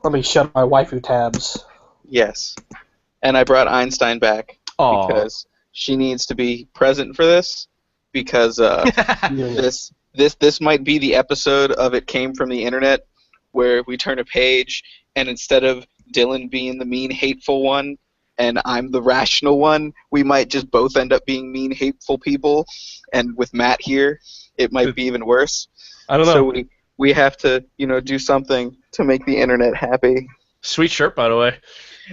Let me shut my waifu tabs. Yes. And I brought Einstein back Aw. because she needs to be present for this because this might be the episode of It Came From the Internet where we turn a page and instead of Dylan being the mean, hateful one and I'm the rational one, we might just both end up being mean, hateful people. And with Matt here, it might be even worse. I don't know. So we have to, do something to make the internet happy. Sweet shirt, by the way.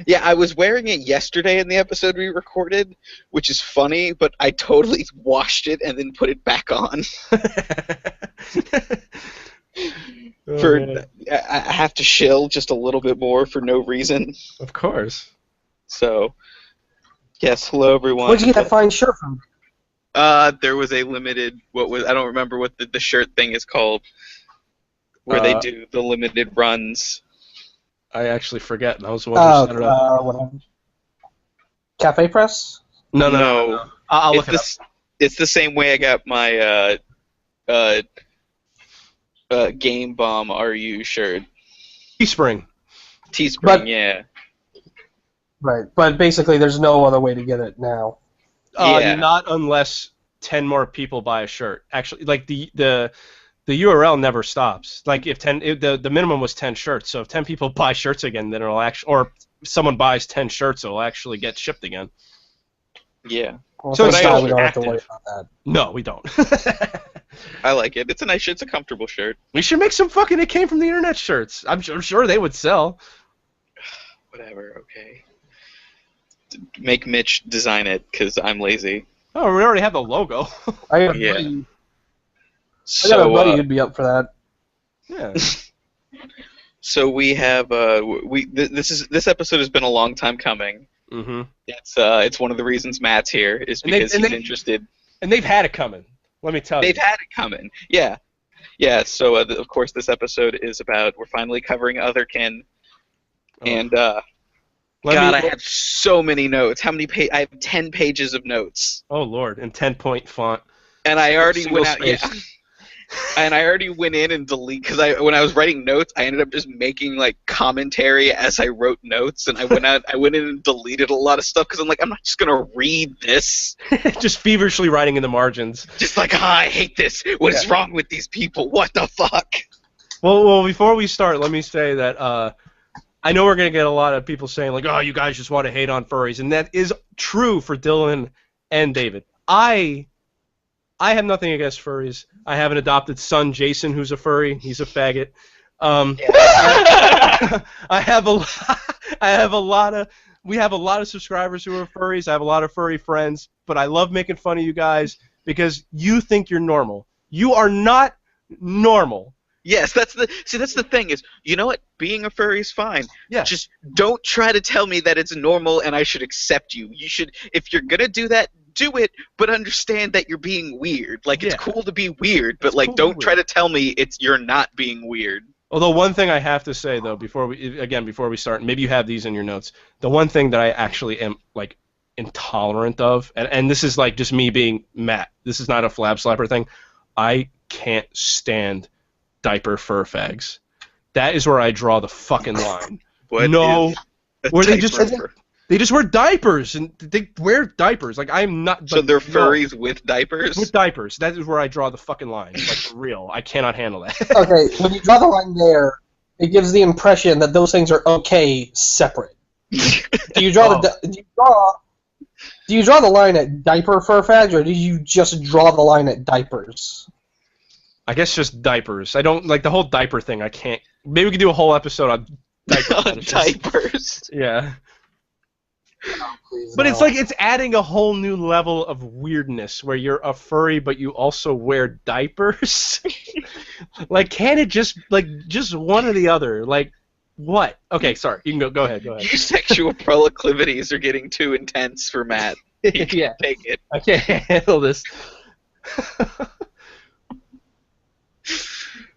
Yeah, I was wearing it yesterday in the episode we recorded, which is funny, but I totally washed it and then put it back on. I have to shill just a little bit more for no reason. Of course. So, yes, hello everyone. Where'd you get that fine shirt from? There was a limited, I don't remember what the shirt thing is called, where they do the limited runs. I actually forget. That was the one who set it up. Whatever. Cafe Press? No. I'll look it up. It's the same way I got my Game Bomb RU shirt. Teespring, yeah. Right, but basically there's no other way to get it now. Not unless 10 more people buy a shirt. Actually, like the URL never stops. Like if the minimum was 10 shirts, so if 10 people buy shirts again, then it'll actually, or someone buys 10 shirts, it'll actually get shipped again. Yeah. Well, so we don't have to worry about that. No, we don't. I like it. It's a nice shirt. It's a comfortable shirt. We should make some fucking It Came From the Internet shirts. I'm sure they would sell. Whatever. Okay. Make Mitch design it because I'm lazy. Oh, we already have the logo. I got a buddy who'd be up for that. Yeah. So we have this episode has been a long time coming. Mm-hmm. It's one of the reasons Matt's here is because he's interested. And they've had it coming. Let me tell you. They've had it coming. Yeah. Yeah. So of course this episode is about we're finally covering Otherkin, and I have so many notes. How many I have 10 pages of notes. Oh Lord, in 10-point font. And I already went out. Yeah. And I already went in and delete because when I was writing notes, I ended up just making like commentary as I wrote notes, and I went in and deleted a lot of stuff because I'm like, I'm not just gonna read this. Just feverishly writing in the margins. Just like, I hate this. What is wrong with these people? What the fuck? Well, before we start, let me say that I know we're gonna get a lot of people saying like, oh, you guys just want to hate on furries, and that is true for Dylan and David. I have nothing against furries. I have an adopted son, Jason, who's a furry. He's a faggot. We have a lot of subscribers who are furries. I have a lot of furry friends, but I love making fun of you guys because you think you're normal. You are not normal. Yes, that's the thing is, you know what? Being a furry is fine. Yeah. Just don't try to tell me that it's normal and I should accept you. You should, if you're gonna do that, do it, but understand that you're being weird. Like, it's cool to be weird, but like, don't try to tell me you're not being weird. Although one thing I have to say though, before we start, maybe you have these in your notes. The one thing that I actually am like intolerant of, and this is like just me being Matt. This is not a flab slapper thing. I can't stand diaper fur fags. That is where I draw the fucking line. They just wear diapers, and they wear diapers. Like, I'm not... So they're furries with diapers? With diapers. That is where I draw the fucking line. Like, for real. I cannot handle that. Okay, when you draw the line there, it gives the impression that those things are okay separate. Do you draw the line at diaper fur fags, or do you just draw the line at diapers? I guess just diapers. I don't... Like, the whole diaper thing, I can't... Maybe we could do a whole episode on diapers. Diapers. Yeah. Oh, please, but it's like it's adding a whole new level of weirdness where you're a furry but you also wear diapers. Like, can't it just one or the other? Like, what? Okay, sorry. You can go ahead. Your sexual proclivities are getting too intense for Matt. He can't take it. I can't handle this.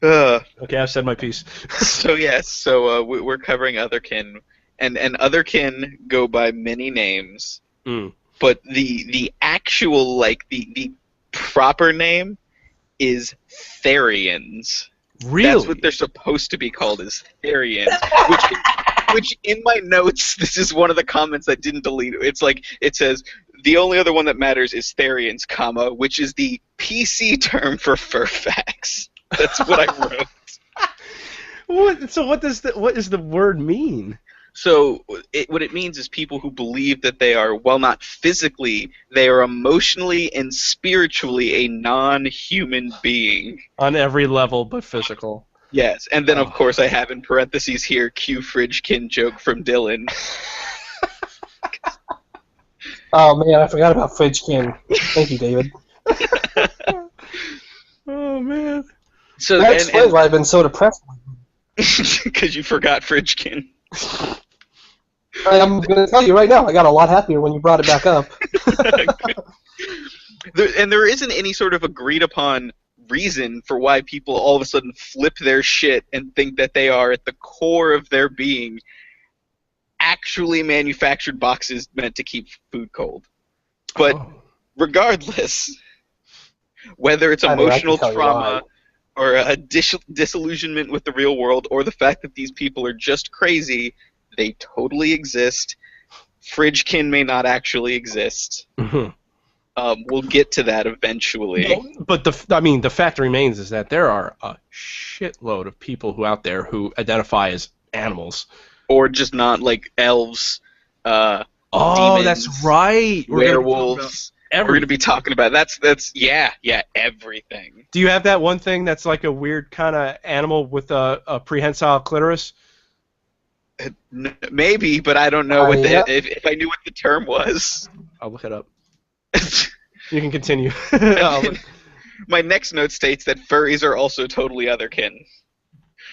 Okay, I've said my piece. So yes, we're covering Otherkin. And Otherkin go by many names, but the actual, like, the proper name is Therians. Really? That's what they're supposed to be called, is Therians. Which in my notes, this is one of the comments I didn't delete. It's like, it says, the only other one that matters is Therians, comma, which is the PC term for furfax. That's what I wrote. What is the word mean? So what it means is people who believe that they are, well, not physically, they are emotionally and spiritually a non-human being. On every level but physical. Yes, and then, of course, I have in parentheses here, cue Fridgekin joke from Dylan. Oh, man, I forgot about Fridgekin. Thank you, David. Oh, man. So that explains why I've been so depressed. Because you forgot Fridgekin. I'm going to tell you right now, I got a lot happier when you brought it back up. There isn't any sort of agreed-upon reason for why people all of a sudden flip their shit and think that they are, at the core of their being, actually manufactured boxes meant to keep food cold. But regardless, whether it's emotional trauma or a disillusionment with the real world, or the fact that these people are just crazy, they totally exist. Fridgekin may not actually exist. Mm-hmm. We'll get to that eventually. No, but the fact remains is that there are a shitload of people who out there who identify as animals, or just not, like elves. Demons, that's right. Werewolves. We're going to be talking about that's everything. Do you have that one thing that's like a weird kind of animal with a prehensile clitoris? Maybe, but I don't know if I knew what the term was. I'll look it up. You can continue. My next note states that furries are also totally otherkin.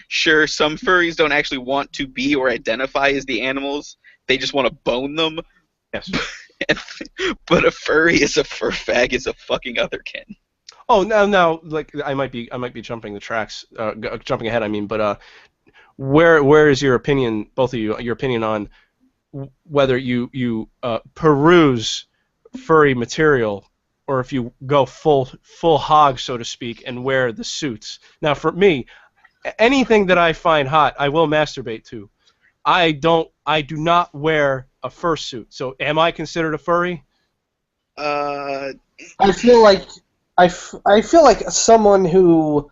Sure, some furries don't actually want to be or identify as the animals. They just want to bone them. Yes. But a furry is a fur fag is a fucking otherkin. Oh, now, like I might be jumping the tracks, jumping ahead. I mean, but where is your opinion, both of you, your opinion on whether you peruse furry material, or if you go full hog, so to speak, and wear the suits? Now, for me, anything that I find hot, I will masturbate to. I do not wear a fursuit. So, am I considered a furry? I feel like someone who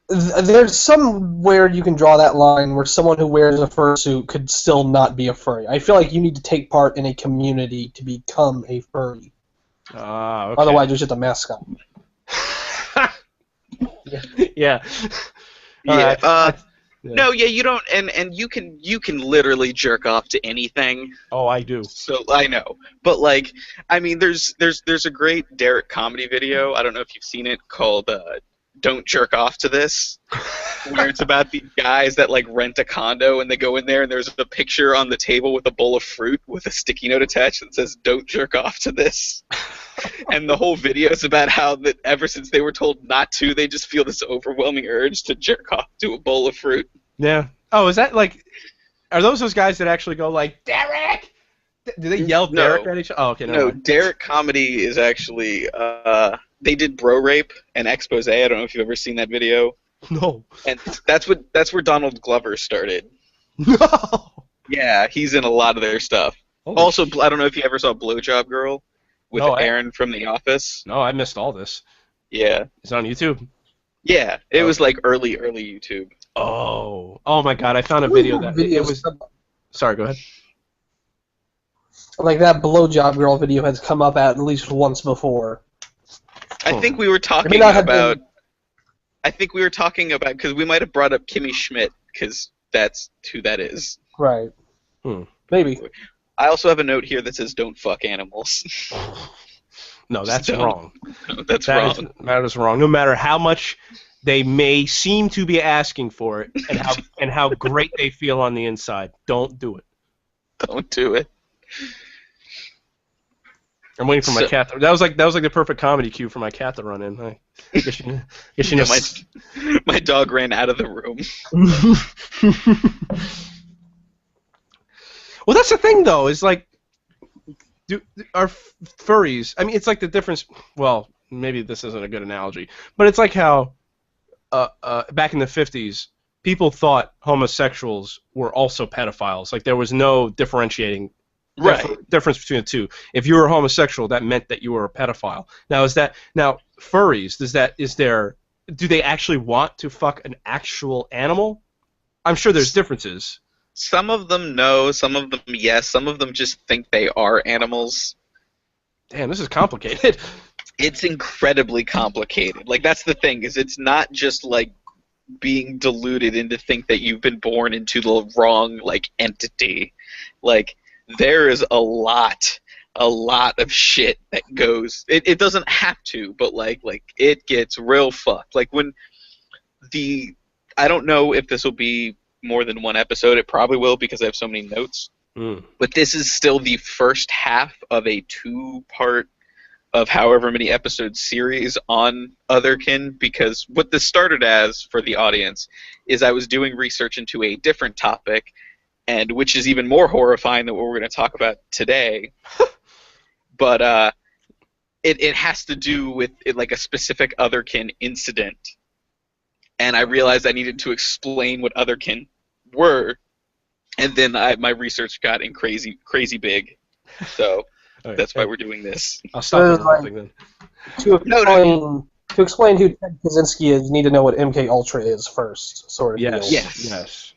there's somewhere you can draw that line where someone who wears a fursuit could still not be a furry. I feel like you need to take part in a community to become a furry. Okay. Otherwise, you're just a mascot. Yeah. No, you don't, and you can literally jerk off to anything. Oh, I do. So I know, but like, I mean, there's a great Derek comedy video. I don't know if you've seen it, called "Don't Jerk Off to This," where it's about these guys that like rent a condo and they go in there and there's a picture on the table with a bowl of fruit with a sticky note attached that says "Don't jerk off to this." And the whole video is about how that ever since they were told not to, they just feel this overwhelming urge to jerk off to a bowl of fruit. Yeah. Oh, is that like? Are those guys that actually go like, Derek? Do they yell Derek at each other? Oh, okay. No, Derek comedy is actually they did bro rape and expose. I don't know if you've ever seen that video. No. And that's where Donald Glover started. No. Yeah, he's in a lot of their stuff. Holy also, shit. I don't know if you ever saw Blowjob Girl with Aaron from The Office. No, I missed all this. Yeah. It's on YouTube? Yeah, it was like early YouTube. Oh my God! I found a video that it was. Sorry, go ahead. Like that blowjob girl video has come up at least once before. I think we were talking about. I think we were talking about because we might have brought up Kimmy Schmidt because that's who that is. Right. Maybe. I also have a note here that says "Don't fuck animals." No, that's wrong. No, that's wrong. That is wrong. No matter how much they may seem to be asking for it, and how great they feel on the inside, don't do it. Don't do it. I'm waiting for my cat. That was like the perfect comedy cue for my cat to run in. I guess you know. My dog ran out of the room. Well, that's the thing, though. Is like, are furries? I mean, it's like the difference. Well, maybe this isn't a good analogy, but it's like how back in the 50s, people thought homosexuals were also pedophiles. Like there was no differentiating difference between the two. If you were homosexual, that meant that you were a pedophile. Now furries? Do they actually want to fuck an actual animal? I'm sure there's differences. Some of them no, some of them yes, some of them just think they are animals. Damn, this is complicated. It's incredibly complicated. Like, that's the thing, is it's not just, like, being deluded into think that you've been born into the wrong, like, entity. Like, there is a lot of shit that goes... It doesn't have to, but, like, it gets real fucked. Like, when I don't know if this will be more than one episode. It probably will because I have so many notes. But this is still the first half of a 2-part of however many episode series on Otherkin, because what this started as for the audience is I was doing research into a different topic, and which is even more horrifying than what we're going to talk about today. But it has to do with like a specific Otherkin incident. And I realized I needed to explain what Otherkin were, and then my research got crazy big. So that's why we're doing this. I'll stop interrupting then. To explain who Ted Kaczynski is, you need to know what MK Ultra is first, sort of. Yes.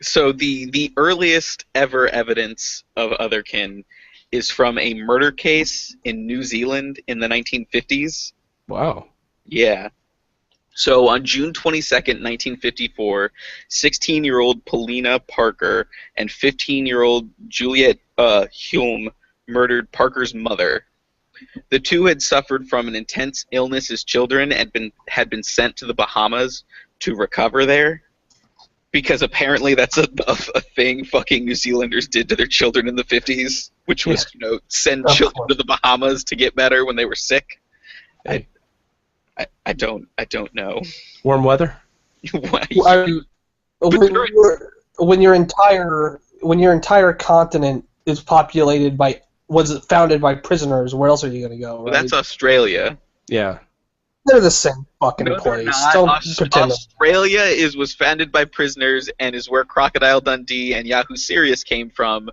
So the earliest ever evidence of Otherkin is from a murder case in New Zealand in the 1950s. Wow. Yeah. So on June 22nd, 1954, 16-year-old Paulina Parker and 15-year-old Juliet Hume murdered Parker's mother. The two had suffered from an intense illness as children and had been sent to the Bahamas to recover there, because apparently that's a thing fucking New Zealanders did to their children in the 50s, which was send children to the Bahamas to get better when they were sick. Hey. I don't know. Warm weather? When your entire continent is populated by founded by prisoners, where else are you going to go? Right? Well, that's Australia. Yeah. They're the same fucking place. Australia was founded by prisoners and is where Crocodile Dundee and Yahoo Serious came from,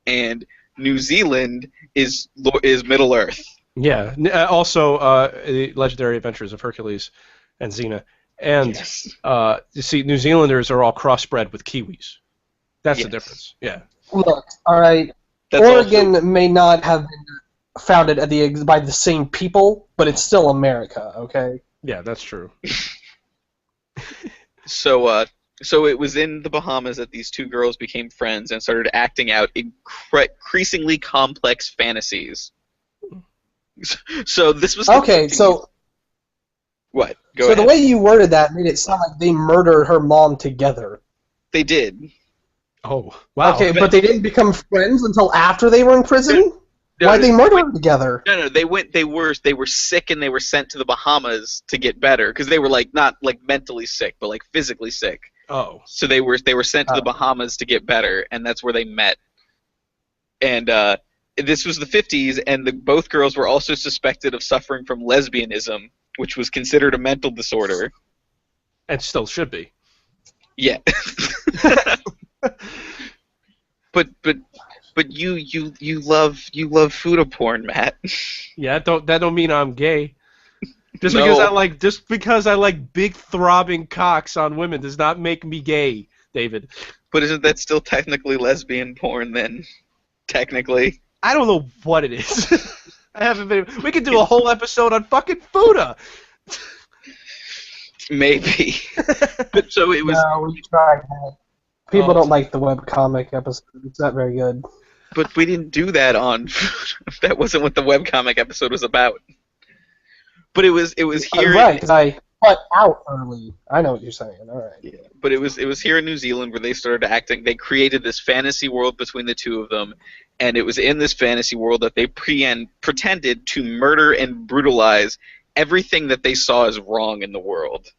and New Zealand is Middle Earth. Yeah. Also, the legendary adventures of Hercules and Xena. And you see, New Zealanders are all crossbred with Kiwis. That's the difference. Yeah. Look, all right. Oregon may not have been founded by the same people, but it's still America. Okay. Yeah, that's true. So it was in the Bahamas that these two girls became friends and started acting out increasingly complex fantasies. So this was okay. So what? Go ahead. The way you worded that made it sound like they murdered her mom together. They did. Oh, wow. Okay, but they didn't become friends until after they were in prison. Why'd they murder her together? No. They were sick and they were sent to the Bahamas to get better because they were not mentally sick, but physically sick. Oh. So they were sent to the Bahamas to get better, and that's where they met. And this was the 50s, and both girls were also suspected of suffering from lesbianism, which was considered a mental disorder. And still should be. Yeah. But you love food porn, Matt. Yeah, that don't mean I'm gay. Just because I like big throbbing cocks on women does not make me gay, David. But isn't that still technically lesbian porn then? Technically. I don't know what it is. I haven't been. We could do a whole episode on fucking Fuda. Maybe. But so it was. No, we tried that. People don't like the webcomic episode. It's not very good. But we didn't do that on. That wasn't what the webcomic episode was about. But it was here. Right, because I cut out early. I know what you're saying. All right. Yeah. But it was here in New Zealand where they started acting. They created this fantasy world between the two of them, and it was in this fantasy world that they pretended to murder and brutalize everything that they saw as wrong in the world.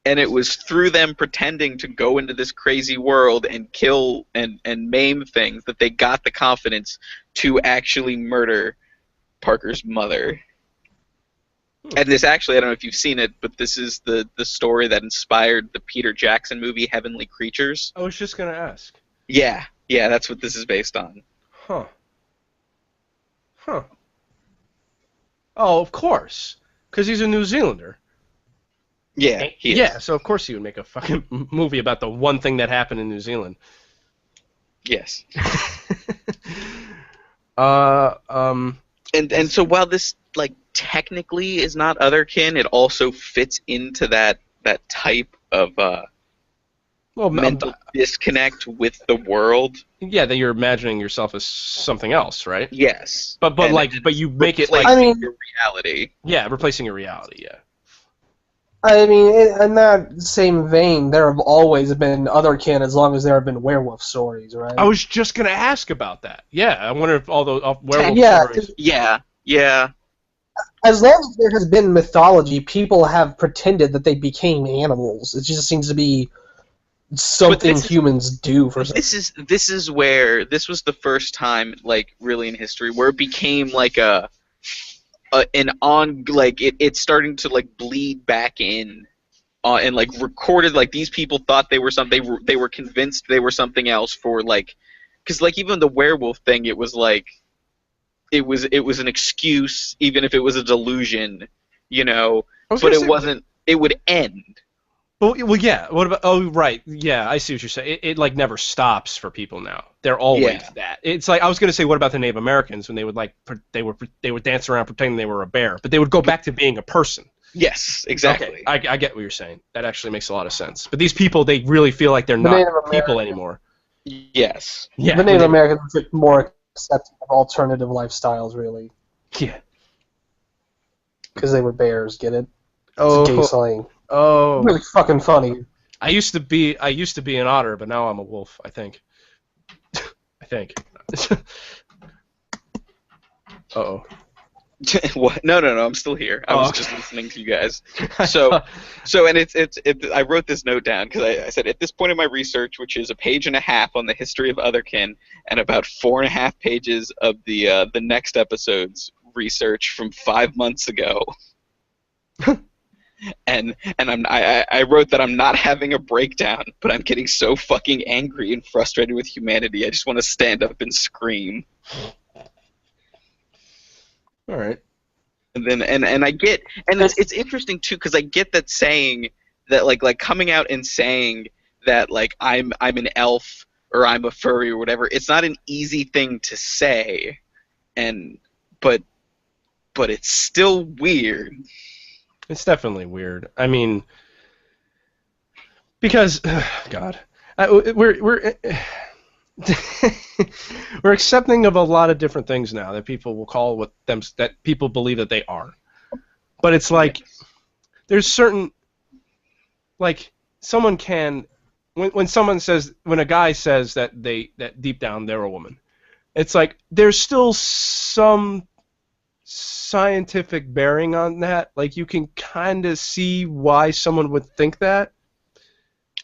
And it was through them pretending to go into this crazy world and kill and maim things that they got the confidence to actually murder Parker's mother. And this actually, I don't know if you've seen it, but this is the story that inspired the Peter Jackson movie Heavenly Creatures. I was just gonna ask. Yeah, that's what this is based on. Huh. Oh, of course, because he's a New Zealander. Yeah, he is. Yeah, so of course he would make a fucking movie about the one thing that happened in New Zealand. Yes. And so while this like technically is not Otherkin, it also fits into that type of mental disconnect with the world. Yeah, that you're imagining yourself as something else, right? Yes. But you make it like your reality. Yeah, replacing your reality. Yeah. I mean, in that same vein, there have always been Otherkin as long as there have been werewolf stories, right? I was just gonna ask about that. Yeah, I wonder if all those werewolf stories. Yeah. As long as there has been mythology, people have pretended that they became animals. It just seems to be something humans do for some. This is where this was the first time, like, really in history where it became like it's starting to like bleed back in, and like recorded, like these people thought they were something, they were convinced they were something else for like, because like even the werewolf thing, it was like it was an excuse, even if it was a delusion, you know, but it wasn't. It would end. Well, yeah. What about? Oh, right. Yeah, I see what you're saying. It like never stops for people now. They're always that. It's like I was gonna say, what about the Native Americans when they would like they would dance around pretending they were a bear, but they would go back to being a person. Yes, exactly. Okay, I get what you're saying. That actually makes a lot of sense. But these people, they really feel like they're not people anymore. Yes. Yeah. The Native Americans are more accepting of alternative lifestyles, really. Yeah. Because they were bears. Get it? Oh. It's a gay slang. Oh, really fucking funny. I used to be an otter, but now I'm a wolf. I think. Uh-oh. What? No, I'm still here. I was just listening to you guys. So and it's I wrote this note down because I said at this point in my research, which is a page and a half on the history of Otherkin and about 4.5 pages of the next episode's research from 5 months ago. And I wrote that I'm not having a breakdown, but I'm getting so fucking angry and frustrated with humanity. I just want to stand up and scream. All right. And then I get, and it's interesting too, because I get that saying that like coming out and saying that like I'm an elf or I'm a furry or whatever. It's not an easy thing to say, but it's still weird. It's definitely weird. I mean, because God, we're we're accepting of a lot of different things now that people will call what them that people believe that they are. But it's like there's certain like someone can when a guy says that deep down they're a woman, it's like there's still some scientific bearing on that. Like you can kind of see why someone would think that.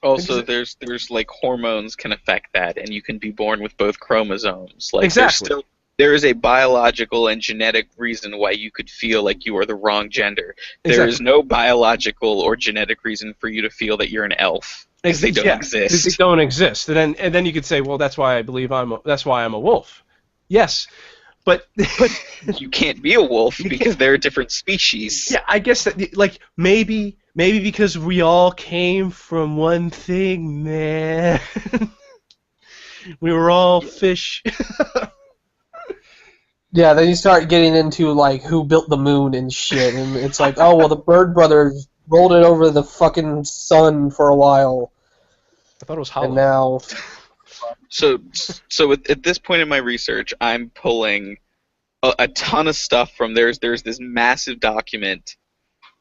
Also, there's like hormones can affect that, and you can be born with both chromosomes. Like exactly. There is a biological and genetic reason why you could feel like you are the wrong gender. There is no biological or genetic reason for you to feel that you're an elf. Because they don't exist. They don't exist. And then you could say, well, that's why I believe that's why I'm a wolf. Yes. But you can't be a wolf because they're a different species. Yeah, I guess that like maybe because we all came from one thing, man. We were all fish. Yeah, then you start getting into like who built the moon and shit, and it's like, oh well, the Bird brothers rolled it over the fucking sun for a while. I thought it was hollow. And now. So at this point in my research, I'm pulling a ton of stuff from there's this massive document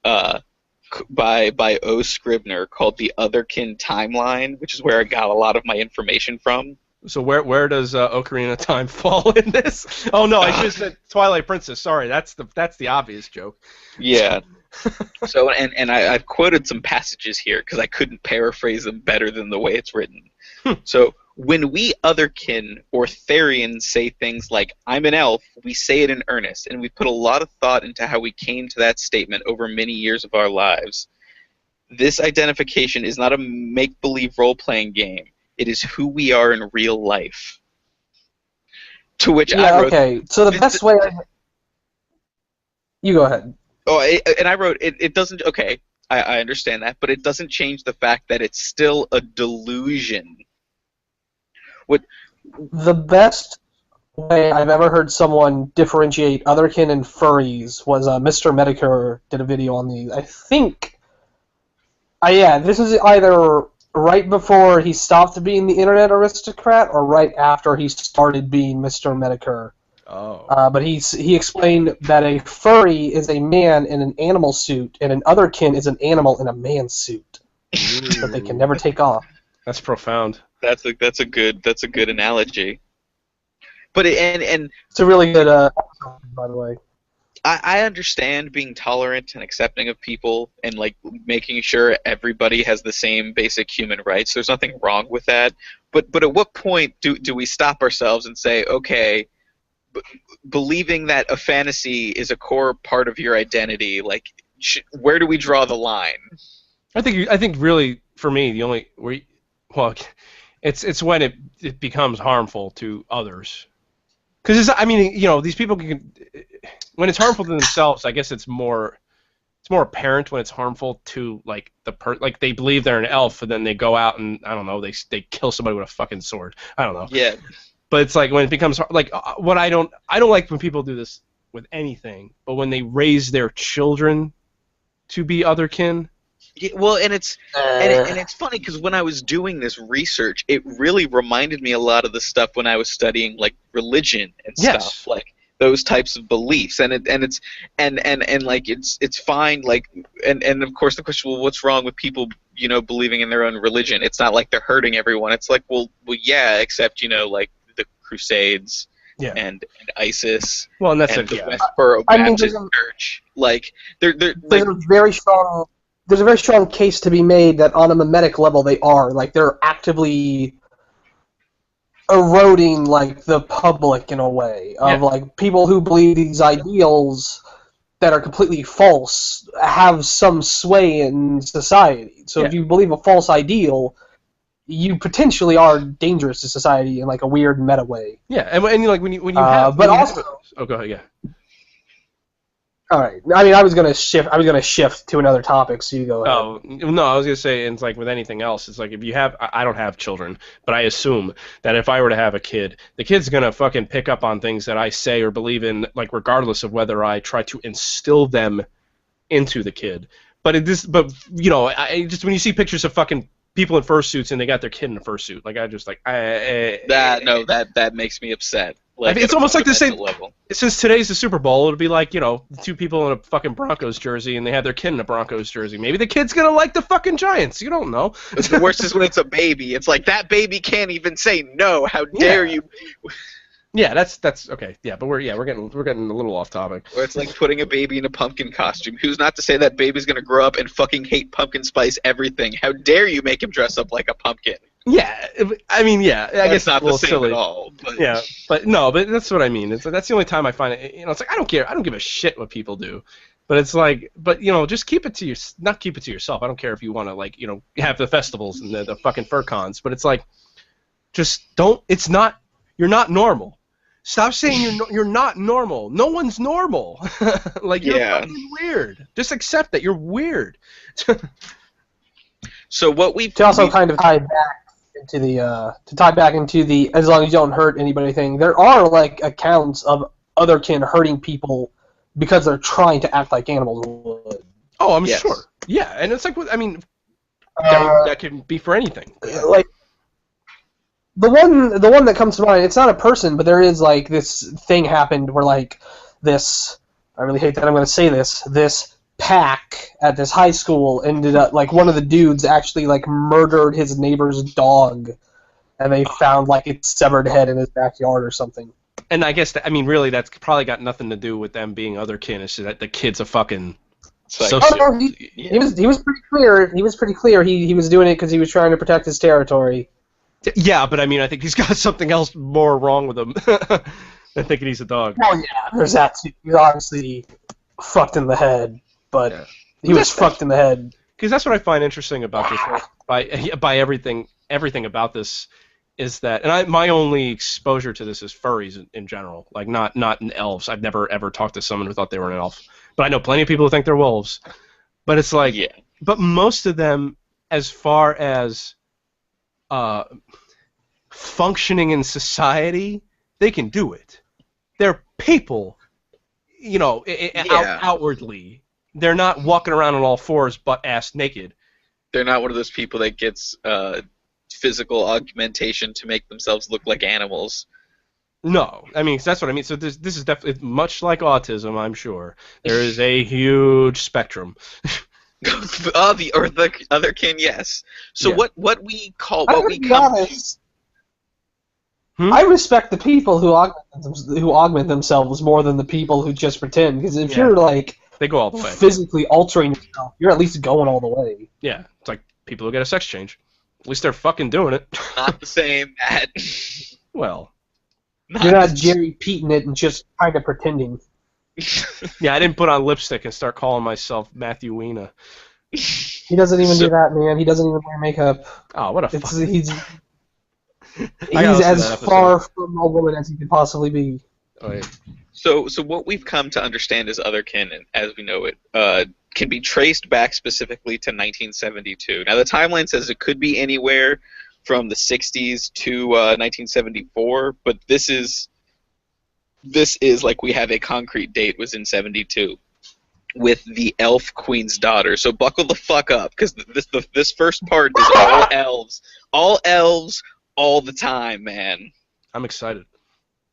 by O. Scribner called the Otherkin Timeline, which is where I got a lot of my information from. So where does Ocarina of Time fall in this? Oh no, I just said Twilight Princess. Sorry, that's the obvious joke. Yeah. So and I've quoted some passages here because I couldn't paraphrase them better than the way it's written. So when we Otherkin or Therians say things like, I'm an elf, we say it in earnest, and we put a lot of thought into how we came to that statement over many years of our lives. This identification is not a make-believe role-playing game. It is who we are in real life. To which I wrote... okay. So the best way... You go ahead. Oh, and I wrote, it doesn't... Okay, I understand that, but it doesn't change the fact that it's still a delusion. The best way I've ever heard someone differentiate Otherkin and furries was Mr. Medicare did a video on these. I think... yeah, this is either right before he stopped being the internet aristocrat or right after he started being Mr. Medicare. Oh. But he explained that a furry is a man in an animal suit, and an Otherkin is an animal in a man suit that they can never take off. That's profound. That's a good analogy. But and it's a really good episode, by the way. I understand being tolerant and accepting of people and like making sure everybody has the same basic human rights. There's nothing wrong with that. But at what point do we stop ourselves and say, okay, believing that a fantasy is a core part of your identity, like where do we draw the line? I think really for me the only it's when it becomes harmful to others. Because these people can, when it's harmful to themselves, I guess it's more apparent when it's harmful to like like they believe they're an elf and then they go out and I don't know they kill somebody with a fucking sword. I don't know. Yeah. But it's like when it becomes like what I don't like when people do this with anything, but when they raise their children to be otherkin. Yeah, well, and it's funny because when I was doing this research, it really reminded me a lot of the stuff when I was studying like religion and stuff, like those types of beliefs. And it's fine, like, and of course the question, well, what's wrong with people, believing in their own religion? It's not like they're hurting everyone. It's like, well, yeah, except like the Crusades. Yeah. And ISIS. Well, and that's the Westboro Baptist Church. Like, there's a very strong case to be made that on a mimetic level they are. Like, they're actively eroding, like, the public in a way. Of, like, people who believe these ideals that are completely false have some sway in society. So if you believe a false ideal, you potentially are dangerous to society in, like, a weird meta way. Yeah, and like, when you have... But also... Oh, go ahead, yeah. All right. I mean, I was gonna shift to another topic, so you go ahead. Oh no, I was gonna say, it's like with anything else, it's like if you have, I don't have children, but I assume that if I were to have a kid, the kid's gonna fucking pick up on things that I say or believe in, like regardless of whether I try to instill them into the kid. But I just when you see pictures of fucking people in fursuits and they got their kid in a fursuit, like I just like that makes me upset. Like, I mean, it's almost like the same level. Since today's the Super Bowl, it'll be like, two people in a fucking Broncos jersey and they have their kid in a Broncos jersey. Maybe the kid's gonna like the fucking Giants. You don't know. The worst is when it's a baby. It's like that baby can't even say no. How dare you? Yeah, that's okay. Yeah, but we're getting a little off topic. Or it's like putting a baby in a pumpkin costume. Who's not to say that baby's gonna grow up and fucking hate pumpkin spice everything? How dare you make him dress up like a pumpkin? Yeah, I mean, I guess it's not the same silly. at all. But. Yeah, but that's what I mean. That's the only time I find it. It's like I don't care. I don't give a shit what people do. But it's like, just keep it to not keep it to yourself. I don't care if you want to have the festivals and the fucking fur cons. But it's like, just don't. It's not. You're not normal. Stop saying you're not normal. No one's normal. You're fucking weird. Just accept that you're weird. So what we've also kind of tie back into the as long as you don't hurt anybody thing. There are like accounts of otherkin hurting people because they're trying to act like animals would. Oh, I'm sure. Yeah, and it's like that can be for anything. Like the one that comes to mind. It's not a person, but there is like this thing happened where like this. I really hate that I'm going to say this. This pack at this high school ended up like one of the dudes actually like murdered his neighbor's dog, and they found like its severed head in his backyard or something. And I guess really that's probably got nothing to do with them being otherkin. It's just that the kid's a fucking. He was pretty clear. He was pretty clear. He was doing it because he was trying to protect his territory. Yeah, but I mean, I think he's got something else more wrong with him than thinking he's a dog. Well, yeah, there's that too. He's obviously fucked in the head, but Yeah. he was fucked in the head. Because that's what I find interesting about this. By everything about this is that, and my only exposure to this is furries in general, like not in elves. I've never ever talked to someone who thought they were an elf, but I know plenty of people who think they're wolves. But it's like, Yeah. But most of them, as far as functioning in society, they can do it. They're people, outwardly. They're not walking around on all fours, butt-ass naked. They're not one of those people that gets physical augmentation to make themselves look like animals. No, I mean, that's what I mean. So this is definitely much like autism, I'm sure. There is a huge spectrum. The Otherkin, yes. So Yeah. what we call I'm what gonna we be come honest. I respect the people who augment themselves more than the people who just pretend. Because if you're like they go all the way. physically altering yourself, you're at least going all the way. Yeah, it's like people who get a sex change. At least they're fucking doing it. not the same, Matt. Well, You're not Jerry Peeting it and just kind of pretending. yeah, I didn't put on lipstick and start calling myself Matthew Weena. He doesn't even do that, man. He doesn't even wear makeup. Oh, what a fuck. He's I gotta listen to as that episode. far from a woman as he could possibly be. Oh, yeah. So what we've come to understand as Otherkin, and as we know it, can be traced back specifically to 1972. Now the timeline says it could be anywhere from the 60s to 1974, but this is like we have a concrete date, was in 72 with the Elf Queen's daughter. So buckle the fuck up, because this first part is all elves, all the time, man. I'm excited.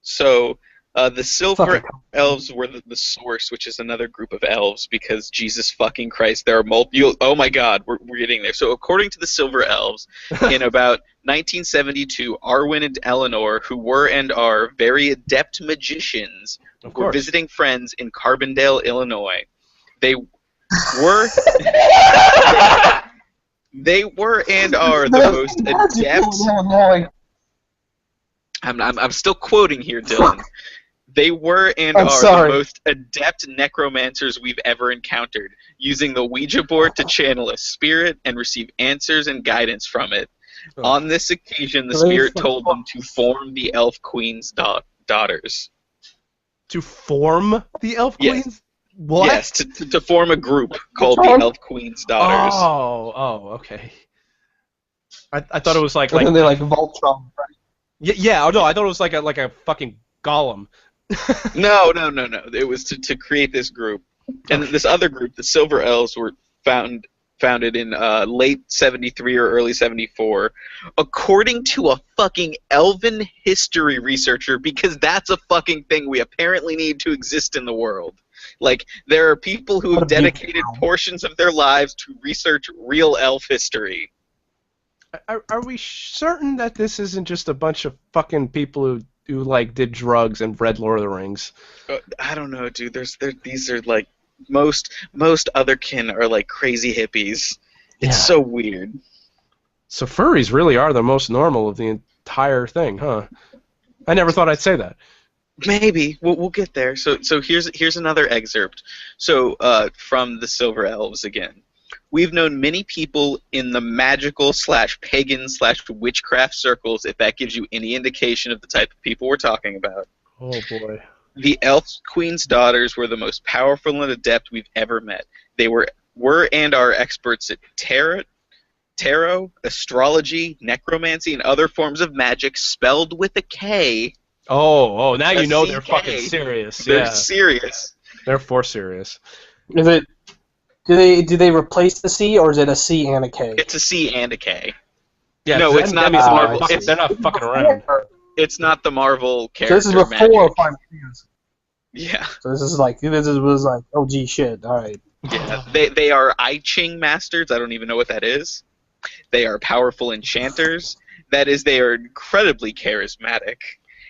So the Silver Elves were the source, which is another group of elves, because Jesus fucking Christ, there are multiple. Oh my God, we're getting there. So according to the Silver Elves, in about 1972, Arwen and Eleanor, who were and are very adept magicians, were visiting friends in Carbondale, Illinois. They were and are the most adept. I'm still quoting here, Dylan. They were and are the most adept necromancers we've ever encountered, using the Ouija board to channel a spirit and receive answers and guidance from it. Oh. On this occasion, the spirit told them to form the Elf Queen's daughters. To form the Elf Queen's? Yes. What? Yes, to form a group called the Elf Queen's Daughters. Oh, okay. I thought it was like and then they like Voltron, right? Yeah. Oh no, I thought it was like a fucking golem. No. It was to create this group, and this other group, the Silver Elves, were founded in late 73 or early 74, according to a fucking elven history researcher, because that's a fucking thing we apparently need to exist in the world. Like, there are people who have dedicated portions of their lives to research real elf history. Are we certain that this isn't just a bunch of fucking people who like did drugs and read Lord of the Rings? I don't know, dude. These are like most Otherkin are like crazy hippies. It's so weird. So furries really are the most normal of the entire thing, huh? I never thought I'd say that. Maybe we'll get there. So here's another excerpt. So from the Silver Elves again. We've known many people in the magical / pagan / witchcraft circles, if that gives you any indication of the type of people we're talking about. Oh boy. The Elf Queen's daughters were the most powerful and adept we've ever met. They were and are experts at tarot, astrology, necromancy, and other forms of magic spelled with a K. Oh, now you know they're fucking serious. They're serious. They're for serious. Is it? Do they replace the C, or is it a C and a K? It's a C and a K. Yeah, no, it's not Marvel. They're not fucking around. It's not the Marvel character. So this is before Final Fantasy. Yeah. So this was like, oh gee, shit. All right. Yeah, they are I Ching masters. I don't even know what that is. They are powerful enchanters. That is, they are incredibly charismatic.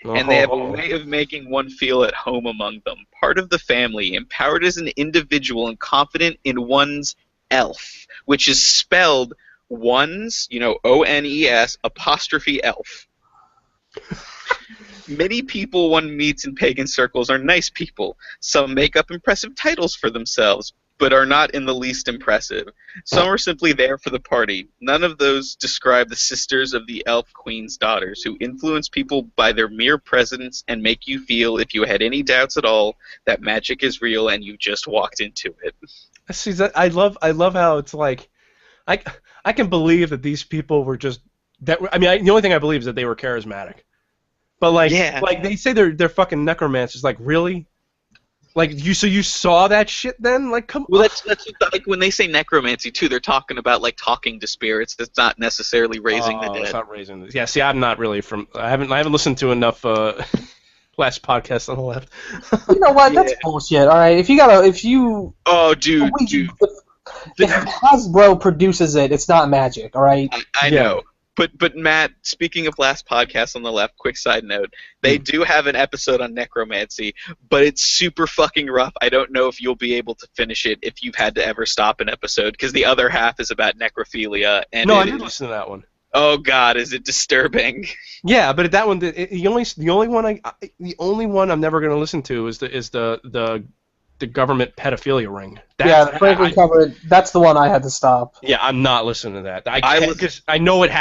And they have a way of making one feel at home among them. Part of the family, empowered as an individual and confident in one's elf, which is spelled Ones, ONES apostrophe elf. Many people one meets in pagan circles are nice people. Some make up impressive titles for themselves, but are not in the least impressive. Some are simply there for the party. None of those describe the sisters of the elf queen's daughters, who influence people by their mere presence and make you feel, if you had any doubts at all, that magic is real and you just walked into it. See, I love how it's like, I can believe that these people were just that. I mean, the only thing I believe is that they were charismatic. But like they say they're fucking necromancers. Like, really? Like, you saw that shit then? Like, come on. Well, that's like when they say necromancy too, they're talking about like talking to spirits. It's not necessarily raising the dead. It's not raising the. Yeah, see, I'm not really from. I haven't listened to enough last podcast on the left. You know what? That's bullshit. All right, if you. Oh, dude. If Hasbro produces it, it's not magic. All right. I know. But Matt, speaking of last podcast on the left, quick side note, they do have an episode on necromancy, but it's super fucking rough. I don't know if you'll be able to finish it if you've had to ever stop an episode, because the other half is about necrophilia. And no, I didn't listen to that one. Oh God, is it disturbing? Yeah, but that one, the only one I'm never going to listen to is the government pedophilia ring. The Franklin cover. That's the one I had to stop. Yeah, I'm not listening to that. I know it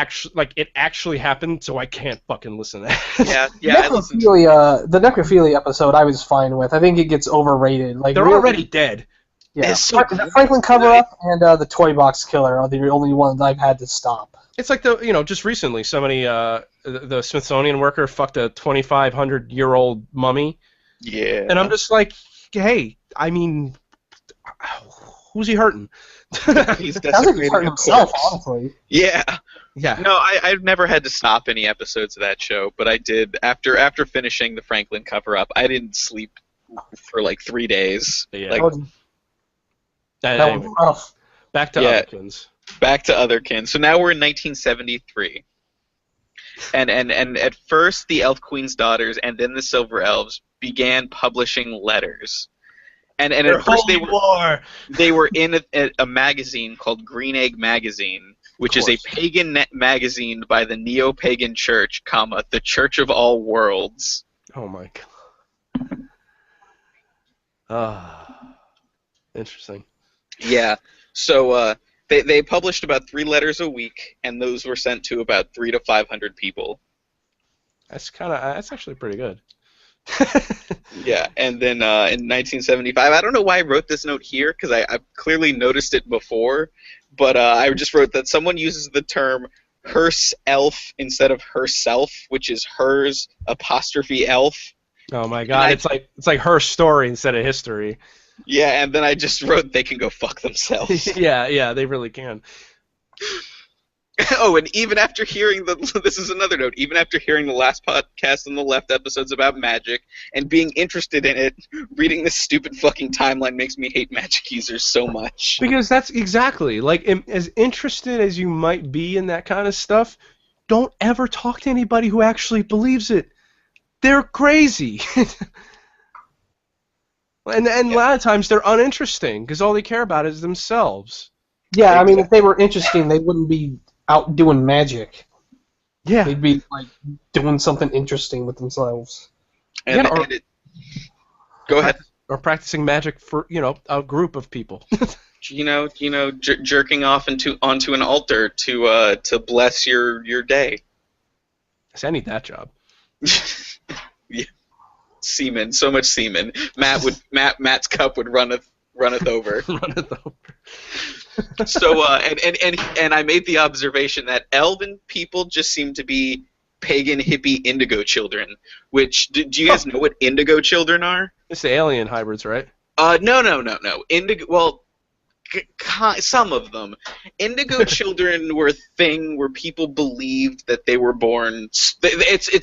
actually happened, so I can't fucking listen to that. Yeah. The necrophilia episode I was fine with. I think it gets overrated. Like, they're already dead. Yeah, the Franklin cover up and the Toy Box Killer are the only ones I've had to stop. It's like just recently somebody the Smithsonian worker fucked a 2,500-year-old mummy. Yeah. And I'm just like, hey, I mean, who's he hurting? He's hurting himself, honestly. Yeah. Yeah. No, I've never had to stop any episodes of that show, but I did after finishing the Franklin cover-up. I didn't sleep for like 3 days. Yeah. That was rough. Back to Otherkins. Back to Otherkin. So now we're in 1973. And at first the Elf Queen's daughters and then the Silver Elves began publishing letters. And at first they were in a magazine called Green Egg Magazine, which is a pagan magazine by the Neo-Pagan Church, the Church of All Worlds. Oh my God. Interesting. Yeah. So they published about 3 letters a week, and those were sent to about 300 to 500 people. That's actually pretty good. Yeah, and then in 1975, I don't know why I wrote this note here, because I've clearly noticed it before, but I just wrote that someone uses the term herself instead of herself, which is hers apostrophe elf. Oh my God, it's like her story instead of history. Yeah, and then I just wrote they can go fuck themselves. yeah, they really can. Oh, and even after hearing this is another note, even after hearing the last podcast on the left episodes about magic and being interested in it, reading this stupid fucking timeline makes me hate magic users so much. Because that's exactly, like, as interested as you might be in that kind of stuff, don't ever talk to anybody who actually believes it. They're crazy. And a lot of times they're uninteresting because all they care about is themselves. Yeah, I mean, if they were interesting, they wouldn't be out doing magic. Yeah. They'd be, like, doing something interesting with themselves. Go ahead. Or practicing magic for, a group of people. Jerking off onto an altar to bless your day. I need that job. Yeah. Semen, so much semen. Matt's cup would runneth over. Runneth over. So and I made the observation that elven people just seem to be pagan hippie indigo children. Which do you guys know what indigo children are? It's the alien hybrids, right? No. Indigo. Well, some of them. Indigo children were a thing where people believed that they were born.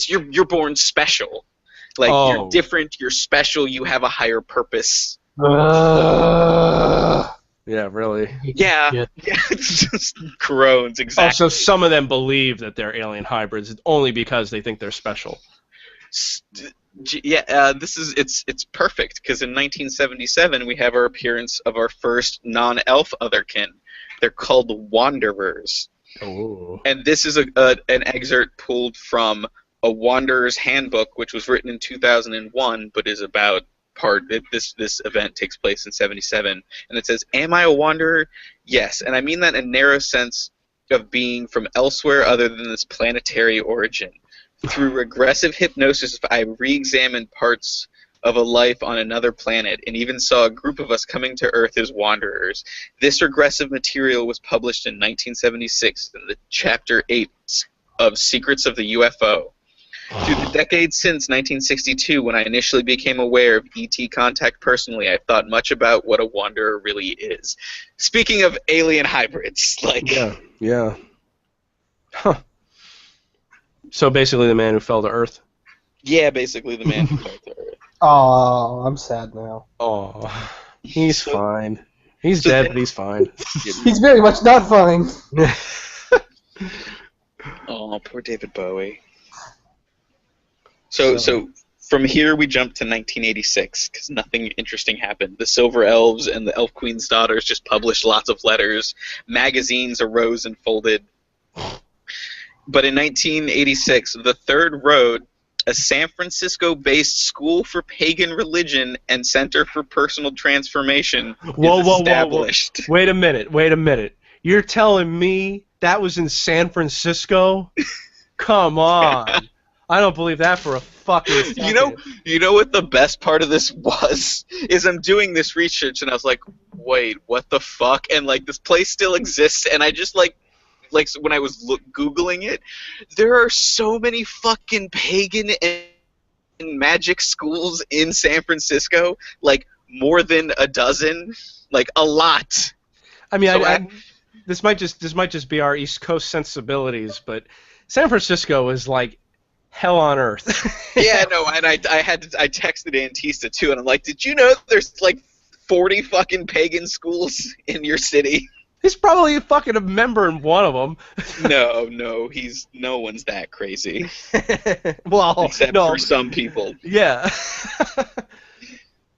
You're born special. Like, you're different, you're special, you have a higher purpose. Yeah, really. Yeah. It's just groans, exactly. So some of them believe that they're alien hybrids only because they think they're special. Yeah, it's perfect, because in 1977 we have our appearance of our first non-elf Otherkin. They're called Wanderers. Oh. And this is an excerpt pulled from A Wanderer's Handbook, which was written in 2001, but is about this event takes place in 77. And it says, "Am I a wanderer? Yes. And I mean that in a narrow sense of being from elsewhere other than this planetary origin. Through regressive hypnosis, I re-examined parts of a life on another planet, and even saw a group of us coming to Earth as wanderers. This regressive material was published in 1976 in the Chapter 8 of Secrets of the UFO. Through the decades since 1962, when I initially became aware of ET contact personally, I thought much about what a wanderer really is." Speaking of alien hybrids, like... Yeah. Huh. So basically the man who fell to Earth? Yeah, basically the man who fell to Earth. Oh, I'm sad now. Oh, he's fine. He's dead, but he's fine. He's very much not fine. Oh, poor David Bowie. So from here we jump to 1986, because nothing interesting happened. The Silver Elves and the Elf Queen's daughters just published lots of letters. Magazines arose and folded. But in 1986, the Third Road, a San Francisco-based school for pagan religion and center for personal transformation, is established. Whoa. Wait a minute. You're telling me that was in San Francisco? Come on. I don't believe that for a fucking second. You know what the best part of this was? Is I'm doing this research and I was like, wait, what the fuck? And like this place still exists, and I just like when I was Googling it, there are so many fucking pagan and magic schools in San Francisco, like more than a dozen, like a lot. I mean, this might just be our East Coast sensibilities, but San Francisco is like hell on earth. Yeah, no, and I texted Antista too, and I'm like, did you know there's like 40 fucking pagan schools in your city? He's probably fucking a member in one of them. No, no one's that crazy. Well, except for some people. Yeah.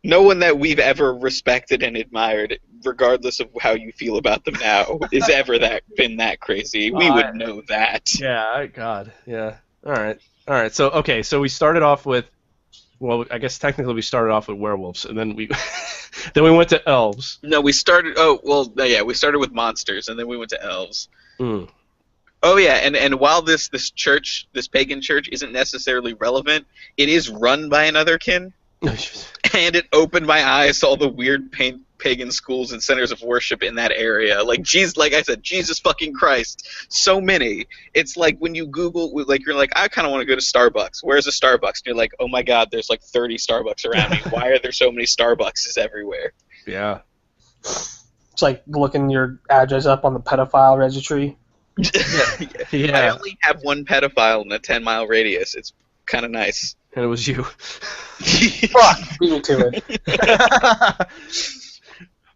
No one that we've ever respected and admired, regardless of how you feel about them now, is ever been that crazy. We would know that. Yeah, God, yeah. All right. So we started off with, well, I guess technically we started off with werewolves, and then we went to elves. No, we started with monsters, and then we went to elves. Mm. Oh yeah, and while this pagan church isn't necessarily relevant, it is run by an Otherkin, and it opened my eyes to all the weird pagan schools and centers of worship in that area. Like I said, Jesus fucking Christ, so many. It's like when you Google, like you're like, I kind of want to go to Starbucks. Where's a Starbucks? And you're like, oh my God, there's like 30 Starbucks around me. Why are there so many Starbucks everywhere? Yeah. It's like looking your address up on the pedophile registry. Yeah. I only have one pedophile in a 10-mile radius. It's kind of nice. And it was you. Fuck, beat me to it.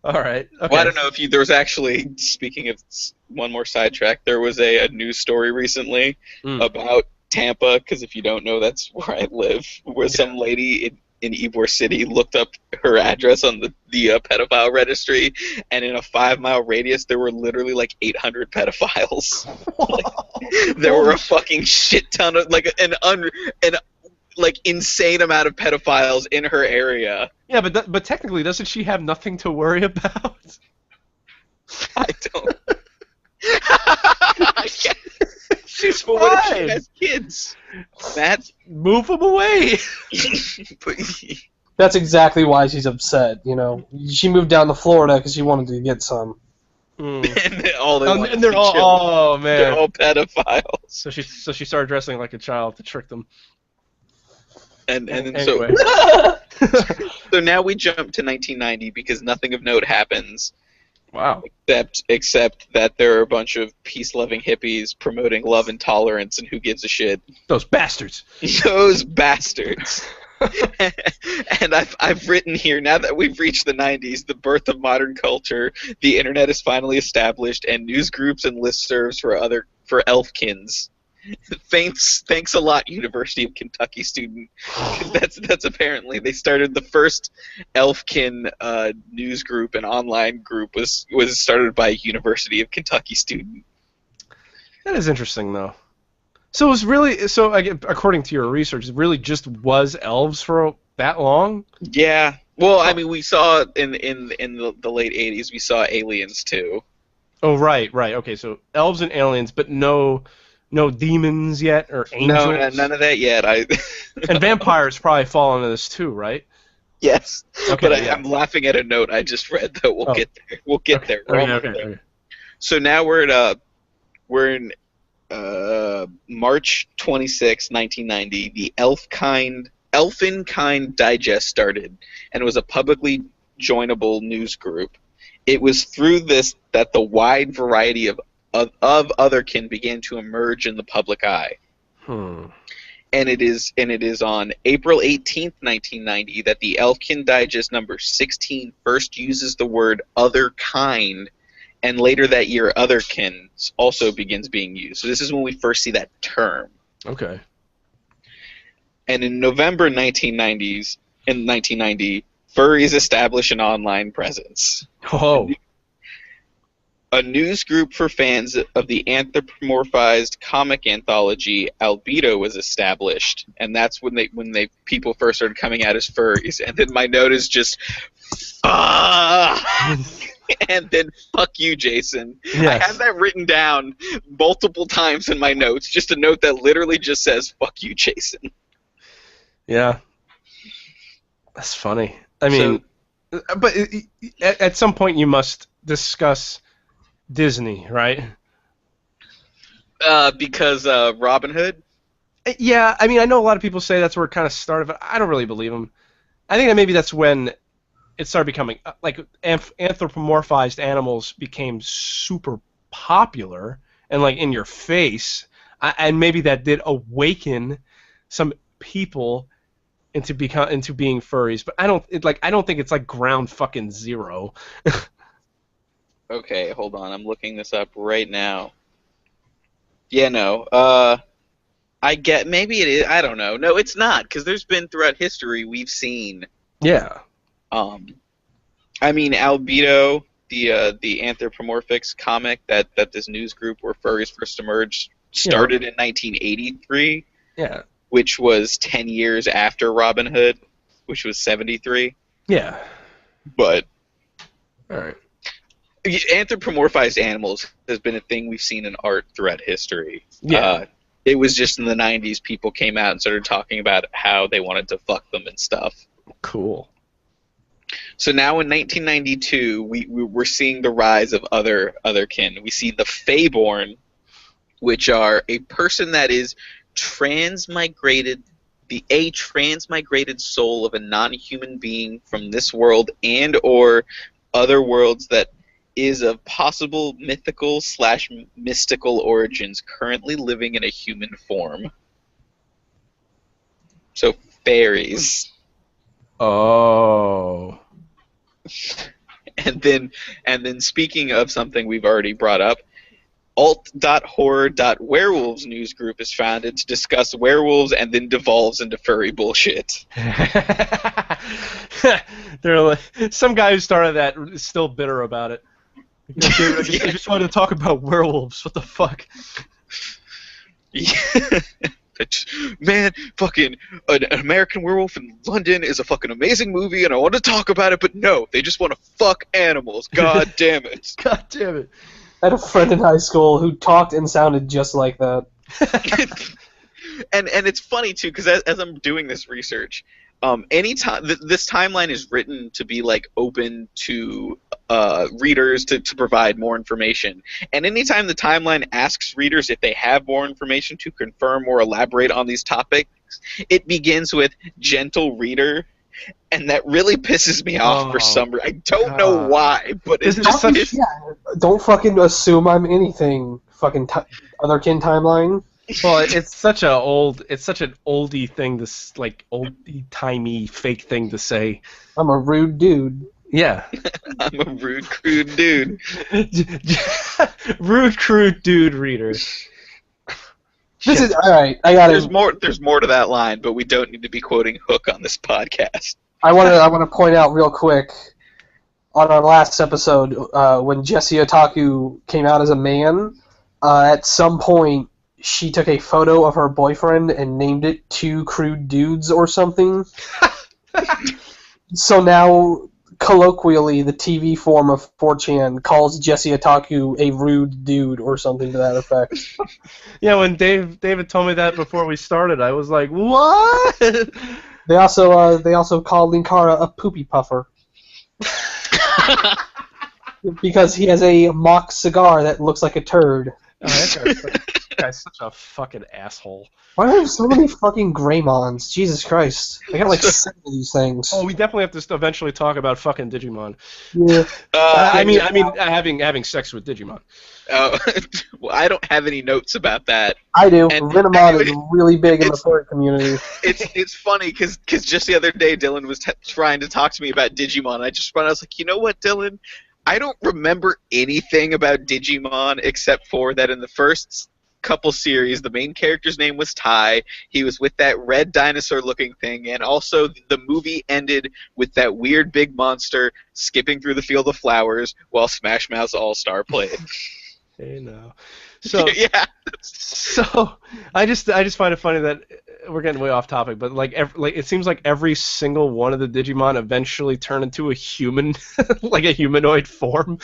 All right. Okay. Well, I don't know if there was actually, speaking of one more sidetrack, there was a news story recently about Tampa, because if you don't know, that's where I live, where some lady in Ybor City looked up her address on the pedophile registry, and in a 5-mile radius, there were literally like 800 pedophiles. There were a fucking shit ton of, like, an insane amount of pedophiles in her area. Yeah, but technically, doesn't she have nothing to worry about? I don't. She's fine. What if she has kids? Matt, move them away. That's exactly why she's upset. You know, she moved down to Florida because she wanted to get some. And they're all pedophiles. So she started dressing like a child to trick them. And anyway. So now we jump to 1990 because nothing of note happens. Wow. Except that there are a bunch of peace-loving hippies promoting love and tolerance, and who gives a shit? Those bastards. Those bastards. And I've written here, now that we've reached the 90s, the birth of modern culture, the internet is finally established, and news groups and listservs for elfkins. Thanks a lot, University of Kentucky student. That's apparently they started the first Elfkin news group and online group was started by a University of Kentucky student. That is interesting, though. So it was really according to your research, it really just was elves for that long? Yeah. Well, I mean, we saw in the late 80s, we saw aliens too. Oh, right. Okay, so elves and aliens, but no demons yet or angels. No, none of that yet. And vampires probably fall into this too, right? Yes. Okay, but yeah. I'm laughing at a note I just read that we'll get there. We'll get there. Okay. So now we're in March 26, 1990. The Elfenkind Digest started, and it was a publicly joinable news group. It was through this that the wide variety of Otherkin began to emerge in the public eye. And it is on April 18th, 1990, that the Elfkin Digest number 16 first uses the word other kind, and later that year, Otherkin also begins being used. So this is when we first see that term. Okay. And in November 1990, furries establish an online presence. Oh. A news group for fans of the anthropomorphized comic anthology Albedo was established, and that's when people first started coming out as furries. And then my note is just, and then fuck you, Jason. Yes. I have that written down multiple times in my notes, just a note that literally just says fuck you, Jason. Yeah. That's funny. I mean, but at some point you must discuss Disney, right? Because Robin Hood? Yeah, I mean, I know a lot of people say that's where it kind of started, but I don't really believe them. I think that maybe that's when it started becoming, like, anthropomorphized animals became super popular and, like, in your face, and maybe that did awaken some people into being furries, but I don't think it's, like, ground fucking zero. Okay, hold on. I'm looking this up right now. Yeah, no. I get maybe it is. I don't know. No, it's not, because there's been throughout history we've seen. Yeah. I mean, Albedo, the anthropomorphics comic that this news group where furries first emerged started in 1983. Yeah. Which was 10 years after Robin Hood, which was 73. Yeah. But all right. Anthropomorphized animals has been a thing we've seen in art throughout history. Yeah. It was just in the 90s people came out and started talking about how they wanted to fuck them and stuff. Cool. So now in 1992, we're seeing the rise of otherkin. We see the Feyborn, which are a person that is transmigrated soul of a non-human being from this world and or other worlds that is of possible mythical/mystical origins, currently living in a human form. So fairies. Oh. And then speaking of something we've already brought up, alt.horror.werewolves news group is founded to discuss werewolves and then devolves into furry bullshit. They're like, some guy who started that is still bitter about it. I just wanted to talk about werewolves. What the fuck? Yeah. Man, fucking an American Werewolf in London is a fucking amazing movie, and I want to talk about it, but no, they just want to fuck animals. God damn it. God damn it. I had a friend in high school who talked and sounded just like that. and it's funny too, because as I'm doing this research, anytime this timeline is written to be like open to readers to provide more information, and anytime the timeline asks readers if they have more information to confirm or elaborate on these topics, it begins with gentle reader. And that really pisses me off for some reason. I don't know why, but it's just... Don't fucking assume I'm anything, fucking Otherkin timeline. Well, it's such an oldie thing, this like oldie-timey fake thing to say. I'm a rude dude. Yeah. I'm a rude, crude dude. Rude, crude dude reader. This is alright. I got it. There's more to that line, but we don't need to be quoting Hook on this podcast. I want to point out real quick on our last episode when Jesse Otaku came out as a man. at some point, she took a photo of her boyfriend and named it Two Crude Dudes or something. So now, colloquially, the TV form of 4chan calls Jesse Otaku a rude dude or something to that effect. Yeah, when David told me that before we started, I was like, what? They also call Linkara a poopy puffer. Because he has a mock cigar that looks like a turd. Oh, that guy's such a fucking asshole. Why do I have so many fucking Greymons? Jesus Christ. I got like 7 of these things. Oh, we definitely have to eventually talk about fucking Digimon. Yeah. I mean, having sex with Digimon. Oh, well, I don't have any notes about that. I do. And Renamon is really big in the furry community. It's funny because just the other day Dylan was trying to talk to me about Digimon. I just responded, I was like, you know what, Dylan? I don't remember anything about Digimon except for that in the first couple series, the main character's name was Tai. He was with that red dinosaur-looking thing, and also the movie ended with that weird big monster skipping through the field of flowers while Smash Mouth's All-Star played. Hey, no. So yeah. So I just find it funny that we're getting way off topic, but like it seems like every single one of the Digimon eventually turn into a human, like a humanoid form.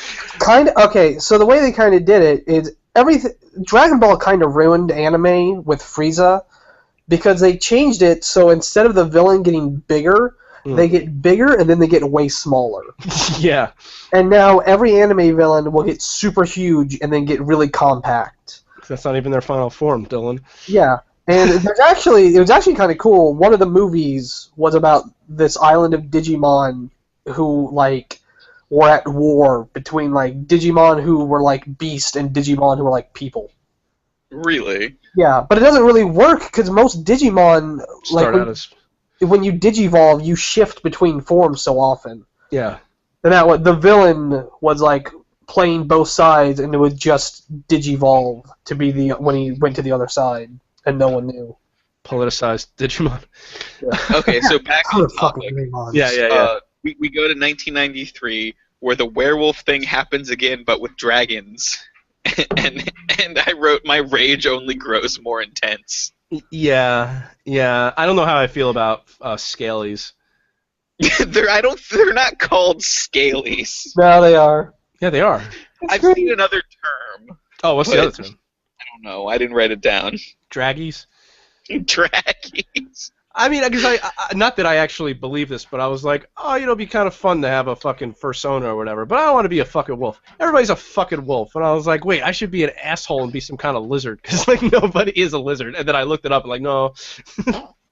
Okay, so the way they kind of did it is everything. Dragon Ball kind of ruined anime with Frieza because they changed it so instead of the villain getting bigger, they get bigger and then they get way smaller. Yeah. And now every anime villain will get super huge and then get really compact. That's not even their final form, Dylan. Yeah. And it was actually kind of cool. One of the movies was about this island of Digimon who like were at war between like Digimon who were like beast and Digimon who were like people. Really? Yeah, but it doesn't really work because most Digimon when you digivolve, you shift between forms so often. Yeah. And the villain was like playing both sides, and it would just digivolve to be when he went to the other side, and no one knew. Politicized Digimon. Yeah. Okay, so back on topic. Yeah. We go to 1993, where the werewolf thing happens again, but with dragons. and I wrote, my rage only grows more intense. Yeah. I don't know how I feel about scalies. They're not called scalies. No, they are. Yeah, they are. I've seen another term. Oh, what's the other term? I don't know. I didn't write it down. Draggies? Draggies. I mean, because I not that I actually believe this, but I was like, oh, it'd be kind of fun to have a fucking fursona or whatever, but I don't want to be a fucking wolf. Everybody's a fucking wolf. And I was like, wait, I should be an asshole and be some kind of lizard, because, like, nobody is a lizard. And then I looked it up and, like, no,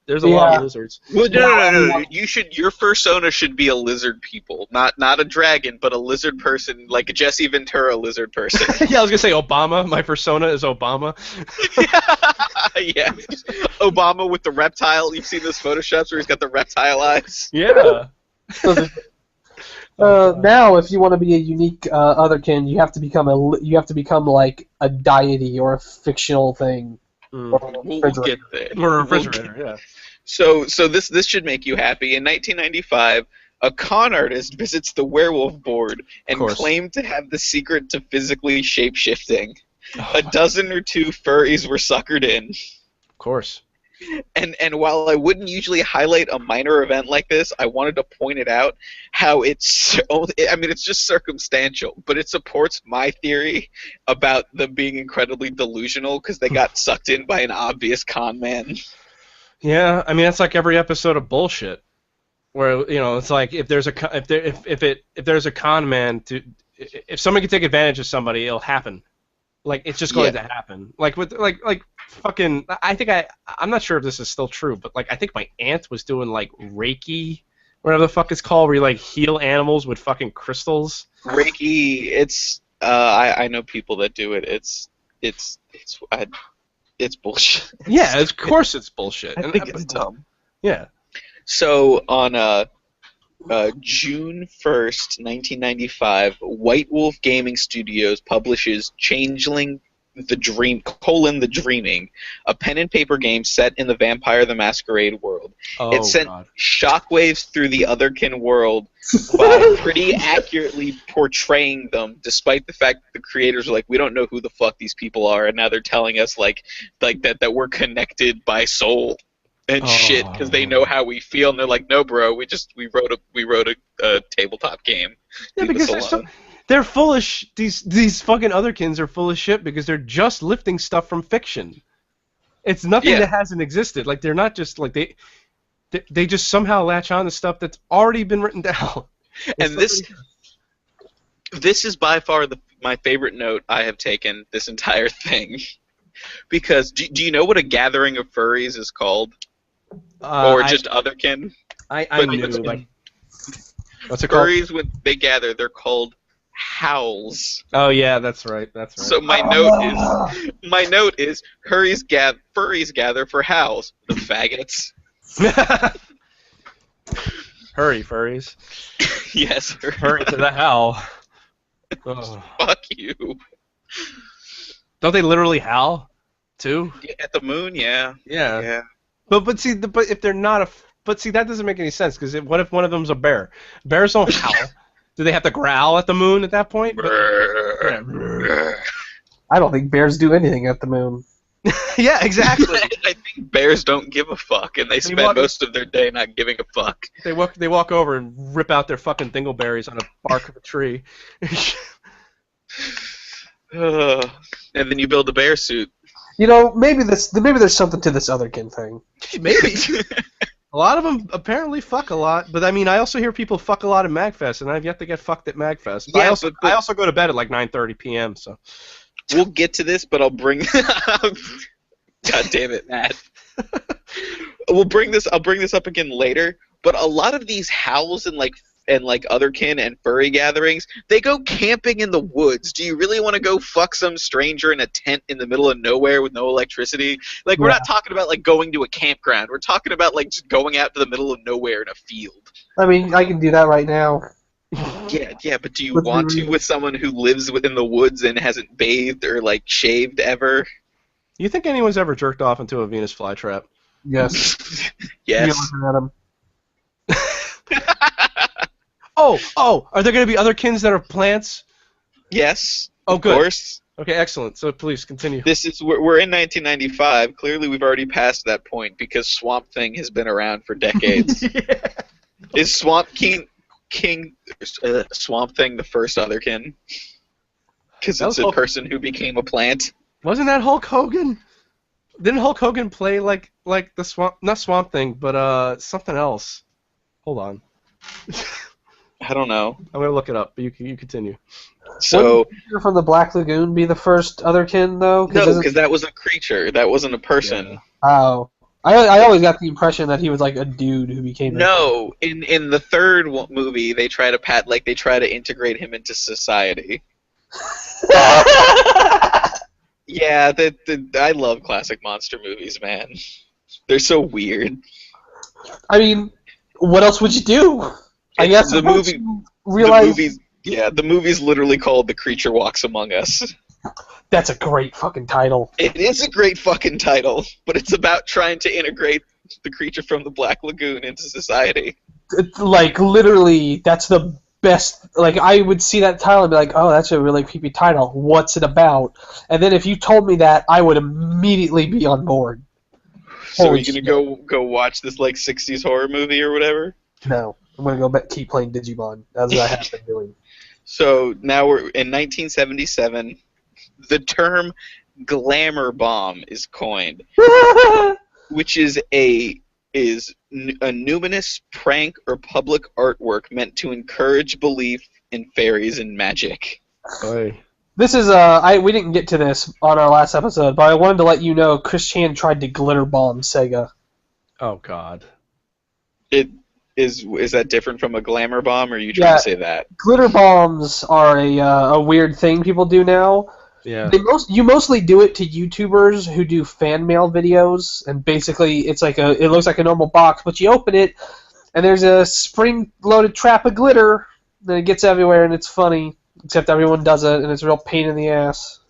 there's a lot of lizards. Well, no. Your fursona should be a lizard people, not a dragon, but a lizard person, like a Jesse Ventura lizard person. Yeah, I was going to say Obama. My fursona is Obama. Yeah. Obama with the reptile. You've seen those photoshops where he's got the reptile eyes? Yeah. Now, if you want to be a unique otherkin, you have to become like a deity or a fictional thing. We'll get there. Or a refrigerator, yeah. So this should make you happy. In 1995, a con artist visits the werewolf board and claimed to have the secret to physically shape-shifting. A dozen or two furries were suckered in. Of course. And while I wouldn't usually highlight a minor event like this, I wanted to point it out how it's just circumstantial, but it supports my theory about them being incredibly delusional because they got sucked in by an obvious con man. Yeah, I mean that's like every episode of Bullshit, where it's like if there's a con man if somebody can take advantage of somebody, it'll happen. Like it's just going to happen. Like with like fucking. I'm not sure if this is still true, but like I think my aunt was doing like Reiki, whatever the fuck it's called, where you like heal animals with fucking crystals. Reiki, it's I know people that do it. It's bullshit. Yeah, of course it's bullshit. I think it's dumb. Yeah. So on June 1st, 1995, White Wolf Gaming Studios publishes Changeling the Dreaming, a pen and paper game set in the Vampire the Masquerade world. it Oh, sent God. shockwaves through the Otherkin world by pretty accurately portraying them, despite the fact that the creators are like, we don't know who the fuck these people are, and now they're telling us like that we're connected by soul and shit because they know how we feel, and they're like, no, bro, we wrote a tabletop game. Yeah, Leave because us alone. they're full of these fucking Otherkins are full of shit because they're just lifting stuff from fiction. It's nothing that hasn't existed. Like they're not just like they just somehow latch on to stuff that's already been written down. And this is by far my favorite note I have taken this entire thing. Because do you know what a gathering of furries is called? Or just Otherkin? I knew. Like, what's it called? Furries, when they gather, they're called howls. Oh yeah, that's right. So my note is furries gather for howls. The faggots. Hurry, furries. Yes. Hurry to the hell. Oh. Fuck you. Don't they literally howl, too? At the moon, yeah. Yeah. But if they're not but see that doesn't make any sense because what if one of them's a bear? Bears don't howl. Do they have to growl at the moon at that point? I don't think bears do anything at the moon. Yeah, exactly. I think bears don't give a fuck, and they spend most of their day not giving a fuck. They walk over and rip out their fucking dingleberries on a bark of a tree. And then you build a bear suit. You know, maybe there's something to this Otherkin thing. Maybe. A lot of them apparently fuck a lot, but I mean, I also hear people fuck a lot at MagFest, and I've yet to get fucked at MagFest. But Yeah, I also go to bed at like 9:30 p.m. So we'll get to this, but I'll bring. God damn it, Matt. I'll bring this up again later. But a lot of these howls and Otherkin and furry gatherings, they go camping in the woods. Do you really want to go fuck some stranger in a tent in the middle of nowhere with no electricity? Like, we're not talking about, like, going to a campground. We're talking about, like, just going out to the middle of nowhere in a field. I mean, I can do that right now. Yeah, but do you want to with someone who lives within the woods and hasn't bathed or, like, shaved ever? You think anyone's ever jerked off into a Venus flytrap? Yes. Yes. At him. Oh, are there going to be Otherkins that are plants? Yes. Oh, good. Of course. Okay, excellent. So please continue. We're in 1995. Clearly, we've already passed that point because Swamp Thing has been around for decades. Yeah. Is Swamp Thing the first Otherkin? Because it's a person who became a plant. Wasn't that Hulk Hogan? Didn't Hulk Hogan play like the not Swamp Thing, but something else? Hold on. I don't know. I'm gonna look it up, but you continue. So, wouldn't from the Black Lagoon be the first Otherkin though? No, because that was a creature. That wasn't a person. Yeah. Oh, I always got the impression that he was like a dude who became. No, in the third movie, they try to integrate him into society. Yeah, I love classic monster movies, man. They're so weird. I mean, what else would you do? I guess the movie. Realize. The movie's literally called "The Creature Walks Among Us." That's a great fucking title. It is a great fucking title, but it's about trying to integrate the creature from the Black Lagoon into society. Like, literally, that's the best. Like, I would see that title and be like, oh, that's a really creepy title. What's it about? And then if you told me that, I would immediately be on board. So are you gonna go watch this, like, 60s horror movie or whatever? No. I'm going to go keep playing Digimon, as I have been doing. So now we're in 1977. The term glamour bomb is coined, which is a numinous prank or public artwork meant to encourage belief in fairies and magic. Oy. This is we didn't get to this on our last episode, but I wanted to let you know Chris Chan tried to glitter bomb Sega. Oh God. Is that different from a glamour bomb, or are you trying to say that? Glitter bombs are a weird thing people do now. Yeah. You mostly do it to YouTubers who do fan mail videos, and basically it looks like a normal box, but you open it, and there's a spring-loaded trap of glitter, and it gets everywhere, and it's funny, except everyone does it, and it's a real pain in the ass.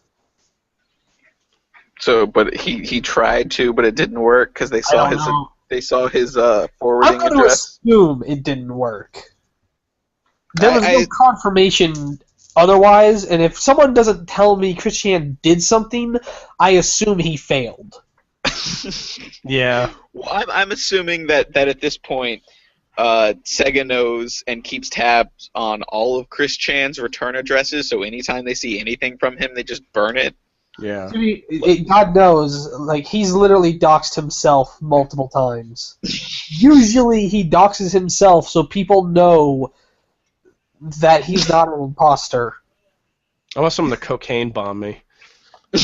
So, but he tried to, but it didn't work because they saw his. they saw his I'm forwarding going to address. assume it didn't work. There was no confirmation otherwise, and if someone doesn't tell me Christian did something, I assume he failed. Yeah. Well, I'm assuming that at this point, Sega knows and keeps tabs on all of Chris Chan's return addresses, so anytime they see anything from him, they just burn it. Yeah. God knows, like, he's literally doxed himself multiple times. Usually he doxes himself so people know that he's not an imposter. I want someone to cocaine bomb me. No.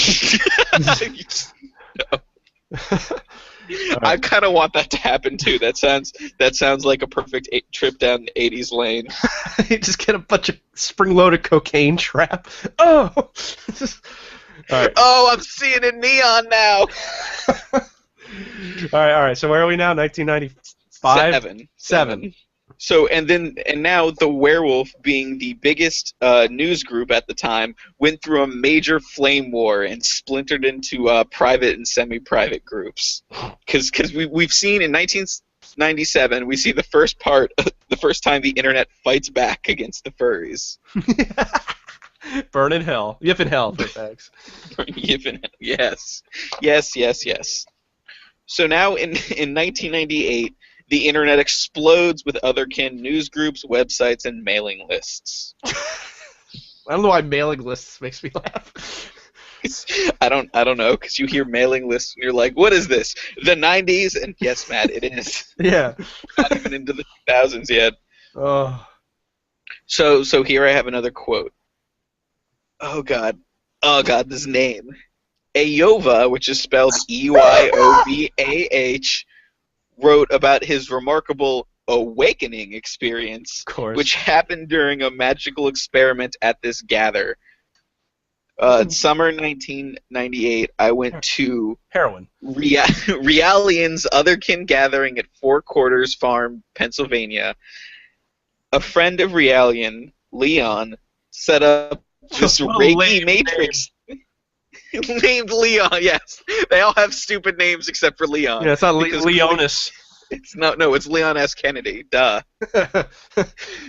I kind of want that to happen too. That sounds like a perfect trip down the 80s lane. You just get a bunch of spring-loaded cocaine trap. Oh! All right. Oh, I'm seeing in neon now. All right. So where are we now? 1995? Seven. So and now the Werewolf, being the biggest news group at the time, went through a major flame war and splintered into private and semi-private groups. Because we've seen in 1997, we see the first time the internet fights back against the furries. Burn in hell. Yip in hell, for thanks. Yip in hell. Yes. So now in 1998. The internet explodes with Otherkin news groups, websites, and mailing lists. I don't know why mailing lists makes me laugh. I don't know, because you hear mailing lists and you're like, what is this? The 90s? And yes, Matt, it is. Yeah. Not even into the 2000s yet. Oh. So here I have another quote. Oh God, this name. Ayova, which is spelled Eyovaah, wrote about his remarkable awakening experience, which happened during a magical experiment at this gather. Summer 1998, I went to heroin. Realian's Otherkin gathering at Four Quarters Farm, Pennsylvania. A friend of Realian, Leon, set up this Reiki matrix. Named Leon, yes. They all have stupid names except for Leon. Yeah, it's not Leonis. It's it's Leon S. Kennedy. Duh.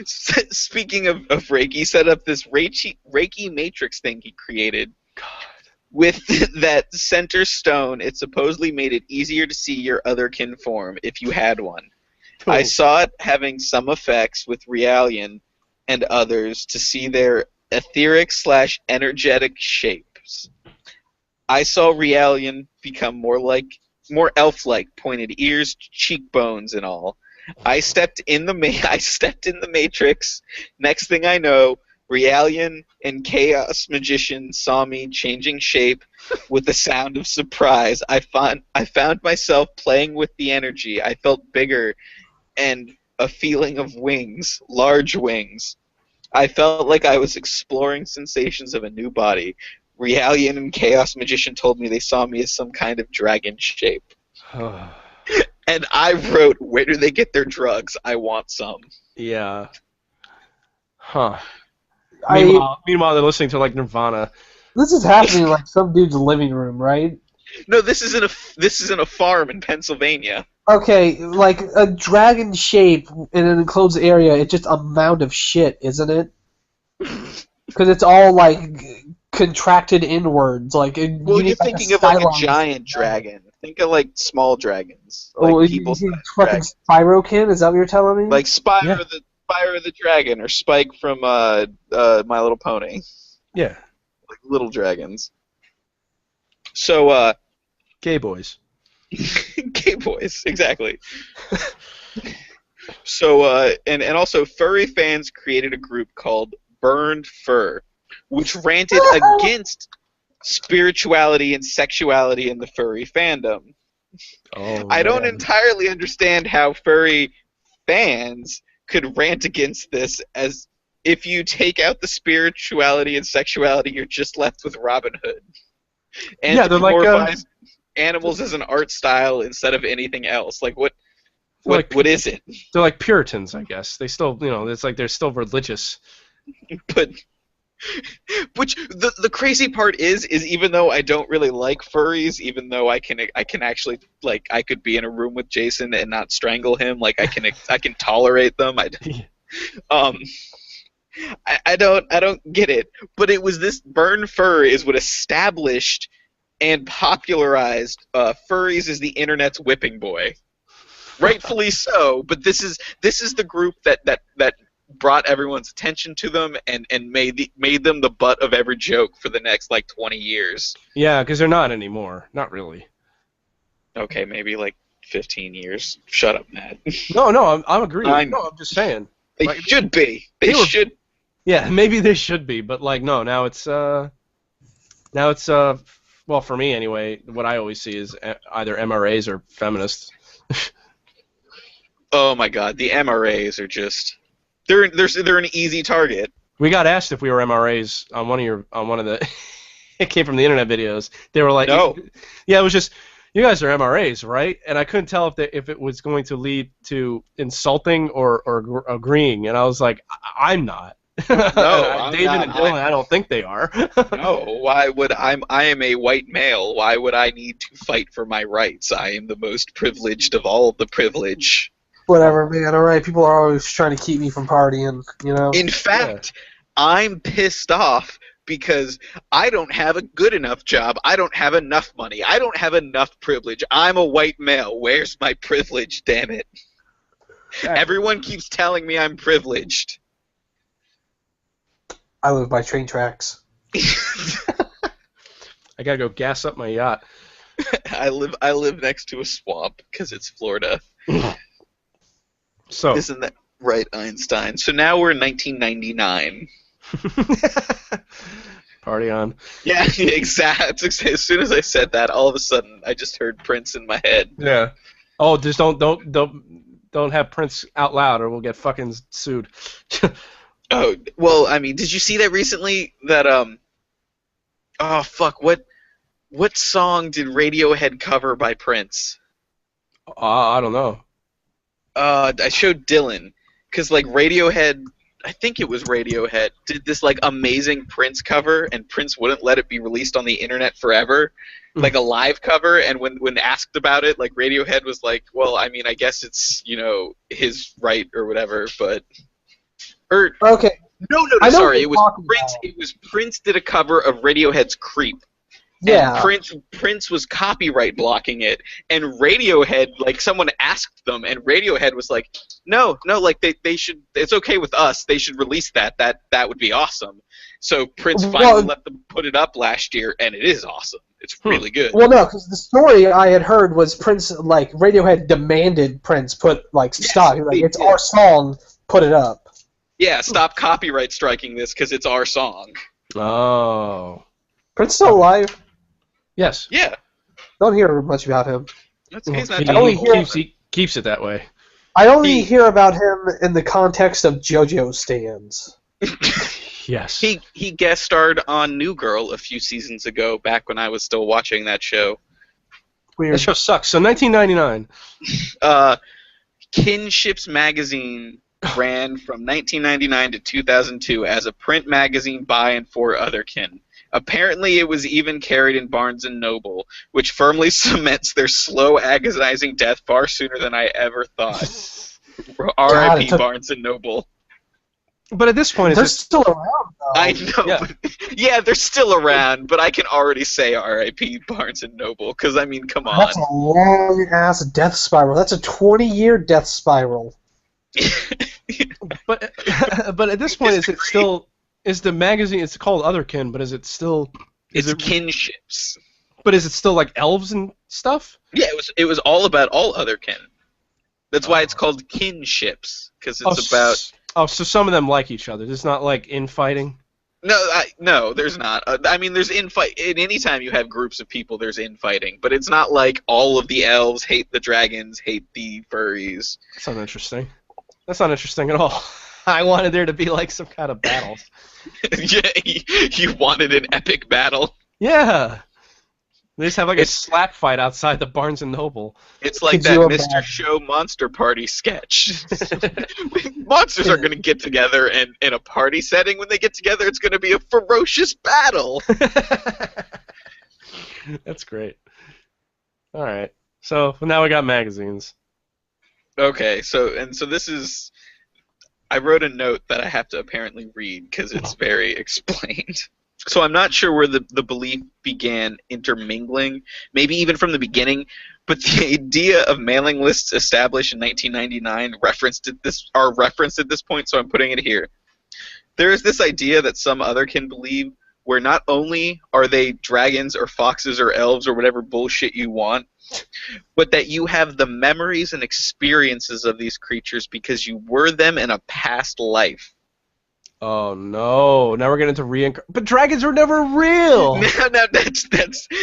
Speaking of Reiki, set up this Reiki matrix thing he created. God. With that center stone, it supposedly made it easier to see your Otherkin form if you had one. Cool. I saw it having some effects with Realian and others to see their etheric/energetic shapes. I saw Realian become more elf-like, pointed ears, cheekbones, and all. I stepped in the matrix. Next thing I know, Realian and Chaos Magician saw me changing shape with a sound of surprise. I found myself playing with the energy. I felt bigger and a feeling of wings, large wings. I felt like I was exploring sensations of a new body. Realian and Chaos Magician told me they saw me as some kind of dragon shape. And I wrote, where do they get their drugs? I want some. Yeah. Huh. Meanwhile, they're listening to, like, Nirvana. This is happening in, like, some dude's living room, right? No, this is in a farm in Pennsylvania. Okay, like, a dragon shape in an enclosed area, it's just a mound of shit, isn't it? Because it's all, like, contracted inwards. Like, well, you're thinking of, like, a giant dragon. Think of, like, small dragons. Like fucking Spyrokin? Is that what you're telling me? Like Spyro the Dragon, or Spike from My Little Pony. Yeah. Like little dragons. So, gay boys. Gay boys, exactly. So, and also, furry fans created a group called Burned Fur, which ranted against spirituality and sexuality in the furry fandom. Oh, I don't entirely understand how furry fans could rant against this, as if you take out the spirituality and sexuality, you're just left with Robin Hood. And yeah, they're like animals as an art style instead of anything else. Like what is it? They're like Puritans, I guess. They still, it's like they're still religious. But Which the crazy part is even though I don't really like furries, even though I can actually, like, I could be in a room with Jason and not strangle him, like I can tolerate them. Um I don't get it. But it was this Burn Fur is what established and popularized furries as the internet's whipping boy. Rightfully so, but this is the group that brought everyone's attention to them and made them the butt of every joke for the next, like, 20 years. Yeah, because they're not anymore. Not really. Okay, maybe like 15 years. Shut up, Matt. No, I'm agreeing. No, I'm just saying. They should be. They should. Yeah, maybe they should be, but, like, no, now it's well, for me anyway, what I always see is either MRAs or feminists. Oh my God, the MRAs are just they're an easy target. We got asked if we were MRAs on one of the it came from the internet videos. They were like, no. Yeah, it was just, you guys are MRAs, right? And I couldn't tell if it was going to lead to insulting or agreeing, and I was like, I'm not. No, David and Dylan, I don't think they are. No, why would I am a white male. Why would I need to fight for my rights? I am the most privileged of all the privilege. Whatever, man. All right, people are always trying to keep me from partying, you know. In fact, I'm pissed off because I don't have a good enough job. I don't have enough money. I don't have enough privilege. I'm a white male. Where's my privilege, damn it? Everyone keeps telling me I'm privileged. I live by train tracks. I gotta go gas up my yacht. I live next to a swamp because it's Florida. So isn't that right, Einstein? So now we're in 1999. Party on. Yeah, exactly. As soon as I said that, all of a sudden I just heard Prince in my head. Yeah. Oh, just don't have Prince out loud, or we'll get fucking sued. Oh, well, I mean, did you see that recently? That oh fuck, what song did Radiohead cover by Prince? I don't know. I showed Dylan, because, like, Radiohead, I think it was Radiohead, did this, like, amazing Prince cover, and Prince wouldn't let it be released on the internet forever, like a live cover, and when asked about it, like, Radiohead was like, well, I mean, I guess it's, you know, his right or whatever, but... Okay. No, sorry, it was Prince. About. It was Prince did a cover of Radiohead's "Creep." Yeah. And Prince was copyright blocking it, and Radiohead, like, someone asked them, and Radiohead was like, no, like they should. It's okay with us. They should release that. That would be awesome. So Prince finally let them put it up last year, and it is awesome. It's really good. Well, no, because the story I had heard was Prince, like, Radiohead demanded Prince put, like, stop. Like, it's our song. Put it up. Yeah, stop copyright striking this because it's our song. Oh. Prince still alive? Yes. Yeah. Don't hear much about him. He's not he keeps it that way. I only hear about him in the context of JoJo stands. Yes. He guest starred on New Girl a few seasons ago, back when I was still watching that show. Weird. That show sucks. So 1999. Kinships magazine ran from 1999 to 2002 as a print magazine by and for Otherkin. Apparently, it was even carried in Barnes & Noble, which firmly cements their slow, agonizing death far sooner than I ever thought. R.I.P. Barnes & Noble. But at this point, they're still around, though. I know. Yeah, they're still around, but I can already say R.I.P. Barnes & Noble, because, I mean, come on. That's a long-ass death spiral. That's a 20-year death spiral. But at this point, is it still... Is the magazine... It's called Otherkin, but is it still... It's Kinships. But is it still, like, elves and stuff? Yeah, it was all about all Otherkin. That's why it's called Kinships, because it's about... Oh, so some of them like each other. It's not, like, infighting? No, there's not. I mean, there's infight. Any time you have groups of people, there's infighting. But it's not like all of the elves hate the dragons, hate the furries. That's not interesting. That's not interesting at all. I wanted there to be, like, some kind of battles. Yeah, you wanted an epic battle? Yeah. They just have like a slap fight outside the Barnes and Noble. It's like that Mr. Show Monster Party sketch. Monsters are going to get together, and in a party setting, when they get together, it's going to be a ferocious battle. That's great. All right. So now we got magazines. Okay, so this is... I wrote a note that I have to apparently read because it's very explained. So I'm not sure where the belief began intermingling, maybe even from the beginning, but the idea of mailing lists established in 1999 are referenced at this point, so I'm putting it here. There is this idea that some Otherkin believe where not only are they dragons or foxes or elves or whatever bullshit you want, but that you have the memories and experiences of these creatures because you were them in a past life. Oh no! Now we're getting into but dragons were never real.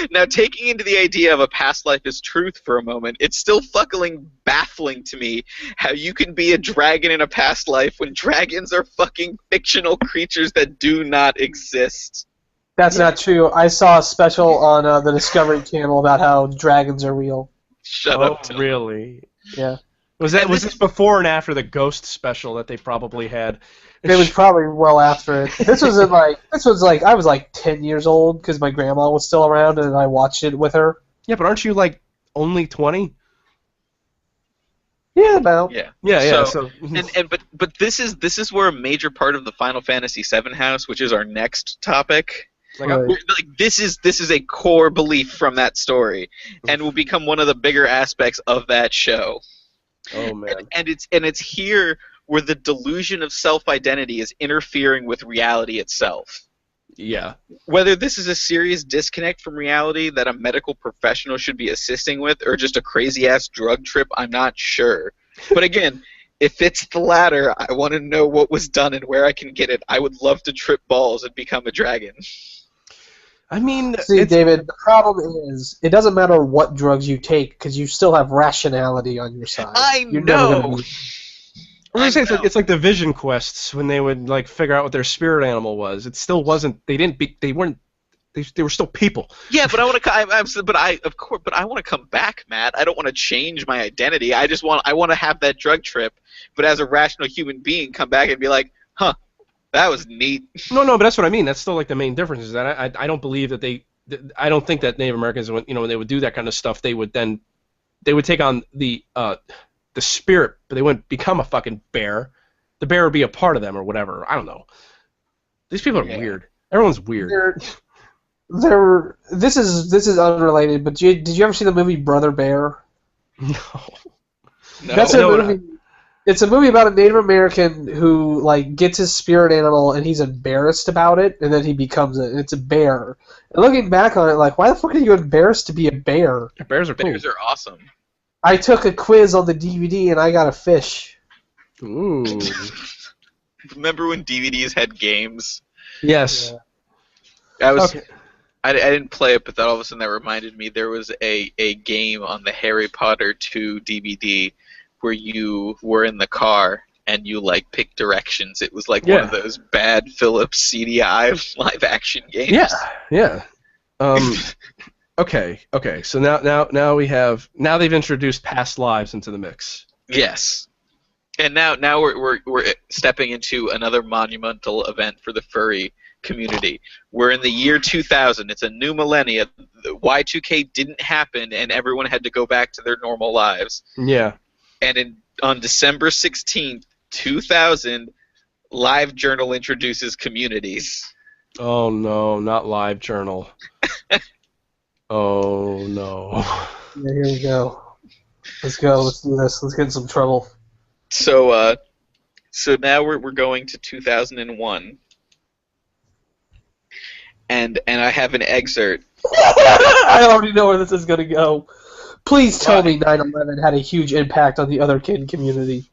Now taking into the idea of a past life as truth for a moment, it's still fucking baffling to me how you can be a dragon in a past life when dragons are fucking fictional creatures that do not exist. That's not true. I saw a special on the Discovery Channel about how dragons are real. Shut up. Tom. Really? Yeah. Was this before and after the Ghost special that they probably had? It was probably well after it. This was I was like 10 years old because my grandma was still around and I watched it with her. Yeah, but aren't you like only 20? Yeah, about. Yeah. But this is where a major part of the Final Fantasy VII House, which is our next topic. This is a core belief from that story, and will become one of the bigger aspects of that show. Oh man! And it's here where the delusion of self-identity is interfering with reality itself. Yeah. Whether this is a serious disconnect from reality that a medical professional should be assisting with, or just a crazy-ass drug trip, I'm not sure. But again, if it's the latter, I want to know what was done and where I can get it. I would love to trip balls and become a dragon. I mean, see, David, the problem is it doesn't matter what drugs you take because you still have rationality on your side. You're know. It's like the Vision quests when they would like figure out what their spirit animal was. It still wasn't. They were still people. Yeah, but I want to. But I want to come back, Matt. I don't want to change my identity. I want to have that drug trip, but as a rational human being, come back and be like, huh. That was neat. No, but that's what I mean. That's still like the main difference. Is that I don't believe that I don't think that Native Americans, when they would do that kind of stuff, they would take on the spirit, but they wouldn't become a fucking bear. The bear would be a part of them or whatever. I don't know. These people are weird. Everyone's weird. This is unrelated, but did you ever see the movie Brother Bear? No. That's a movie. It's a movie about a Native American who like gets his spirit animal and he's embarrassed about it, and then he becomes it. It's a bear. And looking back on it, like, why the fuck are you embarrassed to be a bear? Bears are cool. Bears are awesome. I took a quiz on the DVD and I got a fish. Ooh. Remember when DVDs had games? Yes. Yeah. I didn't play it, but all of a sudden that reminded me there was a game on the Harry Potter 2 DVD where you were in the car and you like pick directions. It was like one of those bad Philips CDI live action games. Yeah. Okay. So now they've introduced past lives into the mix. Yes. And now we're stepping into another monumental event for the furry community. We're in the year 2000. It's a new millennia. The Y2K didn't happen and everyone had to go back to their normal lives. Yeah. And on December 16th, 2000, LiveJournal introduces communities. Oh no, not LiveJournal. Oh no. Yeah, here we go. Let's go. Let's do this. Let's get in some trouble. So now we're going to 2001, and I have an excerpt. I already know where this is going to go. Please tell me 9/11 had a huge impact on the Otherkin community.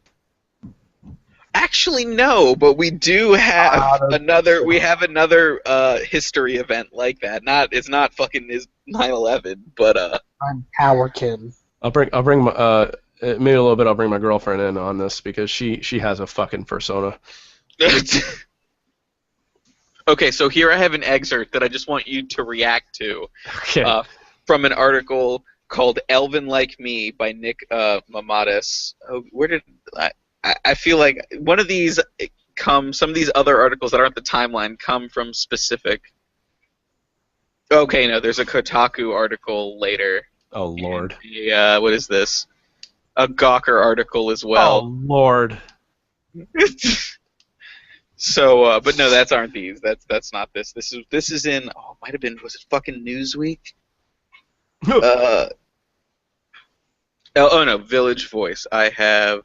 Actually, no, but we do have another. We have another history event like that. It's not fucking 9/11, but I'm Powerkin. I'll bring my maybe a little bit. I'll bring my girlfriend in on this because she has a fucking persona. Okay, so here I have an excerpt that I just want you to react to. Okay. from an article called "Elvin Like Me" by Nick Mamadis. Oh, where did I feel like one of these some of these other articles that aren't the timeline come from specific. Okay, no, there's a Kotaku article later. Oh Lord. What is this? A Gawker article as well. Oh Lord. So, but no, that's aren't these. That's not this. This is in. Oh, it might have been. Was it fucking Newsweek? Oh no, Village Voice. I have.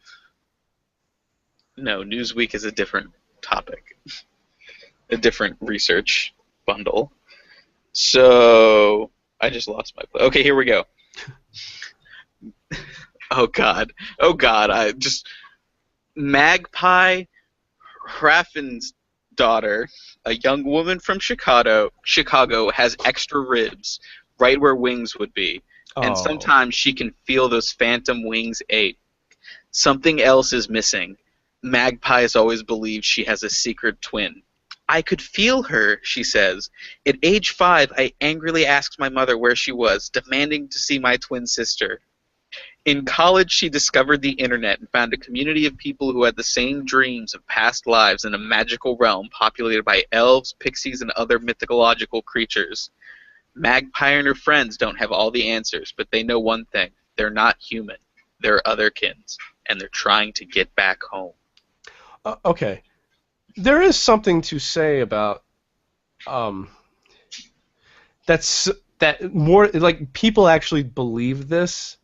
No, Newsweek is a different topic, a different research bundle. So I just lost my place. Okay, here we go. Oh God. Magpie Hraffin's daughter, a young woman from Chicago, has extra ribs right where wings would be, and sometimes she can feel those phantom wings ache. Something else is missing. Magpie has always believed she has a secret twin. I could feel her, she says. At age 5, I angrily asked my mother where she was, demanding to see my twin sister. In college, she discovered the internet and found a community of people who had the same dreams of past lives in a magical realm populated by elves, pixies, and other mythological creatures. Magpie and her friends don't have all the answers, but they know one thing. They're not human. They're otherkins, and they're trying to get back home. Okay. There is something to say about that more like people actually believe this,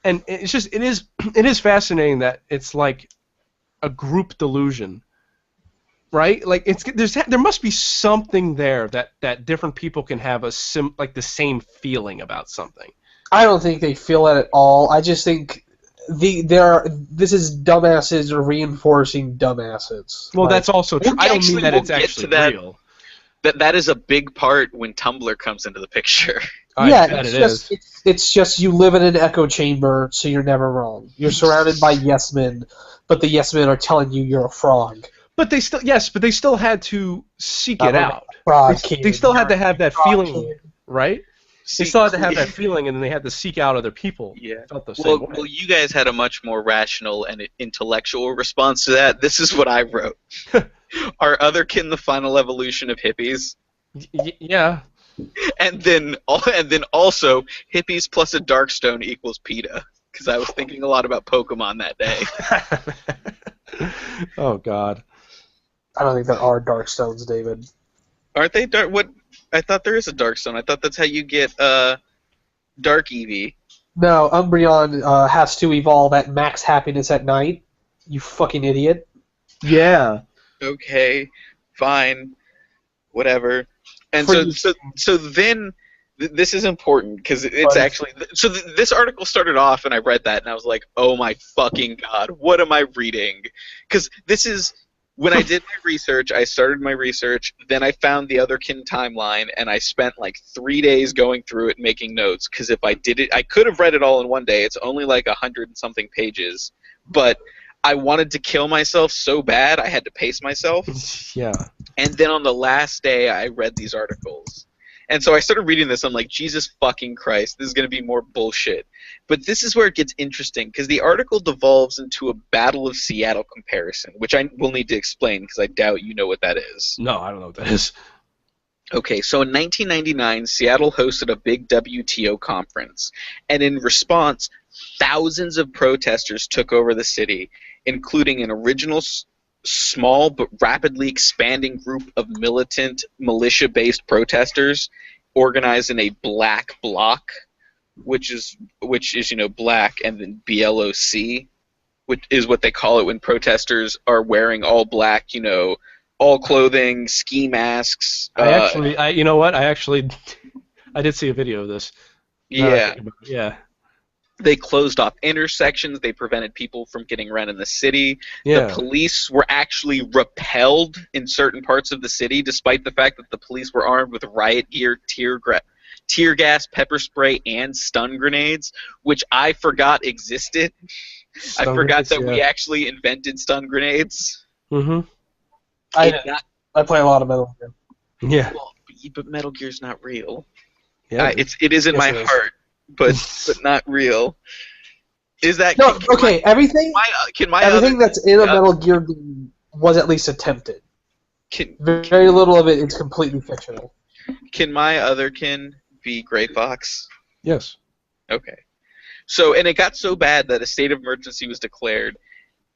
and it is fascinating that it's like a group delusion, right? Like there must be something there that different people can have the same feeling about something. I don't think they feel it at all. I just think this is dumbasses reinforcing dumbasses. Well, that's also true. I don't mean that it's actually real. That is a big part when Tumblr comes into the picture. Yeah, it's just you live in an echo chamber, so you're never wrong. You're surrounded by yes men, but the yes men are telling you you're a frog. But they still had to seek it out. They still had to have that feeling, right? They still had to have that feeling, and then they had to seek out other people. Yeah. Felt the same way. Well, you guys had a much more rational and intellectual response to that. This is what I wrote. Are Otherkin the final evolution of hippies? Yeah. And then also hippies plus a Darkstone equals PETA. Because I was thinking a lot about Pokemon that day. Oh God. I don't think there are Darkstones, David. Aren't they dark? What? I thought there is a Darkstone. I thought that's how you get Dark Eevee. No, Umbreon has to evolve at max happiness at night. You fucking idiot. Yeah. Okay, fine, whatever. And so then this is important because it's actually so this article started off and I read that and I was like, oh my fucking God, what am I reading? Because this is. When I did my research, I started my research, then I found the Otherkin timeline, and I spent like 3 days going through it making notes, because if I did it, I could have read it all in one day. It's only like 100 and something pages, but I wanted to kill myself so bad, I had to pace myself. Yeah. And then on the last day, I read these articles. And so I started reading this, I'm like, Jesus fucking Christ, this is going to be more bullshit. But this is where it gets interesting, because the article devolves into a Battle of Seattle comparison, which I will need to explain, because I doubt you know what that is. No, I don't know what that is. Okay, so in 1999, Seattle hosted a big WTO conference, and in response, thousands of protesters took over the city, including an original small but rapidly expanding group of militant, militia-based protesters organized in a black bloc, which is black and then BLOC, which is what they call it when protesters are wearing all black, all clothing, ski masks. I did see a video of this. Yeah. Yeah. They closed off intersections. They prevented people from getting around in the city. Yeah. The police were actually repelled in certain parts of the city, despite the fact that the police were armed with riot gear, tear gas, pepper spray, and stun grenades, which I forgot existed. I forgot that we actually invented stun grenades. Mm-hmm. I play a lot of Metal Gear. Yeah. Well, but Metal Gear's not real. Yeah, it is in my heart, but not real. Is that no? Okay, everything that's in a Metal Gear game was at least attempted. Very little of it is completely fictional. Can my Otherkin be Gray Fox? Yes. Okay. So, and it got so bad that a state of emergency was declared,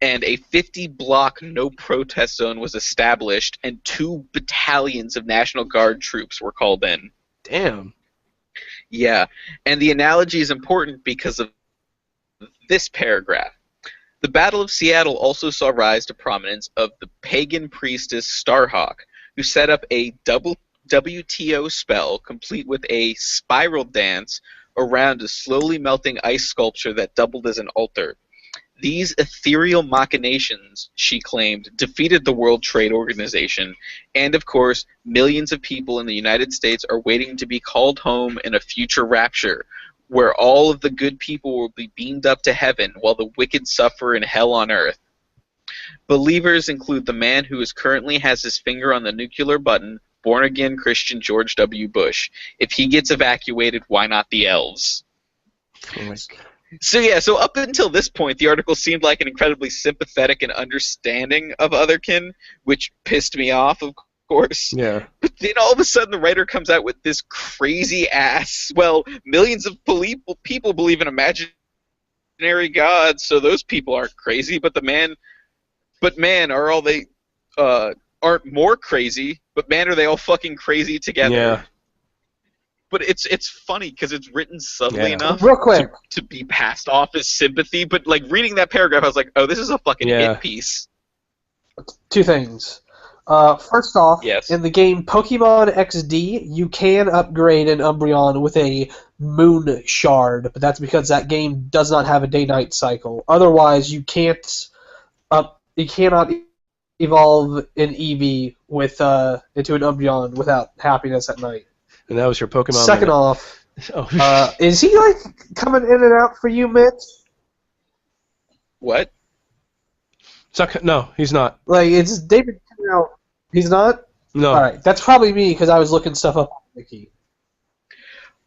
and a 50-block no-protest zone was established, and 2 battalions of National Guard troops were called in. Damn. Yeah, and the analogy is important because of this paragraph. The Battle of Seattle also saw rise to prominence of the pagan priestess Starhawk, who set up a double WTO spell complete with a spiral dance around a slowly melting ice sculpture that doubled as an altar. These ethereal machinations, she claimed, defeated the World Trade Organization, and of course, millions of people in the United States are waiting to be called home in a future rapture, where all of the good people will be beamed up to heaven while the wicked suffer in hell on earth. Believers include the man who currently has his finger on the nuclear button, born-again Christian George W. Bush. If he gets evacuated, why not the elves? Oh my. So up until this point, the article seemed like an incredibly sympathetic and understanding of Otherkin, which pissed me off, of course. Yeah. But then all of a sudden the writer comes out with this crazy ass, well, millions of people believe in imaginary gods, so those people aren't crazy, but man, are all they aren't more crazy, but man, are they all fucking crazy together. Yeah. But it's funny because it's written subtly enough Real quick. to be passed off as sympathy. But like reading that paragraph, I was like, oh, this is a fucking hit piece. 2 things. First off, yes. In the game Pokemon XD, you can upgrade an Umbreon with a Moon Shard, but that's because that game does not have a day-night cycle. Otherwise, you cannot evolve an Eevee with into an Umbreon without happiness at night. And that was your Pokemon. Second off, is he like coming in and out for you, Mitch? What? No, he's not. Like, it's David coming out. He's not? No. Alright, that's probably me because I was looking stuff up on Wiki.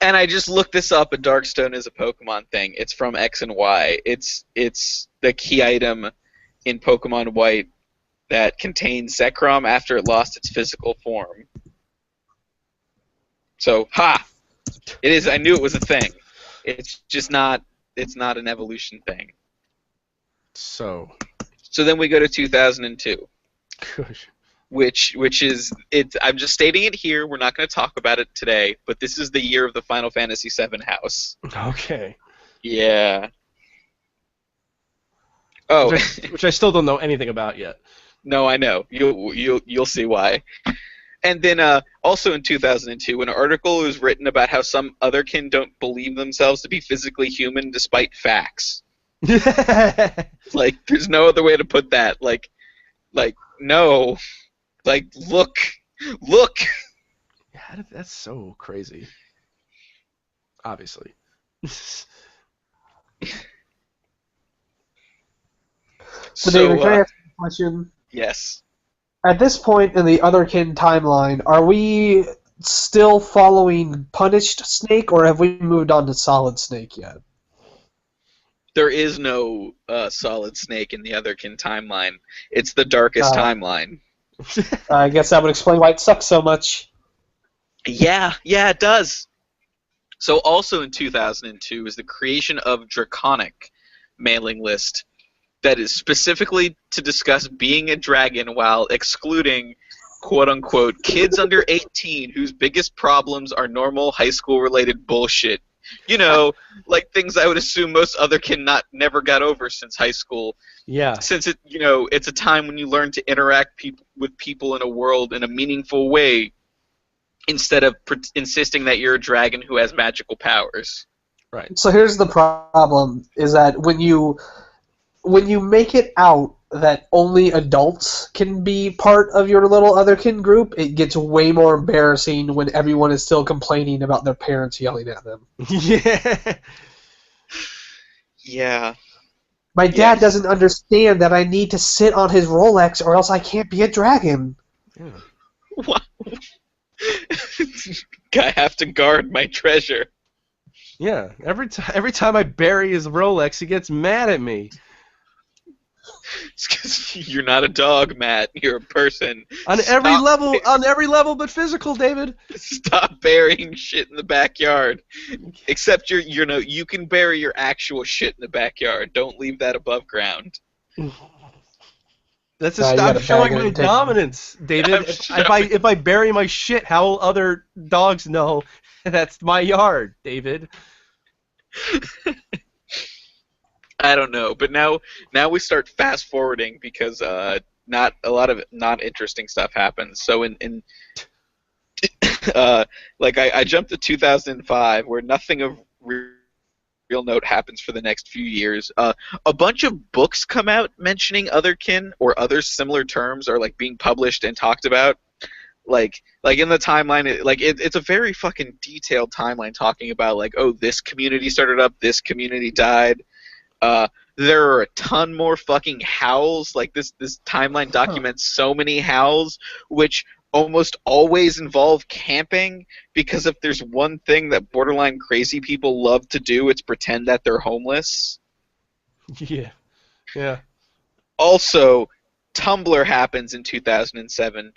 And I just looked this up, and Darkstone is a Pokemon thing. It's from X and Y. It's the key item in Pokemon White that contains Zekrom after it lost its physical form. So, it is. I knew it was a thing. It's just not. It's not an evolution thing. So then we go to 2002, Gosh. which is it. I'm just stating it here. We're not going to talk about it today, but this is the year of the Final Fantasy VII House. Okay. Yeah. Oh, which I still don't know anything about yet. No, I know. You'll see why. And then also in 2002, an article was written about how some Otherkin don't believe themselves to be physically human despite facts. Like, there's no other way to put that. Like, no. Like, look. Yeah, that's so crazy. Obviously. So David, can I ask you a question? Yes. At this point in the Otherkin timeline, are we still following Punished Snake, or have we moved on to Solid Snake yet? There is no Solid Snake in the Otherkin timeline. It's the darkest timeline. I guess that would explain why it sucks so much. Yeah, it does. So also in 2002 is the creation of Draconic mailing list that is specifically to discuss being a dragon while excluding, quote-unquote, kids under 18 whose biggest problems are normal high school-related bullshit. You know, like things I would assume most Otherkin never got over since high school. Yeah. Since it's a time when you learn to interact with people in a world in a meaningful way instead of insisting that you're a dragon who has magical powers. Right. So here's the problem, is that when you make it out that only adults can be part of your little Otherkin group, it gets way more embarrassing when everyone is still complaining about their parents yelling at them. Yeah. Yeah. My dad doesn't understand that I need to sit on his Rolex or else I can't be a dragon. Yeah. What? I have to guard my treasure. Yeah, every time I bury his Rolex, he gets mad at me. It's because you're not a dog, Matt. You're a person. On every level but physical, David. Stop burying shit in the backyard. Except you can bury your actual shit in the backyard. Don't leave that above ground. That's a stop showing my dominance, David. If I bury my shit, how will other dogs know that's my yard, David? I don't know, but now we start fast forwarding because not a lot of not interesting stuff happens. So in I jumped to 2005 where nothing of real note happens for the next few years. A bunch of books come out mentioning Otherkin or other similar terms are like being published and talked about. Like in the timeline, it's a very fucking detailed timeline talking about like, oh, this community started up, this community died. There are a ton more fucking howls. Like this timeline documents so many howls, which almost always involve camping, because if there's one thing that borderline crazy people love to do, it's pretend that they're homeless. Yeah. Also, Tumblr happens in 2007,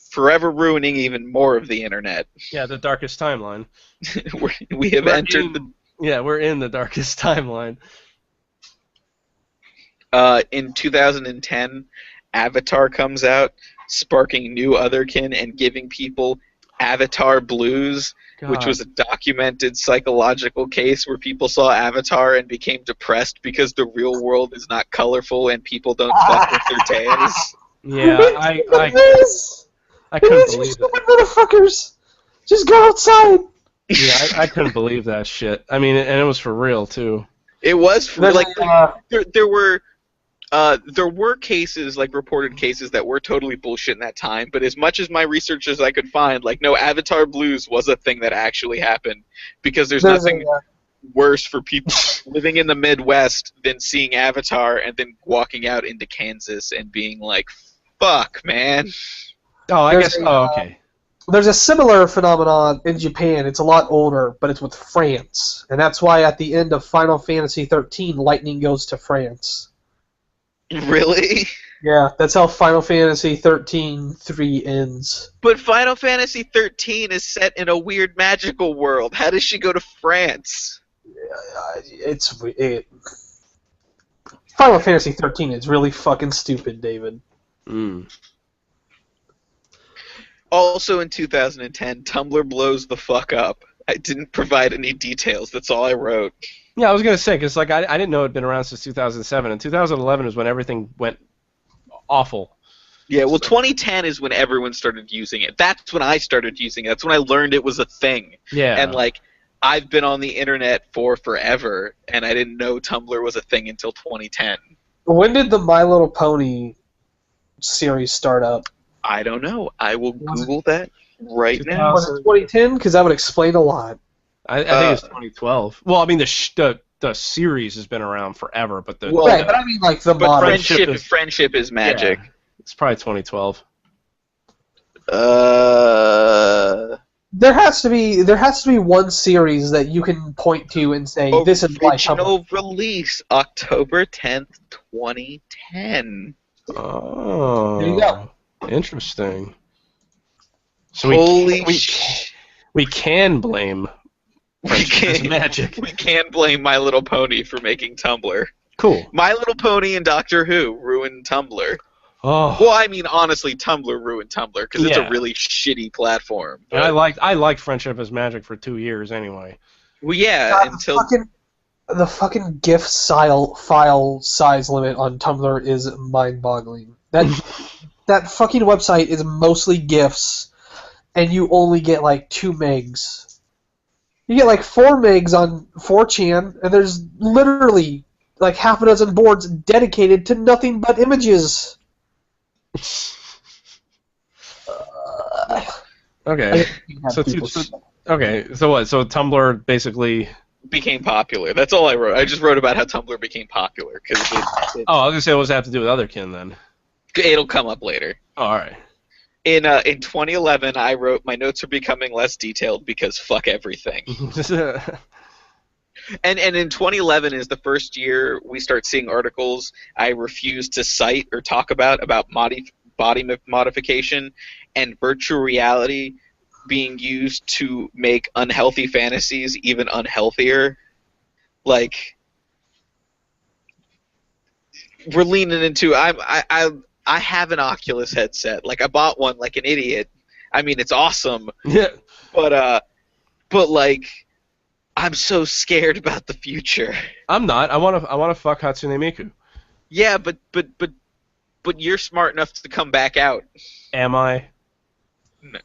forever ruining even more of the internet. Yeah, the darkest timeline. We're in the darkest timeline. In 2010, Avatar comes out, sparking new Otherkin and giving people Avatar blues, which was a documented psychological case where people saw Avatar and became depressed because the real world is not colorful and people don't fuck with their tails. Yeah, I couldn't believe it. Motherfuckers, just go outside. Yeah, I couldn't believe that shit. I mean, and it was for real too. It was for real. There were cases, like reported cases, that were totally bullshit in that time, but as much as my research as I could find, like, no, Avatar Blues was a thing that actually happened, because there's nothing worse for people living in the Midwest than seeing Avatar and then walking out into Kansas and being like, fuck, man. Okay. There's a similar phenomenon in Japan. It's a lot older, but it's with France, and that's why at the end of Final Fantasy XIII, lightning goes to France. Really? Yeah, that's how Final Fantasy 13-3 ends. But Final Fantasy 13 is set in a weird magical world. How does she go to France? Final Fantasy 13 is really fucking stupid, David. Also in 2010, Tumblr blows the fuck up. I didn't provide any details. That's all I wrote. Yeah, I was going to say, because like, I didn't know it had been around since 2007, and 2011 is when everything went awful. Yeah, well, 2010 is when everyone started using it. That's when I started using it. That's when I learned it was a thing. Yeah. And, like, I've been on the internet for forever, and I didn't know Tumblr was a thing until 2010. When did the My Little Pony series start up? I don't know. I will Google that right now. Was it 2010? Because that would explain a lot. I think it's 2012. Well, I mean, the series has been around forever, but but I mean, like the model. Friendship is magic. Yeah, it's probably 2012. There has to be one series that you can point to and say this is why. Original release October 10th, 2010. Oh, there you go. Interesting. So we can blame. We can blame My Little Pony for making Tumblr. Cool. My Little Pony and Doctor Who ruined Tumblr. Oh. Well, I mean, honestly, Tumblr ruined Tumblr because it's a really shitty platform. And I liked Friendship is Magic for 2 years anyway. Well, yeah, until the fucking GIF file size limit on Tumblr is mind-boggling. That fucking website is mostly GIFs, and you only get like 2 megs. You get like 4 megs on 4chan, and there's literally like half a dozen boards dedicated to nothing but images. Okay. So what? So Tumblr basically became popular. That's all I wrote. I just wrote about how Tumblr became popular because I was gonna say, what does that have to do with Otherkin then? It'll come up later. Oh, all right. In 2011, I wrote, my notes are becoming less detailed because fuck everything. And in 2011 is the first year we start seeing articles I refuse to cite or talk about body modification and virtual reality being used to make unhealthy fantasies even unhealthier. Like, we're leaning into I have an Oculus headset. Like, I bought one like an idiot. I mean, it's awesome. Yeah. But like, I'm so scared about the future. I'm not. I want to fuck Hatsune Miku. Yeah, but you're smart enough to come back out. Am I? No.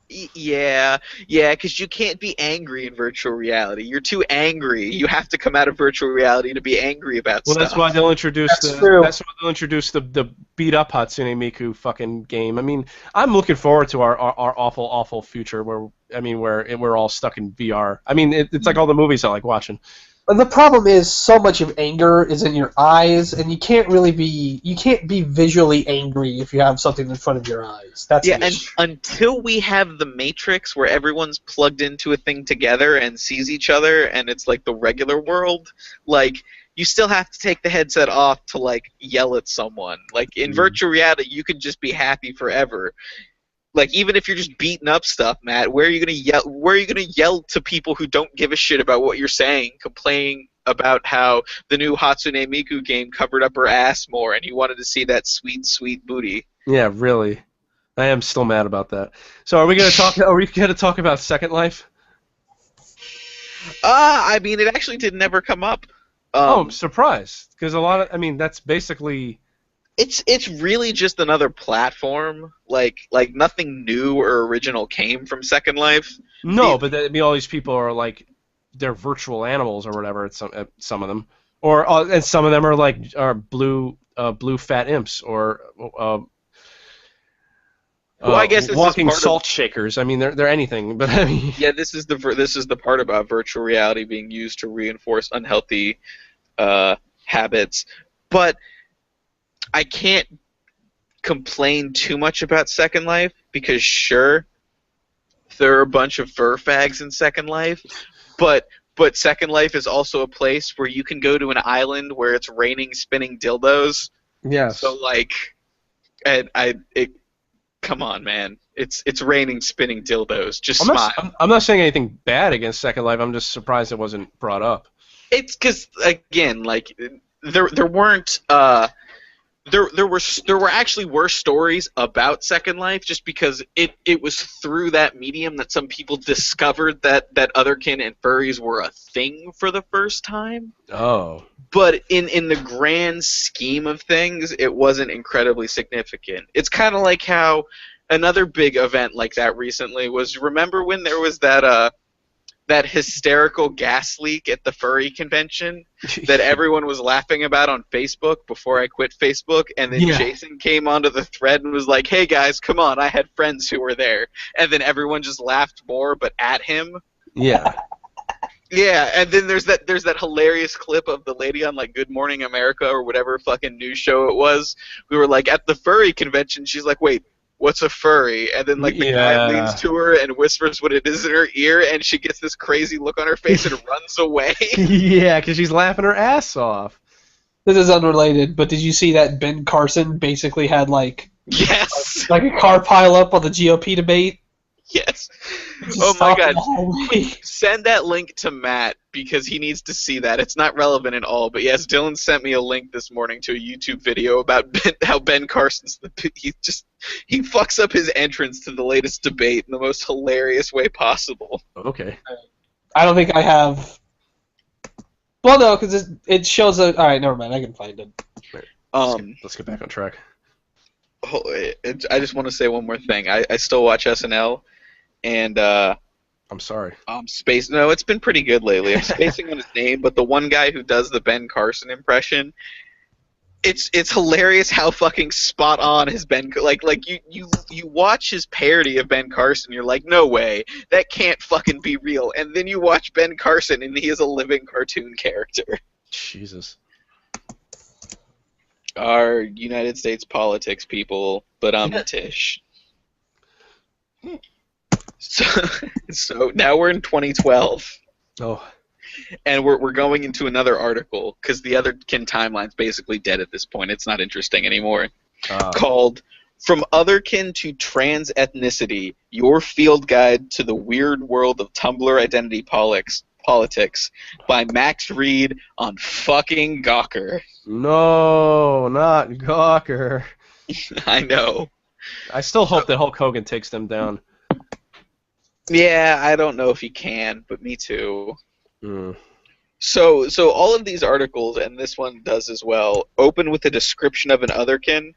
Yeah, because you can't be angry in virtual reality. You're too angry. You have to come out of virtual reality to be angry about stuff. Well, that's why they'll introduce That's true. That's why they'll introduce the beat up Hatsune Miku fucking game. I mean, I'm looking forward to our awful future where we're all stuck in VR. I mean, it's like all the movies I like watching. And the problem is, so much of anger is in your eyes, and you can't be visually angry if you have something in front of your eyes. That's yeah, and until we have the Matrix where everyone's plugged into a thing together and sees each other, and it's like the regular world, like, you still have to take the headset off to, like, yell at someone. Like, in virtual reality, you can just be happy forever. Like, even if you're just beating up stuff, Matt, where are you gonna yell? Where are you gonna yell to people who don't give a shit about what you're saying, complaining about how the new Hatsune Miku game covered up her ass more, and you wanted to see that sweet, sweet booty? Yeah, really. I am still mad about that. So, are we gonna talk about Second Life? I mean, it actually did never come up. I'm surprised because that's basically. It's really just another platform. Like nothing new or original came from Second Life. No, but all these people are like, they're virtual animals or whatever. It's some of them, and some of them are blue fat imps or well, I guess this walking is part salt shakers. I mean, they're anything. But I mean, yeah, this is the part about virtual reality being used to reinforce unhealthy habits, but I can't complain too much about Second Life because, sure, there are a bunch of fur fags in Second Life, but Second Life is also a place where you can go to an island where it's raining spinning dildos. yes. So, like, come on, man, it's raining spinning dildos. Just smile. I'm not saying anything bad against Second Life. I'm just surprised it wasn't brought up. It's because, again, like, there weren't. There were actually worse stories about Second Life just because it was through that medium that some people discovered that Otherkin and furries were a thing for the first time. Oh. But in the grand scheme of things, it wasn't incredibly significant. It's kind of like how another big event like that recently was, remember when there was that hysterical gas leak at the furry convention that everyone was laughing about on Facebook before I quit Facebook, and then Jason came onto the thread and was like, hey guys, come on, I had friends who were there, and then everyone just laughed more, but at him. Yeah. Yeah, and then there's that hilarious clip of the lady on, like, Good Morning America or whatever fucking news show it was. We were like, at the furry convention, she's like, wait, what's a furry? And then, like, the guy leans to her and whispers what it is in her ear, and she gets this crazy look on her face and runs away. Yeah, because she's laughing her ass off. This is unrelated, but did you see that Ben Carson basically had, like... Yes! Like a car pile up on the GOP debate? Yes. Oh my god. Send that link to Matt because he needs to see that. It's not relevant at all, but yes, Dylan sent me a link this morning to a YouTube video about how Ben Carson's he fucks up his entrance to the latest debate in the most hilarious way possible. Okay. I don't think I have. Well, no, because it shows a. All right, never mind. I can find it. Let's get back on track. I just want to say one more thing. I still watch SNL, and I'm sorry. No, it's been pretty good lately. I'm spacing on his name, but the one guy who does the Ben Carson impression, it's hilarious how fucking spot on his Ben. Like you watch his parody of Ben Carson, you're like, no way, that can't fucking be real. And then you watch Ben Carson, and he is a living cartoon character. Jesus. Our United States politics people, but Tish. So now we're in 2012. Oh. And we're going into another article because the Otherkin timeline's basically dead at this point. It's not interesting anymore. Called "From Otherkin to Trans Ethnicity: Your Field Guide to the Weird World of Tumblr Identity Politics" by Max Reed on fucking Gawker. No, not Gawker. I know. I still hope that Hulk Hogan takes them down. Yeah, I don't know if he can, but me too. Mm. So all of these articles, and this one does as well, open with a description of an Otherkin.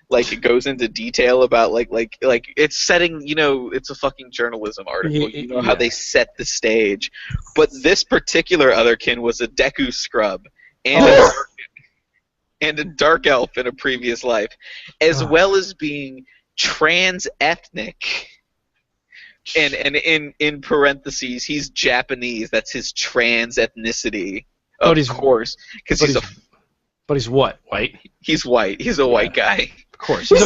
Like, it goes into detail about, like it's setting, it's a fucking journalism article. You know how they set the stage. But this particular Otherkin was a Deku scrub and a dark elf in a previous life, as well as being trans-ethnic. And in parentheses, he's Japanese. That's his trans ethnicity. Of course. But he's what? White? He's white. He's a white guy. Of course. He's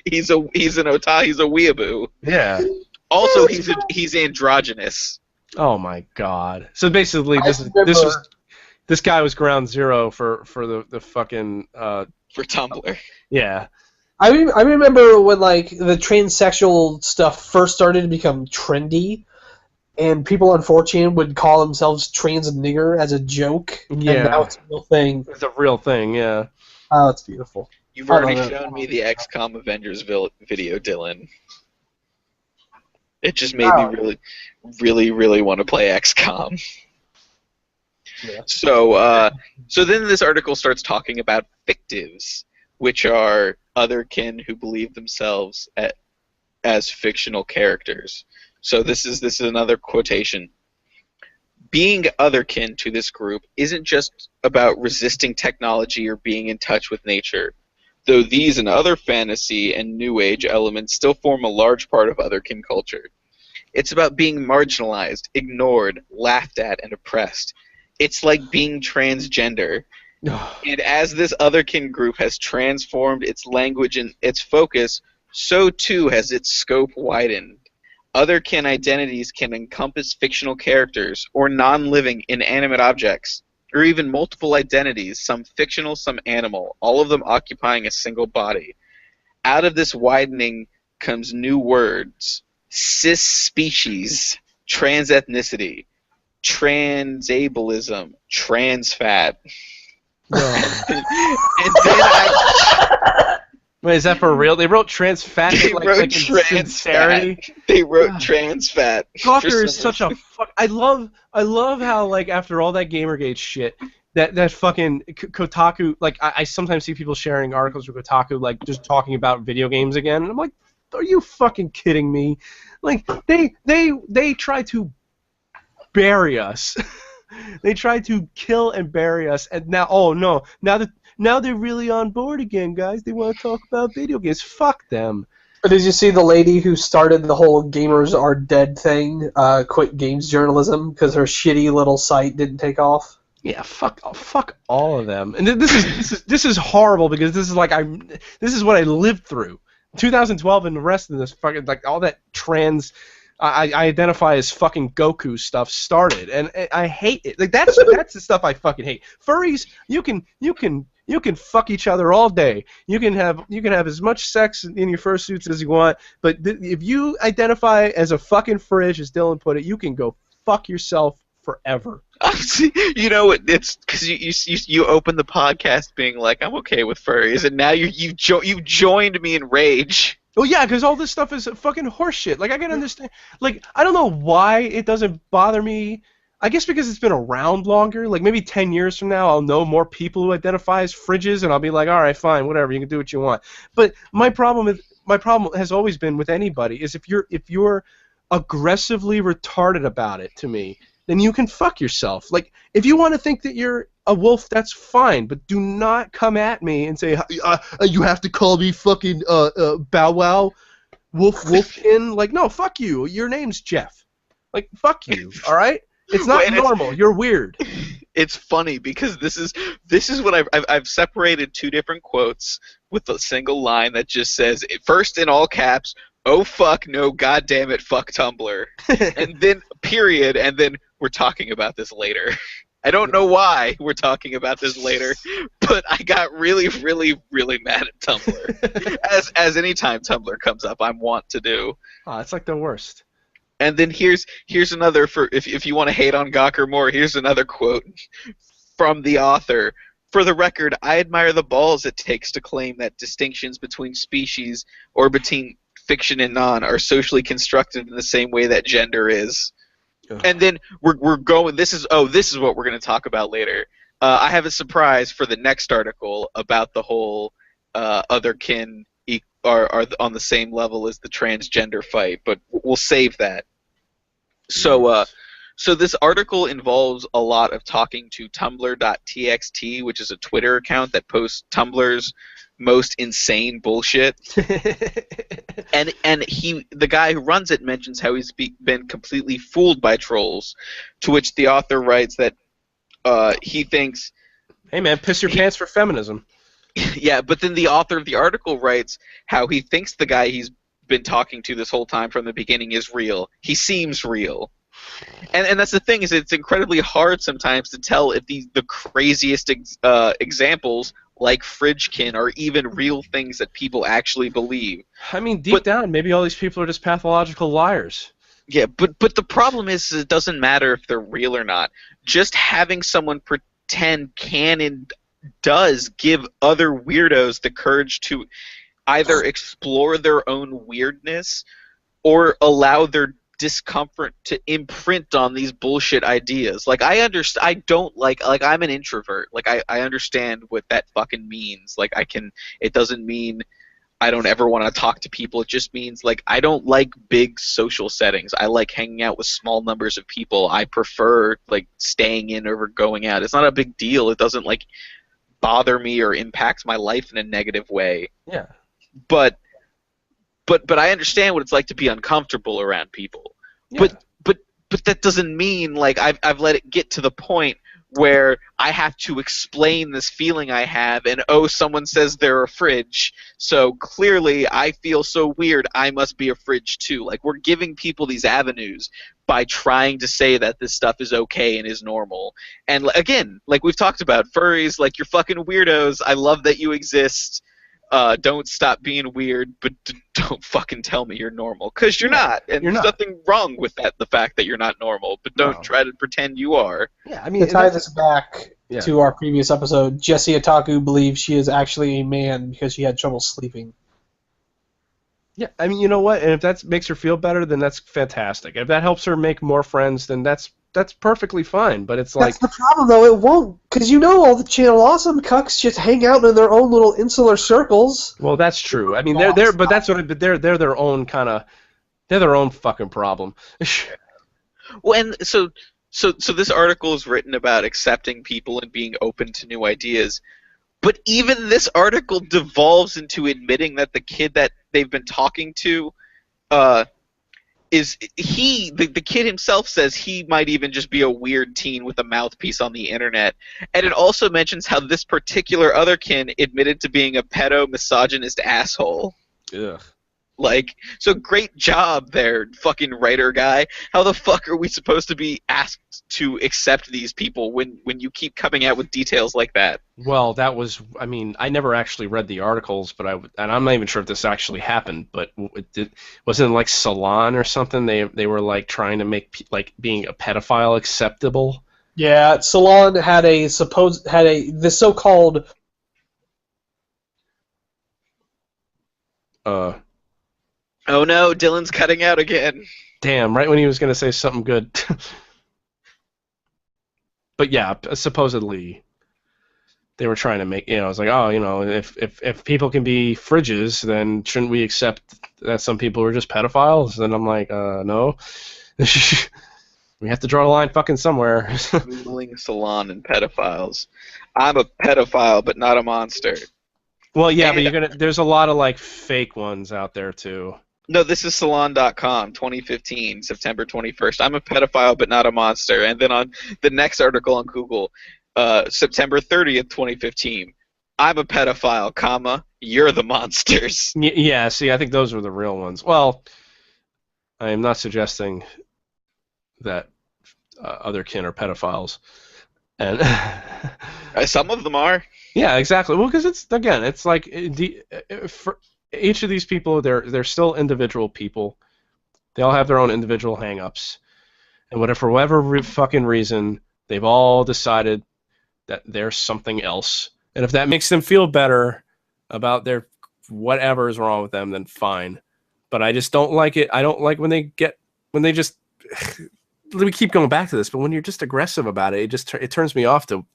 He's an otaku. He's a weeaboo. Yeah. Also, he's androgynous. Oh my god. So basically, this guy was ground zero for the fucking for Tumblr. Yeah. I remember when the transsexual stuff first started to become trendy, and people on 4chan would call themselves trans nigger as a joke. Yeah. And now it's a real thing. It's a real thing, yeah. Oh, it's beautiful. You've already shown me the XCOM Avengers video, Dylan. It just made me really, really, really want to play XCOM. Yeah. So then this article starts talking about fictives, which are Otherkin who believe themselves as fictional characters. So this is another quotation. Being Otherkin to this group isn't just about resisting technology or being in touch with nature, though these and other fantasy and new age elements still form a large part of Otherkin culture. It's about being marginalized, ignored, laughed at, and oppressed. It's like being transgender. And as this Otherkin group has transformed its language and its focus, so too has its scope widened. Otherkin identities can encompass fictional characters or non-living inanimate objects, or even multiple identities, some fictional, some animal, all of them occupying a single body. Out of this widening comes new words: cis-species, trans-ethnicity, transableism, trans-fat. And then Wait, is that for real? They wrote trans fat. They wrote trans fat. They wrote trans fat. Gawker is such a fuck. I love how after all that Gamergate shit, that fucking Kotaku, I sometimes see people sharing articles with Kotaku just talking about video games again, and I'm like, are you fucking kidding me? They try to bury us. They tried to kill and bury us, and now they're really on board again, guys. They want to talk about video games. Fuck them. But did you see the lady who started the whole "gamers are dead" thing? Quit games journalism because her shitty little site didn't take off. Yeah, fuck all of them. And this is horrible because this is what I lived through. 2012 and the rest of this fucking all that trans. I identify as fucking Goku stuff started, and I hate it. That's the stuff I fucking hate. Furries, you can fuck each other all day. You can have as much sex in your fursuits as you want, but if you identify as a fucking fridge, as Dylan put it, you can go fuck yourself forever. You know what? It's because you opened the podcast being like, I'm okay with furries, and now you joined me in rage. Well, yeah, because all this stuff is fucking horseshit. I can understand. I don't know why it doesn't bother me. I guess because it's been around longer. Maybe 10 years from now, I'll know more people who identify as fridges, and I'll be like, all right, fine, whatever, you can do what you want. But my problem has always been with anybody is if you're aggressively retarded about it to me, then you can fuck yourself. If you want to think that you're a wolf, that's fine, but do not come at me and say you have to call me fucking Bow Wow, Wolfkin. No, fuck you. Your name's Jeff. Fuck you. All right. It's not normal. You're weird. it's funny because this is what I've separated two different quotes with a single line that just says, first in all caps, "Oh fuck no, goddamn it, fuck Tumblr," and then period, and then we're talking about this later. I don't know why we're talking about this later, but I got really, really, really mad at Tumblr. as any time Tumblr comes up, I'm wont to do. Oh, it's like the worst. And then here's another, for if you want to hate on Gawker more, here's another quote from the author. "For the record, I admire the balls it takes to claim that distinctions between species or between fiction and non are socially constructed in the same way that gender is." Ugh. And then we're going. This is what we're going to talk about later. I have a surprise for the next article about the whole otherkin are on the same level as the transgender fight, but we'll save that. So this article involves a lot of talking to tumblr.txt, which is a Twitter account that posts Tumblr's most insane bullshit. and the guy who runs it mentions how he's been completely fooled by trolls, to which the author writes that he thinks, "Hey man, piss your pants for feminism." Yeah, but then the author of the article writes how he thinks the guy he's been talking to this whole time from the beginning is real. He seems real. And that's the thing, is it's incredibly hard sometimes to tell if the craziest examples, like Fridgekin, are even real things that people actually believe. I mean, deep down, maybe all these people are just pathological liars. Yeah, but the problem is it doesn't matter if they're real or not. Just having someone pretend can and does give other weirdos the courage to either explore their own weirdness or allow their discomfort to imprint on these bullshit ideas. Like, I'm an introvert. Like, I understand what that fucking means. Like, it doesn't mean I don't ever want to talk to people. It just means, like, I don't like big social settings. I like hanging out with small numbers of people. I prefer, like, staying in over going out. It's not a big deal. It doesn't, like, bother me or impact my life in a negative way. Yeah. But I understand what it's like to be uncomfortable around people. Yeah. But that doesn't mean, like, I've let it get to the point where I have to explain this feeling I have, and someone says they're a fridge, so clearly I feel so weird, I must be a fridge too. Like, we're giving people these avenues by trying to say that this stuff is okay and is normal. And again, like we've talked about, furries, like, you're fucking weirdos. I love that you exist. Don't stop being weird, but don't fucking tell me you're normal, because you're not, and there's nothing wrong with that, the fact that you're not normal, but don't try to pretend you are. Yeah, I mean, to tie this back to our previous episode, Jessie Otaku believes she is actually a man because she had trouble sleeping. Yeah, I mean, you know what? And if that makes her feel better, then that's fantastic. If that helps her make more friends, then that's perfectly fine. But it's like, that's the problem, though. It won't, because all the Channel Awesome cucks just hang out in their own little insular circles. Well, that's true. I mean, they're their own kind of, they're their own fucking problem. Well, and so this article is written about accepting people and being open to new ideas. But even this article devolves into admitting that the kid that they've been talking to, the kid himself says he might even just be a weird teen with a mouthpiece on the internet. And it also mentions how this particular otherkin admitted to being a pedo misogynist asshole. Ugh. Like, so great job there, fucking writer guy. How the fuck are we supposed to be asked to accept these people when you keep coming out with details like that? Well, that was, I mean, I never actually read the articles, but and I'm not even sure if this actually happened, but wasn't it like Salon or something? They were like trying to make like being a pedophile acceptable. Yeah, Salon had the so-called Oh no, Dylan's cutting out again. Damn, right when he was going to say something good. But yeah, supposedly they were trying to make, it's like, if people can be fridges, then shouldn't we accept that some people are just pedophiles? And I'm like, no. We have to draw a line fucking somewhere. Googling Salon and pedophiles. I'm a pedophile, but not a monster. Well, yeah, but there's a lot of like fake ones out there too. No, this is Salon.com, 2015, September 21st. I'm a pedophile, but not a monster. And then on the next article on Google, September 30th, 2015. I'm a pedophile, comma, you're the monsters. Yeah, see, I think those were the real ones. Well, I am not suggesting that Otherkin are pedophiles, and Some of them are. yeah, exactly. Well, because it's like for each of these people, they're still individual people. They all have their own individual hang-ups, and for whatever fucking reason, they've all decided that there's something else, and if that makes them feel better about their whatever is wrong with them, then fine. But I just don't like it. I don't like when they just. We keep going back to this, but when you're just aggressive about it, it turns me off to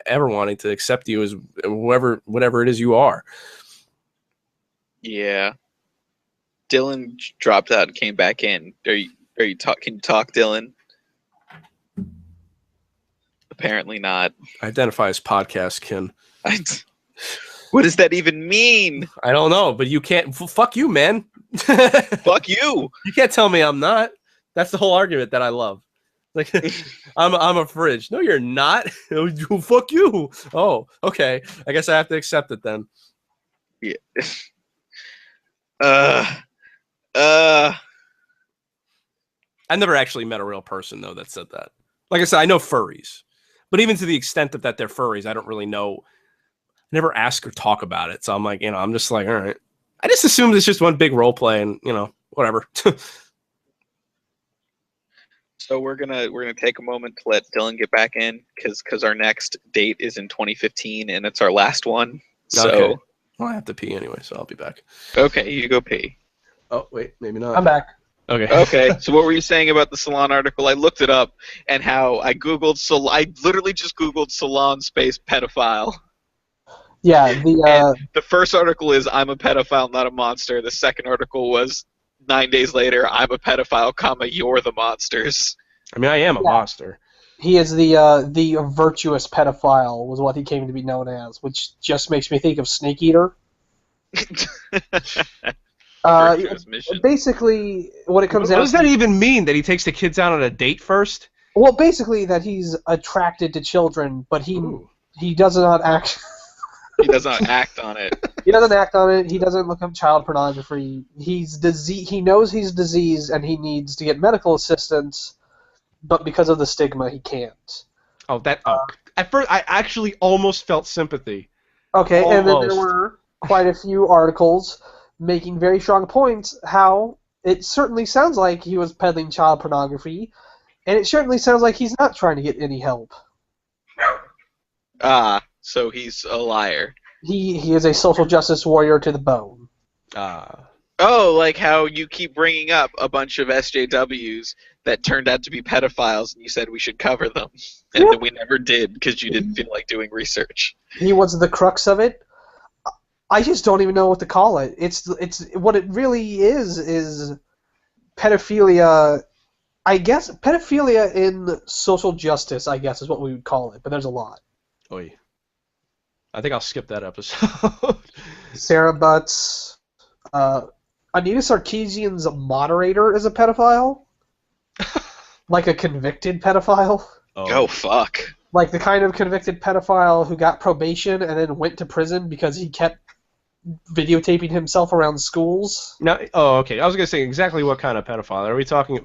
ever wanting to accept you as whatever it is you are. Yeah. Dylan dropped out and came back in. Can you talk, Dylan? Apparently not. Identify as podcast kin. What does that even mean? I don't know, but you can't. Fuck you, man. Fuck you. You can't tell me I'm not. That's the whole argument that I love. Like, I'm a fridge. No, you're not. Fuck you. Oh, okay. I guess I have to accept it then. Yeah. I never actually met a real person though that said that. Like I said, I know furries, but even to the extent that they're furries, I don't really know. I never ask or talk about it, so I'm like, I'm just like, all right. I just assumed it's just one big role play, and whatever. So we're gonna take a moment to let Dylan get back in because our next date is in 2015 and it's our last one. So okay. Well, I have to pee anyway, so I'll be back. Okay, you go pee. Oh wait, maybe not. I'm back. Okay. Okay. So what were you saying about the Salon article? I looked it up and how I literally just Googled Salon space pedophile. Yeah. The first article is I'm a pedophile, not a monster. The second article was 9 days later, I'm a pedophile, comma, you're the monsters. I mean, I am a monster. He is the virtuous pedophile, was what he came to be known as, which just makes me think of Snake Eater. Basically, what it comes down to... What does that even mean, that he takes the kids out on a date first? Well, basically that he's attracted to children, but he does not act... He does not act on it. He doesn't act on it. He doesn't look up child pornography. He knows he's diseased and he needs to get medical assistance, but because of the stigma, he can't. At first, I actually almost felt sympathy. Okay, almost. And then there were quite a few articles making very strong points how it certainly sounds like he was peddling child pornography, and it certainly sounds like he's not trying to get any help. So he's a liar. He is a social justice warrior to the bone. Oh, like how you keep bringing up a bunch of SJWs that turned out to be pedophiles, and you said we should cover them, and then we never did because you didn't feel like doing research. He was the crux of it. I just don't even know what to call it. It's what it really is pedophilia. I guess pedophilia in social justice, I guess, is what we would call it. But there's a lot. Oy. I think I'll skip that episode. Sarah Butts. Anita Sarkeesian's moderator is a pedophile. Like a convicted pedophile. Oh, fuck. Like the kind of convicted pedophile who got probation and then went to prison because he kept videotaping himself around schools. No, okay. I was gonna say exactly what kind of pedophile. Are we talking?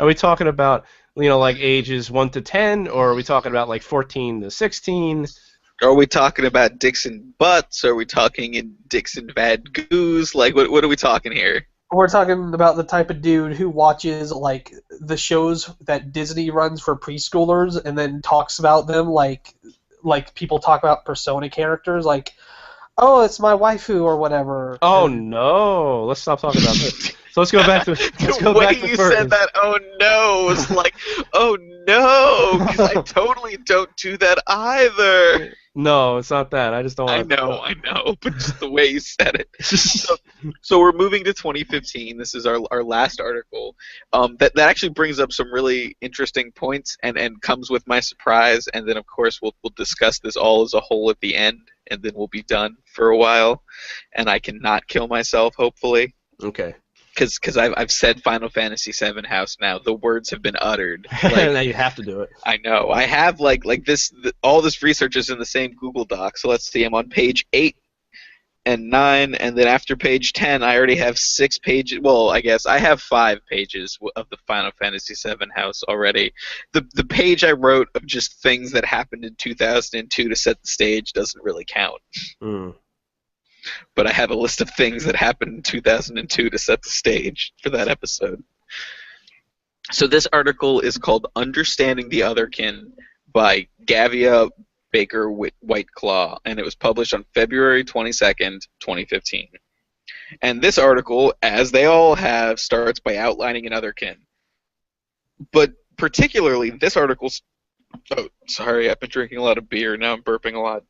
Are we talking about like ages 1 to 10, or are we talking about like 14 to 16? Are we talking about Dixon Butts? Are we talking in Dixon Bad Goose? Like, what are we talking here? We're talking about the type of dude who watches like the shows that Disney runs for preschoolers and then talks about them like people talk about Persona characters, like, oh, it's my waifu or whatever. Oh no! Let's stop talking about this. So let's go back to the way you said that. Oh no! Was like, oh no, because I totally don't do that either. No, it's not that. I just don't. I know, but just the way you said it. So we're moving to 2015. This is our last article. That actually brings up some really interesting points and comes with my surprise. And then of course we'll discuss this all as a whole at the end, and then we'll be done for a while, and I can not kill myself, hopefully. Okay. because I've said Final Fantasy VII House now. The words have been uttered. Like, now you have to do it. I know. I have like this. All this research is in the same Google Doc. So let's see. I'm on page 8 and 9, and then after page 10, I already have 6 pages. Well, I guess I have 5 pages of the Final Fantasy VII House already. The page I wrote of just things that happened in 2002 to set the stage doesn't really count. But I have a list of things that happened in 2002 to set the stage for that episode. So this article is called "Understanding the Otherkin" by Gavia Baker Whiteclaw, and it was published on February 22nd, 2015. And this article, as they all have, starts by outlining an Otherkin. But particularly, this article's... Oh, sorry, I've been drinking a lot of beer. Now I'm burping a lot.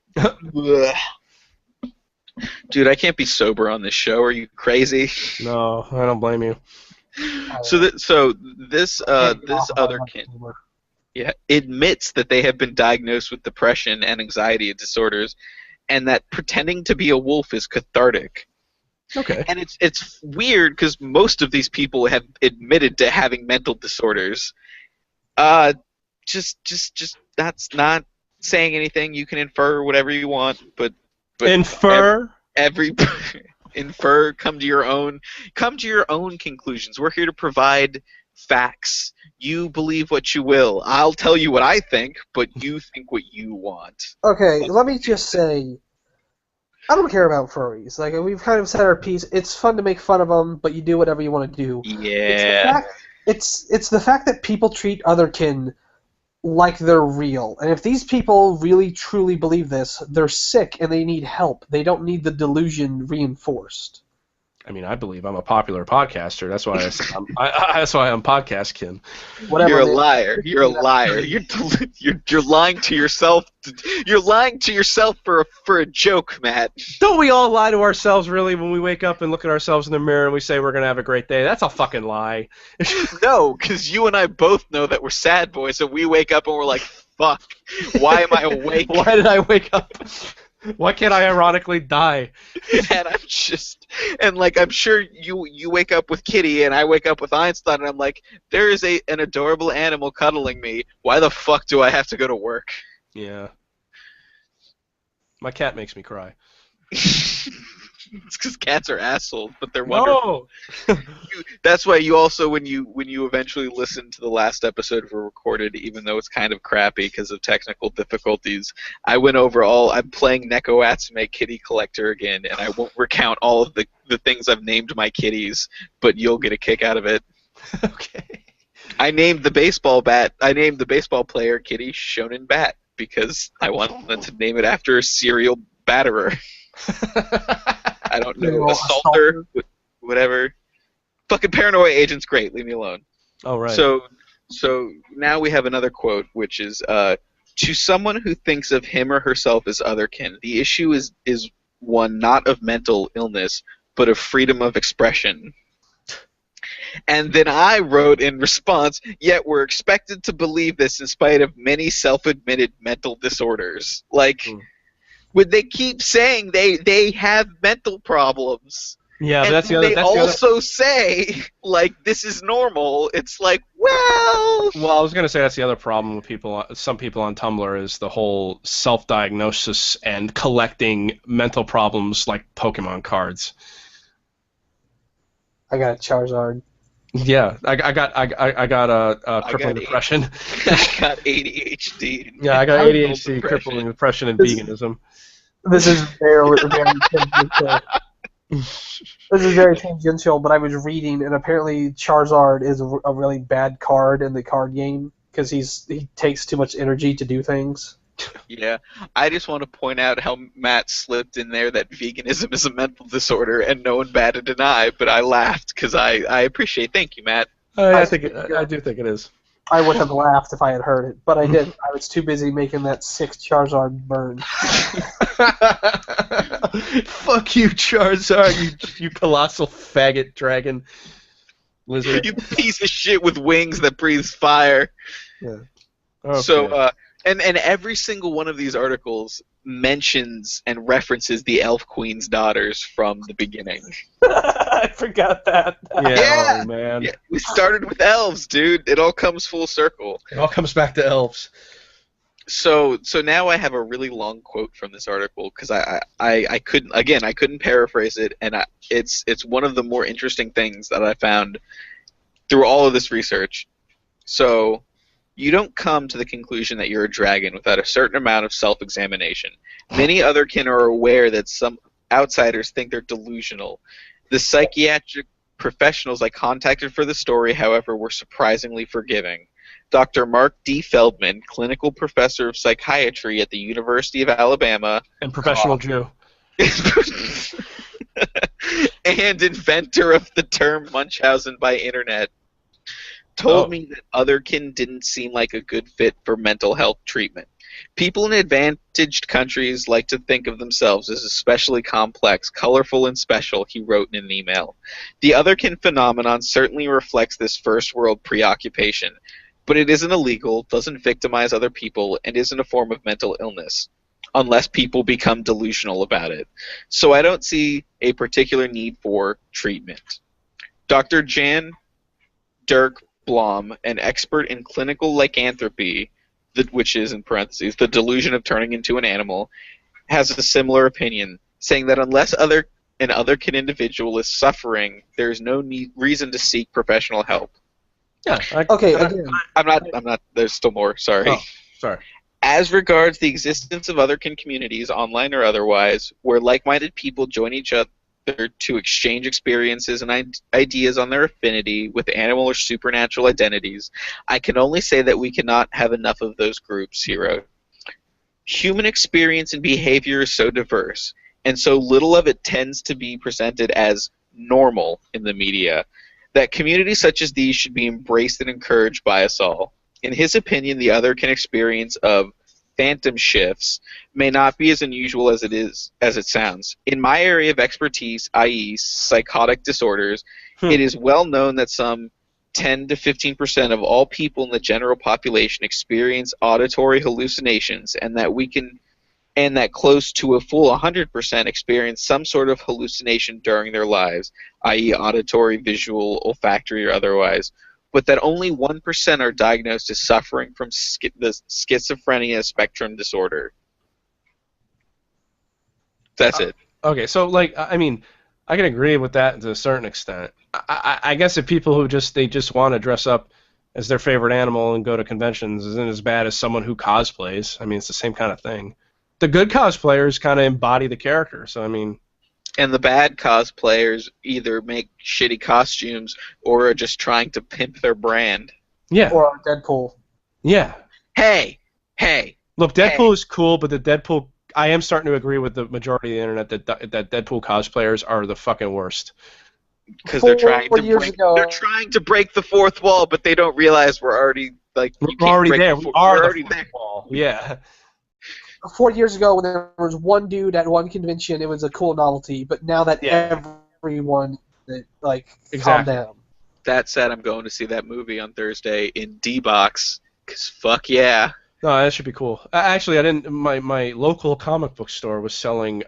Dude, I can't be sober on this show. Are you crazy? No, I don't blame you. So this Otherkin, yeah, admits that they have been diagnosed with depression and anxiety disorders, and that pretending to be a wolf is cathartic. Okay. And it's weird because most of these people have admitted to having mental disorders. Just that's not saying anything. You can infer whatever you want, but infer infer. Come to your own conclusions. We're here to provide facts. You believe what you will. I'll tell you what I think, but you think what you want. Okay, let me just say, I don't care about furries. Like, we've kind of said our piece. It's fun to make fun of them, but you do whatever you want to do. Yeah. It's the fact that people treat otherkin like they're real. And if these people really, truly believe this, they're sick and they need help. They don't need the delusion reinforced. I mean, I believe I'm a popular podcaster. That's why that's why I'm podcastkin. You're a liar. You're a liar. You're lying to yourself. You're lying to yourself for a joke, Matt. Don't we all lie to ourselves, really, when we wake up and look at ourselves in the mirror and we say we're gonna have a great day? That's a fucking lie. No, because you and I both know that we're sad boys, and we wake up and we're like, "Fuck, why am I awake? Why did I wake up? Why can't I ironically die?" And I'm sure you wake up with Kitty and I wake up with Einstein and I'm like, there is an adorable animal cuddling me. Why the fuck do I have to go to work? Yeah. My cat makes me cry. It's because cats are assholes, but they're wonderful. No! That's why you also, when you eventually listen to the last episode we recorded, even though it's kind of crappy because of technical difficulties, I went over I'm playing Neko Atsume Kitty Collector again, and I won't recount all of the things I've named my kitties, but you'll get a kick out of it. Okay. I named the baseball player Kitty Shonen Bat, because I wanted to name it after a serial batterer. I don't know, assaulter, whatever. Fucking paranoia agent's great. Leave me alone. Oh, right. So now we have another quote, which is, to someone who thinks of him or herself as otherkin, the issue is one not of mental illness, but of freedom of expression. And then I wrote in response, yet we're expected to believe this in spite of many self-admitted mental disorders. Like... Would they keep saying they have mental problems? Yeah, but that's the other. They also say like this is normal. It's like, well. Well, I was gonna say that's the other problem with some people on Tumblr is the whole self-diagnosis and collecting mental problems like Pokemon cards. I got a Charizard. Yeah, I got crippling depression. I got ADHD. Yeah, I got ADHD, crippling depression, and veganism. This is very tangential. This is very tangential, but I was reading, and apparently Charizard is a really bad card in the card game because he takes too much energy to do things. Yeah, I just want to point out how Matt slipped in there that veganism is a mental disorder, and no one batted an eye, but I laughed because I appreciate. Thank you, Matt. I do think it is. I would have laughed if I had heard it, but I didn't. I was too busy making that 6 Charizard burn. Fuck you, Charizard, you colossal faggot dragon lizard. You piece of shit with wings that breathes fire. Yeah. Okay. So, and every single one of these articles mentions and references the Elf Queen's daughters from the beginning. I forgot that. Yeah, oh, man. Yeah, we started with elves, dude. It all comes full circle. It all comes back to elves. So now I have a really long quote from this article because I couldn't paraphrase it, and it's one of the more interesting things that I found through all of this research. So, you don't come to the conclusion that you're a dragon without a certain amount of self-examination. Many otherkin are aware that some outsiders think they're delusional. The psychiatric professionals I contacted for the story, however, were surprisingly forgiving. Dr. Mark D. Feldman, clinical professor of psychiatry at the University of Alabama, and professional Jew, and inventor of the term Munchausen by internet, told me that otherkin didn't seem like a good fit for mental health treatment. People in advantaged countries like to think of themselves as especially complex, colorful, and special, he wrote in an email. The otherkin phenomenon certainly reflects this first world preoccupation, but it isn't illegal, doesn't victimize other people, and isn't a form of mental illness, unless people become delusional about it. So I don't see a particular need for treatment. Dr. Jan Dirk Blom, an expert in clinical lycanthropy, which is, in parentheses, the delusion of turning into an animal, has a similar opinion, saying that unless an otherkin individual is suffering, there is no reason to seek professional help. Yeah. I'm not. There's still more. Sorry. Oh, sorry. As regards the existence of otherkin communities, online or otherwise, where like-minded people join each other to exchange experiences and ideas on their affinity with animal or supernatural identities, I can only say that we cannot have enough of those groups, he wrote. Human experience and behavior is so diverse, and so little of it tends to be presented as normal in the media, that communities such as these should be embraced and encouraged by us all. In his opinion, the otherkin experience of phantom shifts may not be as unusual as it sounds. In my area of expertise, i.e. psychotic disorders, it is well known that some 10 to 15% of all people in the general population experience auditory hallucinations, and that close to a full 100% experience some sort of hallucination during their lives, i.e. auditory, visual, olfactory, or otherwise, but that only 1% are diagnosed as suffering from the schizophrenia spectrum disorder. That's it. Okay, so, I mean, I can agree with that to a certain extent. I guess if people who just want to dress up as their favorite animal and go to conventions isn't as bad as someone who cosplays. I mean, it's the same kind of thing. The good cosplayers kind of embody the character, so I mean... And the bad cosplayers either make shitty costumes or are just trying to pimp their brand. Yeah. Or Deadpool. Yeah. Hey! Look, Deadpool is cool, but the Deadpool... I am starting to agree with the majority of the internet that Deadpool cosplayers are the fucking worst. Because they're trying to break the fourth wall, but they don't realize we're already there. We are the fourth wall. Yeah. 4 years ago, when there was one dude at one convention, it was a cool novelty. But now that everyone, calm down. That said, I'm going to see that movie on Thursday in D-Box. Cause fuck yeah. No, that should be cool. Actually, I didn't. My local comic book store was selling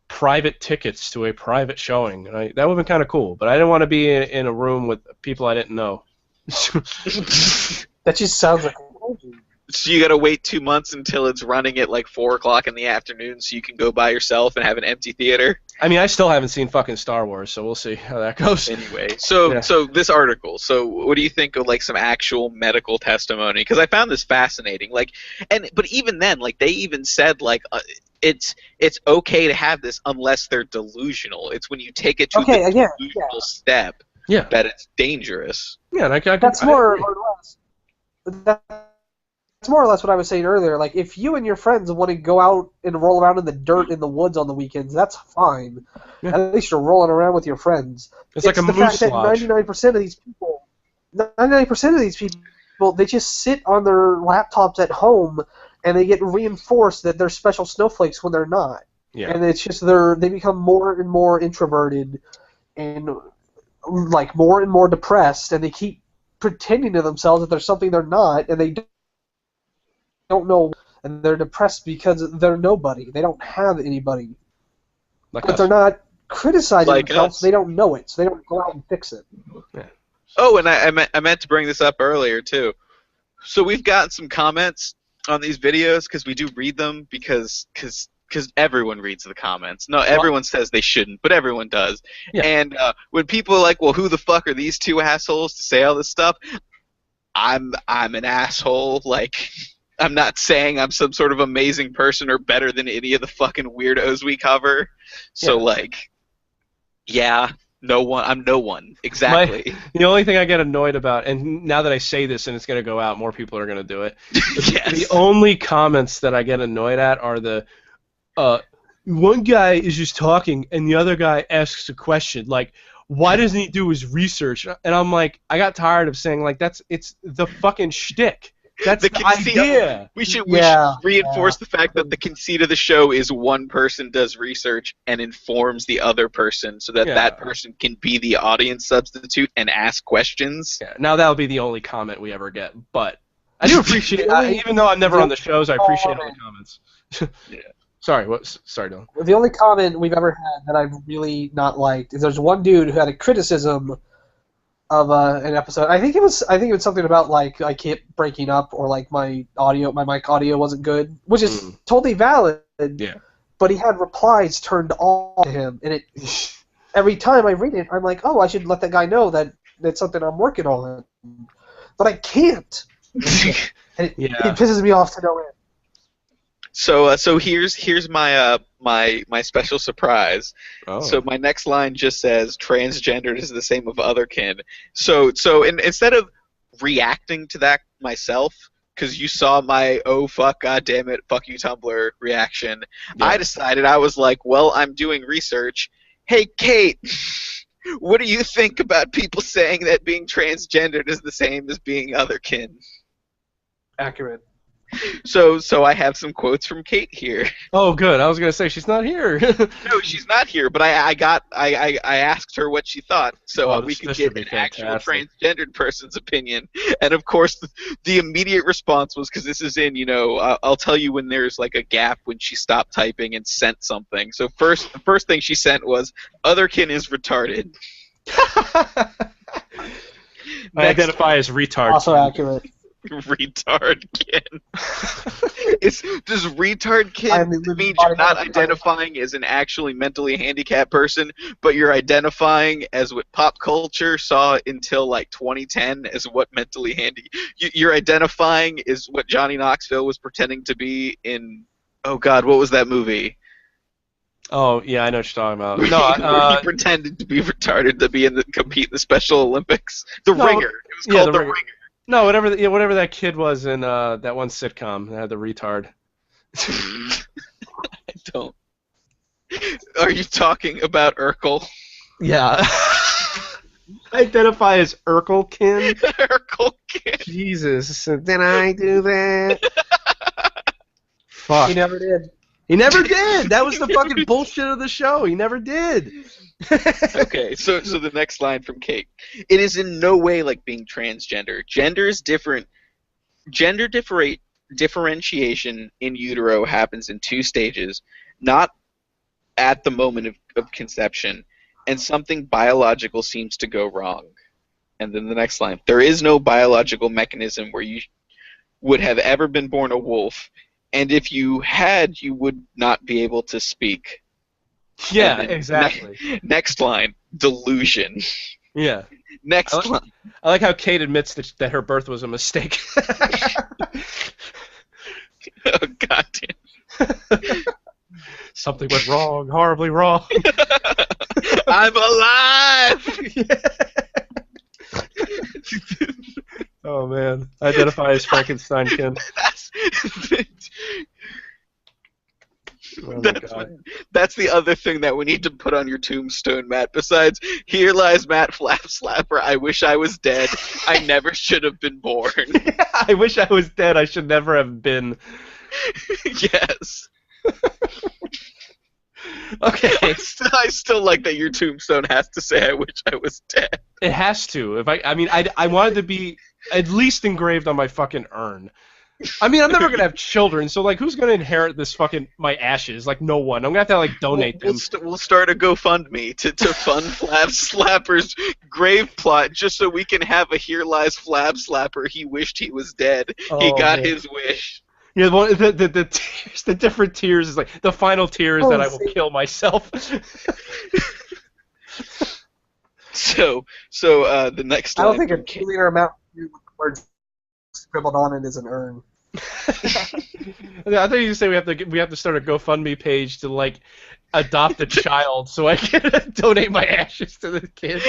private tickets to a private showing, and that would have been kind of cool. But I didn't want to be in a room with people I didn't know. That just sounds like. So you gotta wait 2 months until it's running at 4 o'clock in the afternoon, so you can go by yourself and have an empty theater. I mean, I still haven't seen fucking Star Wars, so we'll see how that goes. Anyway, so this article. So what do you think of some actual medical testimony? Because I found this fascinating. But even then, they even said it's okay to have this unless they're delusional. It's when you take it to the delusional step that it's dangerous. Yeah, that's more or less. That's more or less what I was saying earlier. If you and your friends want to go out and roll around in the dirt in the woods on the weekends, that's fine. Yeah. At least you're rolling around with your friends. It's like a the moose fact lodge. That 99% of these people, they just sit on their laptops at home, and they get reinforced that they're special snowflakes when they're not. Yeah. And it's just they become more and more introverted, and more and more depressed, and they keep pretending to themselves that there's something they're not, and they don't know, and they're depressed because they're nobody. They don't have anybody. But they're not criticizing Like themselves, us. they don't know it, so they don't go out and fix it. Yeah. Oh, and I meant to bring this up earlier too. So we've gotten some comments on these videos because we do read them because everyone reads the comments. No, everyone says they shouldn't, but everyone does. Yeah. And when people are like, "Well, who the fuck are these two assholes to say all this stuff?" I'm an asshole. Like, I'm not saying I'm some sort of amazing person or better than any of the fucking weirdos we cover. So like, yeah. No one. I'm no one. Exactly. The only thing I get annoyed about, and now that I say this and it's going to go out, more people are going to do it. Yes. The only comments that I get annoyed at are the, one guy is just talking and the other guy asks a question, like, why doesn't he do his research? And I'm like, I got tired of saying, like, it's the fucking shtick. That's the idea. We should reinforce the fact that the conceit of the show is one person does research and informs the other person so that that person can be the audience substitute and ask questions. Yeah. Now that'll be the only comment we ever get, but I do appreciate even though I'm never on the shows, I appreciate all the comments. Yeah. Sorry, Dylan? The only comment we've ever had that I've really not liked is there's one dude who had a criticism of an episode. I think it was something about like I kept breaking up or like my mic audio wasn't good, which is totally valid. Yeah. But he had replies turned on to him, and it every time I read it, I'm like, oh, I should let that guy know that that's something I'm working on, but I can't. And it pisses me off to no end. So here's my my special surprise. Oh. So my next line just says transgendered is the same of otherkin. So instead of reacting to that myself, because you saw my oh fuck god damn it fuck you Tumblr reaction, I decided I was like, well, I'm doing research. Hey Kate, what do you think about people saying that being transgendered is the same as being otherkin? Accurate. So I have some quotes from Kate here. Oh, good. I was gonna say she's not here. No, she's not here. But I asked her what she thought, so we could get an actual transgendered person's opinion. And of course, the immediate response was, because this is in, I'll tell you when there's like a gap when she stopped typing and sent something. So the first thing she sent was, "Otherkin is retarded." I identify as retard. Also accurate. Retardkin. Does retardkin mean you're not identifying as an actually mentally handicapped person, but you're identifying as what pop culture saw until like 2010 as what mentally handy? You're identifying as what Johnny Knoxville was pretending to be in. Oh God, what was that movie? Oh yeah, I know what you're talking about. No, he pretended to be retarded to compete in the Special Olympics. The Ringer. It was called The Ringer. No, whatever that kid was in that one sitcom that had the retard. I don't. Are you talking about Urkel? Yeah. Identify as Urkelkin? Urkelkin. Jesus, did I do that? Fuck. He never did. He never did. That was the fucking bullshit of the show. He never did. Okay, so the next line from Kate. It is in no way like being transgender. Gender is different. Gender differentiation in utero happens in two stages, not at the moment of conception, and something biological seems to go wrong. And then the next line. There is no biological mechanism where you would have ever been born a wolf, and if you had, you would not be able to speak. Yeah, exactly. Next line, delusion. Yeah. Next line. I like how Kate admits that her birth was a mistake. Oh, goddamn. Something went wrong, horribly wrong. I'm alive! Oh, man. Identify as Frankensteinkin. That's the other thing that we need to put on your tombstone, Matt. Besides, here lies Matt Flap Slapper. I wish I was dead. I never should have been born. I wish I was dead. I should never have been. Yes. Okay. I still like that your tombstone has to say I wish I was dead. It has to. I want it to be at least engraved on my fucking urn. I mean, I'm never gonna have children, so like, who's gonna inherit this fucking my ashes? Like, no one. I'm gonna have to like donate them. We'll start a GoFundMe to fund Flab Slapper's grave plot, just so we can have a Here Lies Flab Slapper. He wished he was dead. He got his wish. Yeah, the tears, the different tears is like the final tear is that I will kill myself. So the next line. I don't think a clear amount of words scribbled on it is an urn. I thought you say we have to start a GoFundMe page to like adopt a child so I can donate my ashes to the kid.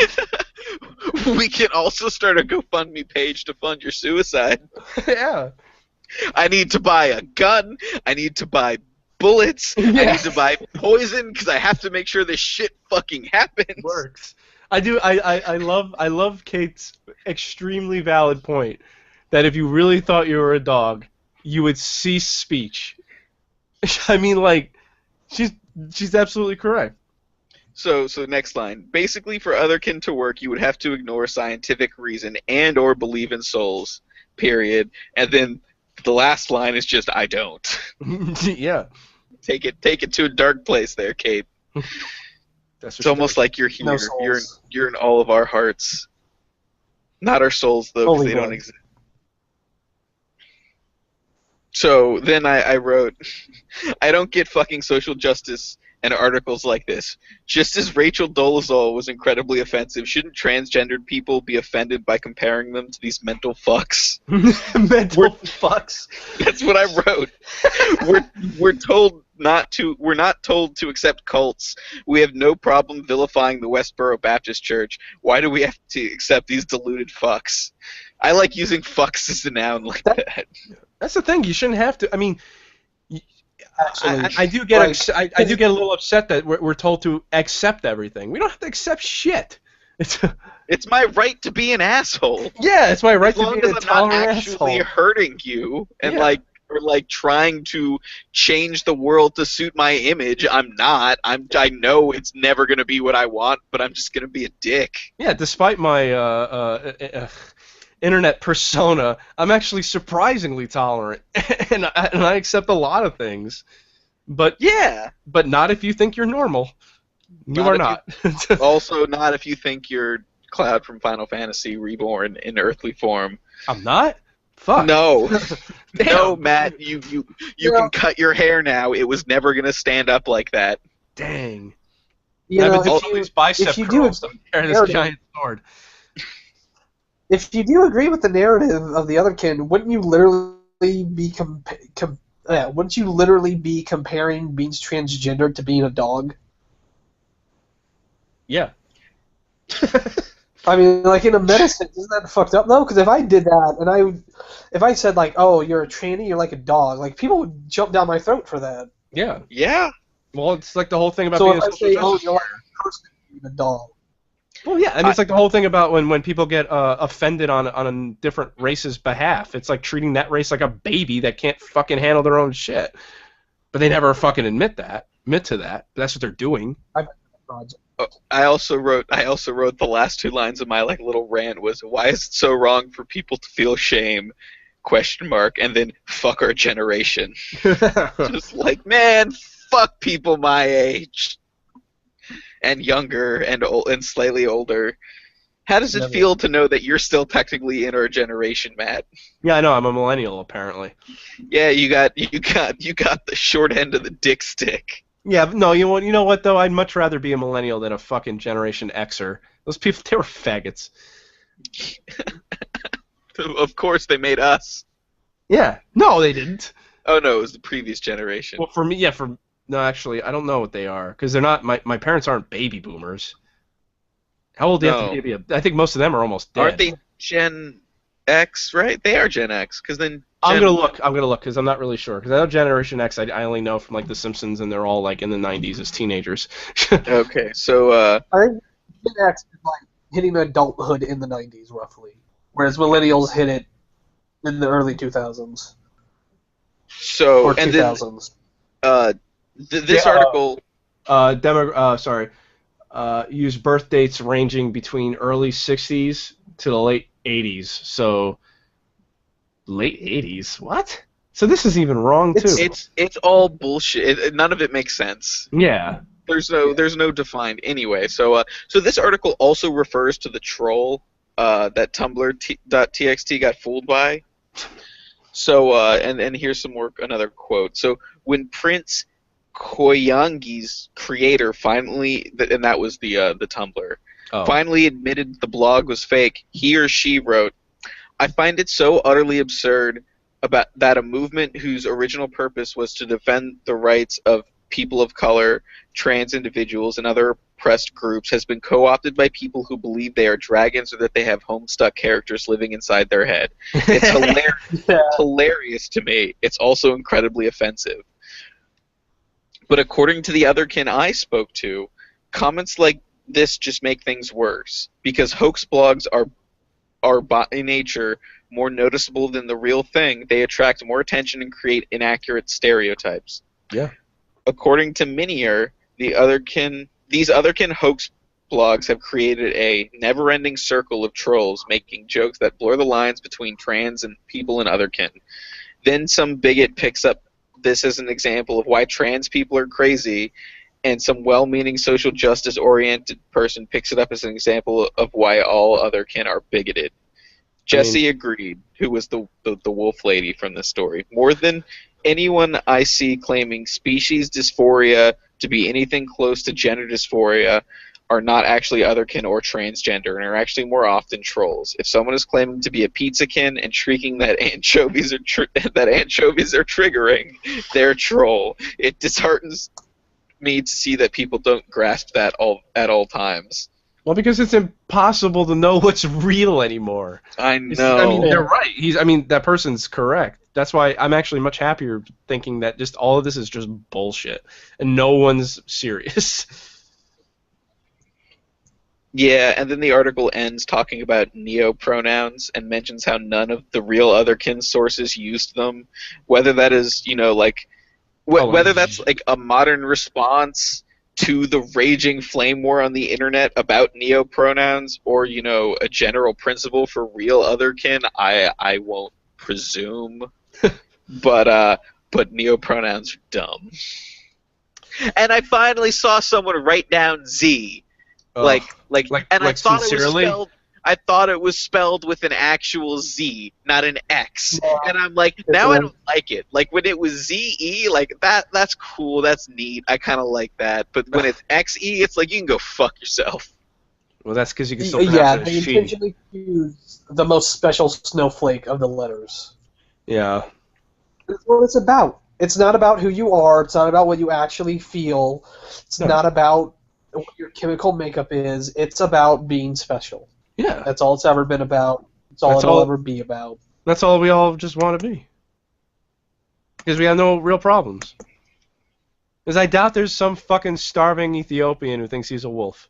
We can also start a GoFundMe page to fund your suicide. Yeah. I need to buy a gun. I need to buy bullets. Yeah. I need to buy poison because I have to make sure this shit fucking happens. Works. I do. I love Kate's extremely valid point that if you really thought you were a dog, you would cease speech. I mean, like, she's absolutely correct. So next line. Basically, for Otherkin to work, you would have to ignore scientific reason and or believe in souls. Period. And then the last line is just I don't. Yeah. Take it to a dark place there, Kate. It's almost like you're here. No, you're in all of our hearts. Not our souls though, because they don't exist. So then I wrote, I don't get fucking social justice and articles like this. Just as Rachel Dolezal was incredibly offensive, shouldn't transgendered people be offended by comparing them to these mental fucks? Mental fucks. That's what I wrote. We're not told to accept cults. We have no problem vilifying the Westboro Baptist Church. Why do we have to accept these deluded fucks? I like using fucks as a noun like that. That's the thing. You shouldn't have to. I mean, I do get I do get a little upset that we're told to accept everything. We don't have to accept shit. It's my right to be an asshole. Yeah, it's my right to be an intolerant asshole. As long as I'm not actually hurting you and or trying to change the world to suit my image. I'm not. I know it's never gonna be what I want, but I'm just gonna be a dick. Yeah, despite my internet persona, I'm actually surprisingly tolerant, and I accept a lot of things. But yeah, but not if you think you're normal. You are not. Also, not if you think you're Cloud from Final Fantasy reborn in earthly form. I'm not. Fuck. No, no, Matt. You can cut your hair now. It was never gonna stand up like that. Dang. If you do this giant sword. If you do agree with the narrative of the Otherkin, wouldn't you literally be wouldn't you literally be comparing being transgender to being a dog? Yeah. I mean, like in a medicine, isn't that fucked up though? Because if I did that and if I said like, "Oh, you're a tranny, you're like a dog," like people would jump down my throat for that. Yeah. Yeah. Well, it's like the whole thing about being a social justice. Oh, you're like a person, you're a dog. Well, yeah, I mean, it's like the whole thing about when people get offended on a different race's behalf. It's like treating that race like a baby that can't fucking handle their own shit. But they never fucking admit to that. But that's what they're doing. I also wrote the last two lines of my like little rant was, why is it so wrong for people to feel shame? ? And then fuck our generation. Just like, man, fuck people my age. And younger and slightly older. How does it feel to know that you're still technically in our generation, Matt? Yeah, I know. I'm a millennial, apparently. Yeah, you got the short end of the dick stick. Yeah, but no, you know what though? I'd much rather be a millennial than a fucking Generation Xer. Those people, they were faggots. Of course, they made us. Yeah. No, they didn't. Oh no, it was the previous generation. Well, for me, yeah, no, actually, I don't know what they are because they're not. My parents aren't baby boomers. How old do you have to be? I think most of them are almost dead. Aren't they Gen X? Right? They are Gen X because then. I'm gonna look because I'm not really sure because I know Generation X. I only know from like The Simpsons and they're all like in the 90s as teenagers. Okay, so I think Gen X is like hitting adulthood in the 90s roughly, whereas millennials hit it in the early 2000s. So or 2000s. And then this article. Use birth dates ranging between early 60s to the late 80s. So Late 80s? What? So this is even wrong too. It's all bullshit. None of it makes sense. Yeah. There's no defined anyway. So this article also refers to the troll that Tumblr.txt got fooled by. So and here's another quote. So when Prince Koyangi's creator finally, and that was the Tumblr, finally admitted the blog was fake, he or she wrote, "I find it so utterly absurd about that a movement whose original purpose was to defend the rights of people of color, trans individuals, and other oppressed groups has been co-opted by people who believe they are dragons or that they have homestuck characters living inside their head. It's hilarious to me. It's also incredibly offensive." But according to the Otherkin I spoke to, comments like this just make things worse, because hoax blogs are by nature more noticeable than the real thing. They attract more attention and create inaccurate stereotypes. Yeah. According to Minier, these Otherkin hoax blogs have created a never-ending circle of trolls making jokes that blur the lines between trans and people in Otherkin. Then some bigot picks up this as an example of why trans people are crazy, and some well-meaning social justice-oriented person picks it up as an example of why all Otherkin are bigoted. Jesse agreed, who was the wolf lady from the story. More than anyone I see claiming species dysphoria to be anything close to gender dysphoria are not actually Otherkin or transgender, and are actually more often trolls. If someone is claiming to be a pizzakin and shrieking that anchovies are triggering, they're a troll. It disheartens me to see that people don't grasp that at all times. Well, because it's impossible to know what's real anymore. I know. They're right. That person's correct. That's why I'm actually much happier thinking that just all of this is just bullshit, and no one's serious. Yeah, and then the article ends talking about neo-pronouns and mentions how none of the real Otherkin sources used them. Whether that is, whether that's like a modern response to the raging flame war on the internet about neo-pronouns, or, a general principle for real Otherkin, I won't presume. But neo-pronouns are dumb. And I finally saw someone write down Z. And I thought sincerely? I thought it was spelled with an actual Z, not an X. And I'm like, now I don't like it. Like when it was ZE, like that's cool, that's neat. I kind of like that. But when it's XE, it's like you can go fuck yourself. Well, that's because you can still pronounce it they as she. intentionally use the most special snowflake of the letters. Yeah. That's what it's about. It's not about who you are. It's not about what you actually feel. It's not about what your chemical makeup is. It's about being special. Yeah. That's all it's ever been about. That's all it'll ever be about. That's all we all just want to be. Because we have no real problems. Because I doubt there's some fucking starving Ethiopian who thinks he's a wolf.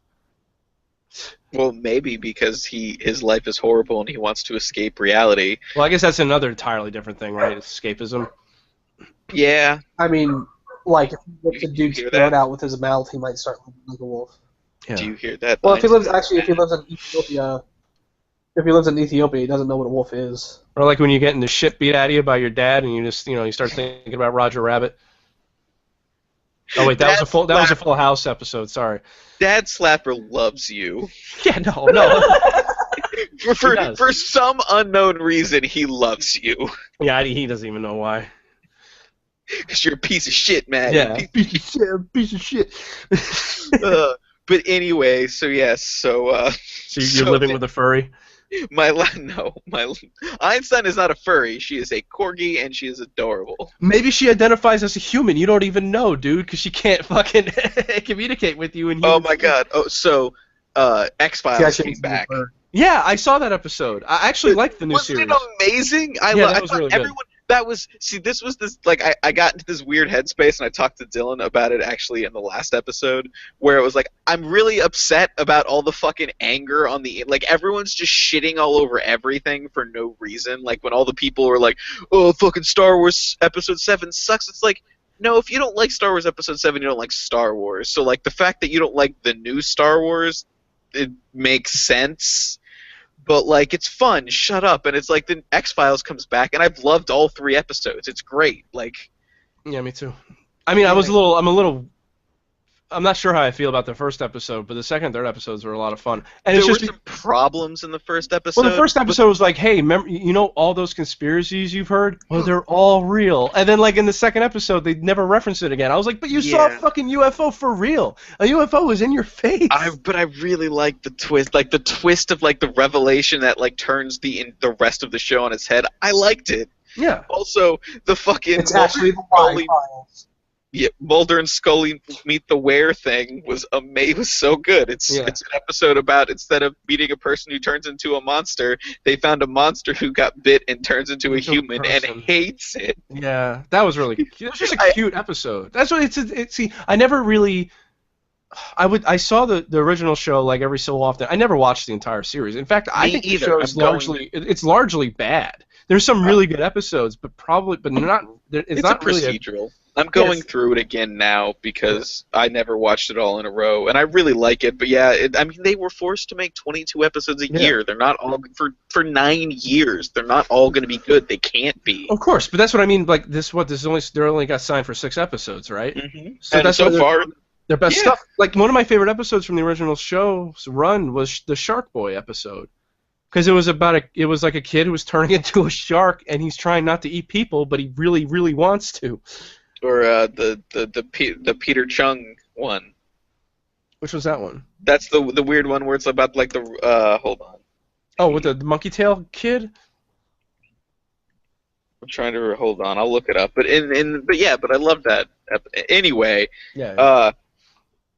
Well, maybe because his life is horrible and he wants to escape reality. Well, I guess that's another entirely different thing, right? Escapism. Yeah. I mean, like, if he gets a dude's throat out with his mouth, he might start looking like a wolf. Yeah. Do you hear that? Well, if he lives in Ethiopia, he doesn't know what a wolf is. Or like when you're getting the shit beat out of you by your dad, and you just, you start thinking about Roger Rabbit. Oh wait, that was a Full House episode. Sorry. Dad Slapper loves you. Yeah, no. For some unknown reason, he loves you. Yeah, he doesn't even know why. Because you're a piece of shit, man. Yeah, piece of shit. But anyway, so yes, so you're living with a furry? My Einstein is not a furry. She is a corgi, and she is adorable. Maybe she identifies as a human. You don't even know, dude, because she can't fucking communicate with you in human. Oh my god. Oh, so X-Files came back. Yeah, I saw that episode. I actually liked the new series. Wasn't it amazing? That was really good. I got into this weird headspace, and I talked to Dylan about it actually in the last episode, where it was like, I'm really upset about all the fucking anger on everyone's just shitting all over everything for no reason. Like when all the people were like, oh, fucking Star Wars Episode 7 sucks. It's like, no, if you don't like Star Wars Episode 7, you don't like Star Wars. So like the fact that you don't like the new Star Wars, it makes sense. but like it's fun. Shut up. And it's like the X-Files comes back, and I've loved all 3 episodes. It's great. Like, Yeah, me too. I mean, I'm not sure how I feel about the first episode, but the second and third episodes were a lot of fun. And there were some problems in the first episode. Well, the first episode was like, hey, remember, all those conspiracies you've heard? Well, they're all real. And then, like, in the second episode, they never reference it again. I was like, but you saw a fucking UFO for real. A UFO was in your face. But I really like the twist. Like, the twist of, like, the revelation that, like, turns the rest of the show on its head. I liked it. Yeah. Also, the fucking... It's actually the Y-Files. Yeah, Mulder and Scully meet the Were thing was amazing. Was so good. It's an episode about, instead of meeting a person who turns into a monster, they found a monster who got bit and turns into a human and hates it. Yeah, that was really cute. It was just a cute episode. That's what it's. See, I never really. I saw the original show like every so often. I never watched the entire series. In fact, I think the show is largely bad. There's some really good episodes, but not. It's not a procedural. I'm going through it again now because I never watched it all in a row, and I really like it. But yeah, I mean, they were forced to make 22 episodes a year. They're not all for 9 years. They're not all going to be good. They can't be. Of course, but that's what I mean. Like they only got signed for 6 episodes, right? Mm-hmm. So far, their best stuff. Like one of my favorite episodes from the original show's run was the Shark Boy episode. Because it was like a kid who was turning into a shark, and he's trying not to eat people, but he really, really wants to. Or the Peter Chung one. Which was that one? That's the weird one where it's about like the hold on. Oh, with the monkey tail kid? I'm trying to hold on. I'll look it up. But I love that. Anyway. Yeah.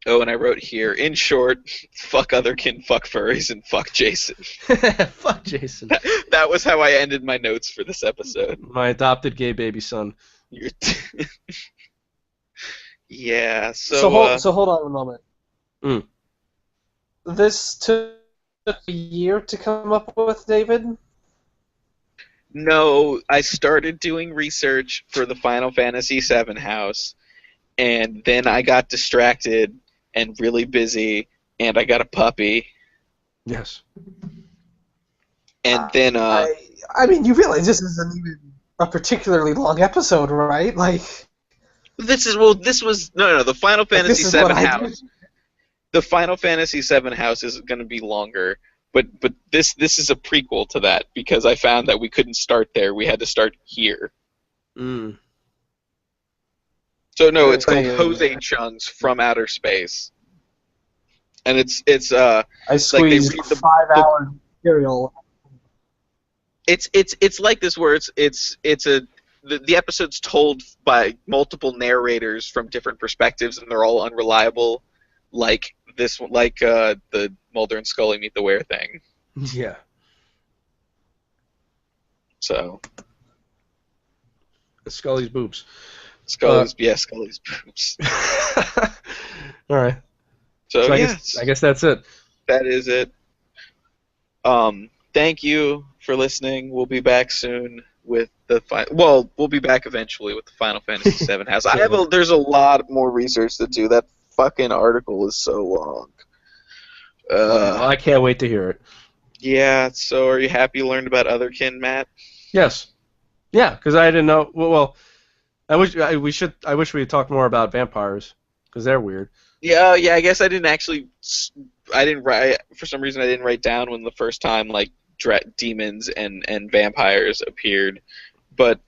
And I wrote here, in short, fuck Otherkin, fuck furries, and fuck Jason. Fuck Jason. That was how I ended my notes for this episode. My adopted gay baby son. Yeah, so hold on a moment. This took a year to come up with, David? No, I started doing research for the Final Fantasy VII House, and then I got distracted and really busy, and I got a puppy. Yes. And then I mean, you realize this isn't even a particularly long episode, right? Like, this was the Final Fantasy VII House. The Final Fantasy VII House is going to be longer, but this is a prequel to that because I found that we couldn't start there. We had to start here. Mm. So no, it's called Jose Chung's From Outer Space, and it's I squeezed like they 5 hours material. It's like this where the episode's told by multiple narrators from different perspectives, and they're all unreliable, like this, like the Mulder and Scully meet the Were thing. Yeah. So. Scully's boobs. Scully's boobs. All right. So I guess that's it. That is it. Thank you for listening. We'll be back soon with we'll be back eventually with the Final Fantasy VII House. There's a lot more research to do. That fucking article is so long. I can't wait to hear it. Yeah. So, are you happy you learned about Otherkin, Matt? Yes. Yeah, because I didn't know. Well, I wish we had talked more about vampires because they're weird. Yeah. I guess I didn't write for some reason. I didn't write down when the first time like demons and vampires appeared, but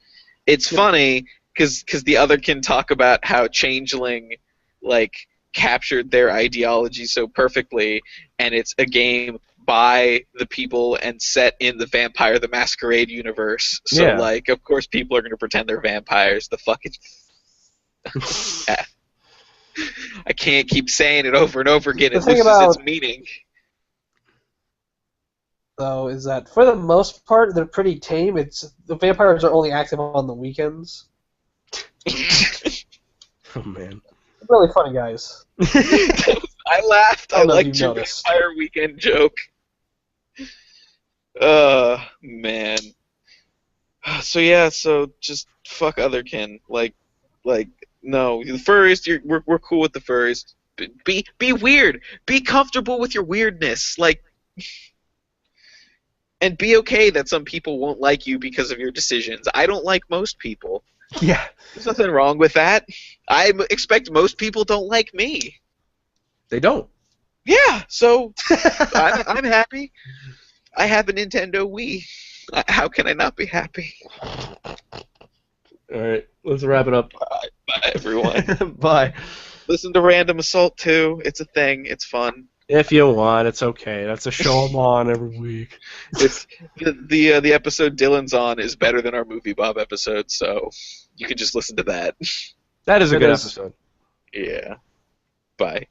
it's funny because the Otherkin talk about how Changeling like captured their ideology so perfectly, and it's a game by the people and set in the Vampire the Masquerade universe. So like, of course, people are going to pretend they're vampires. The fucking I can't keep saying it over and over again. It loses its meaning. Though, is that for the most part they're pretty tame. The vampires are only active on the weekends. Oh man, really funny guys. I laughed. I liked your Vampire Weekend joke. Man. So just fuck Otherkin. Like no, the furries. We're cool with the furries. Be weird. Be comfortable with your weirdness. Like. And be okay that some people won't like you because of your decisions. I don't like most people. Yeah. There's nothing wrong with that. I expect most people don't like me. They don't. Yeah, so I'm happy. I have a Nintendo Wii. How can I not be happy? All right, let's wrap it up. Bye everyone. Bye. Listen to Random Assault 2. It's a thing. It's fun. If you want, it's okay. That's a show I'm on every week. It's the episode Dylan's on is better than our Movie Bob episode, so you can just listen to that. That is a good episode. Yeah. Bye.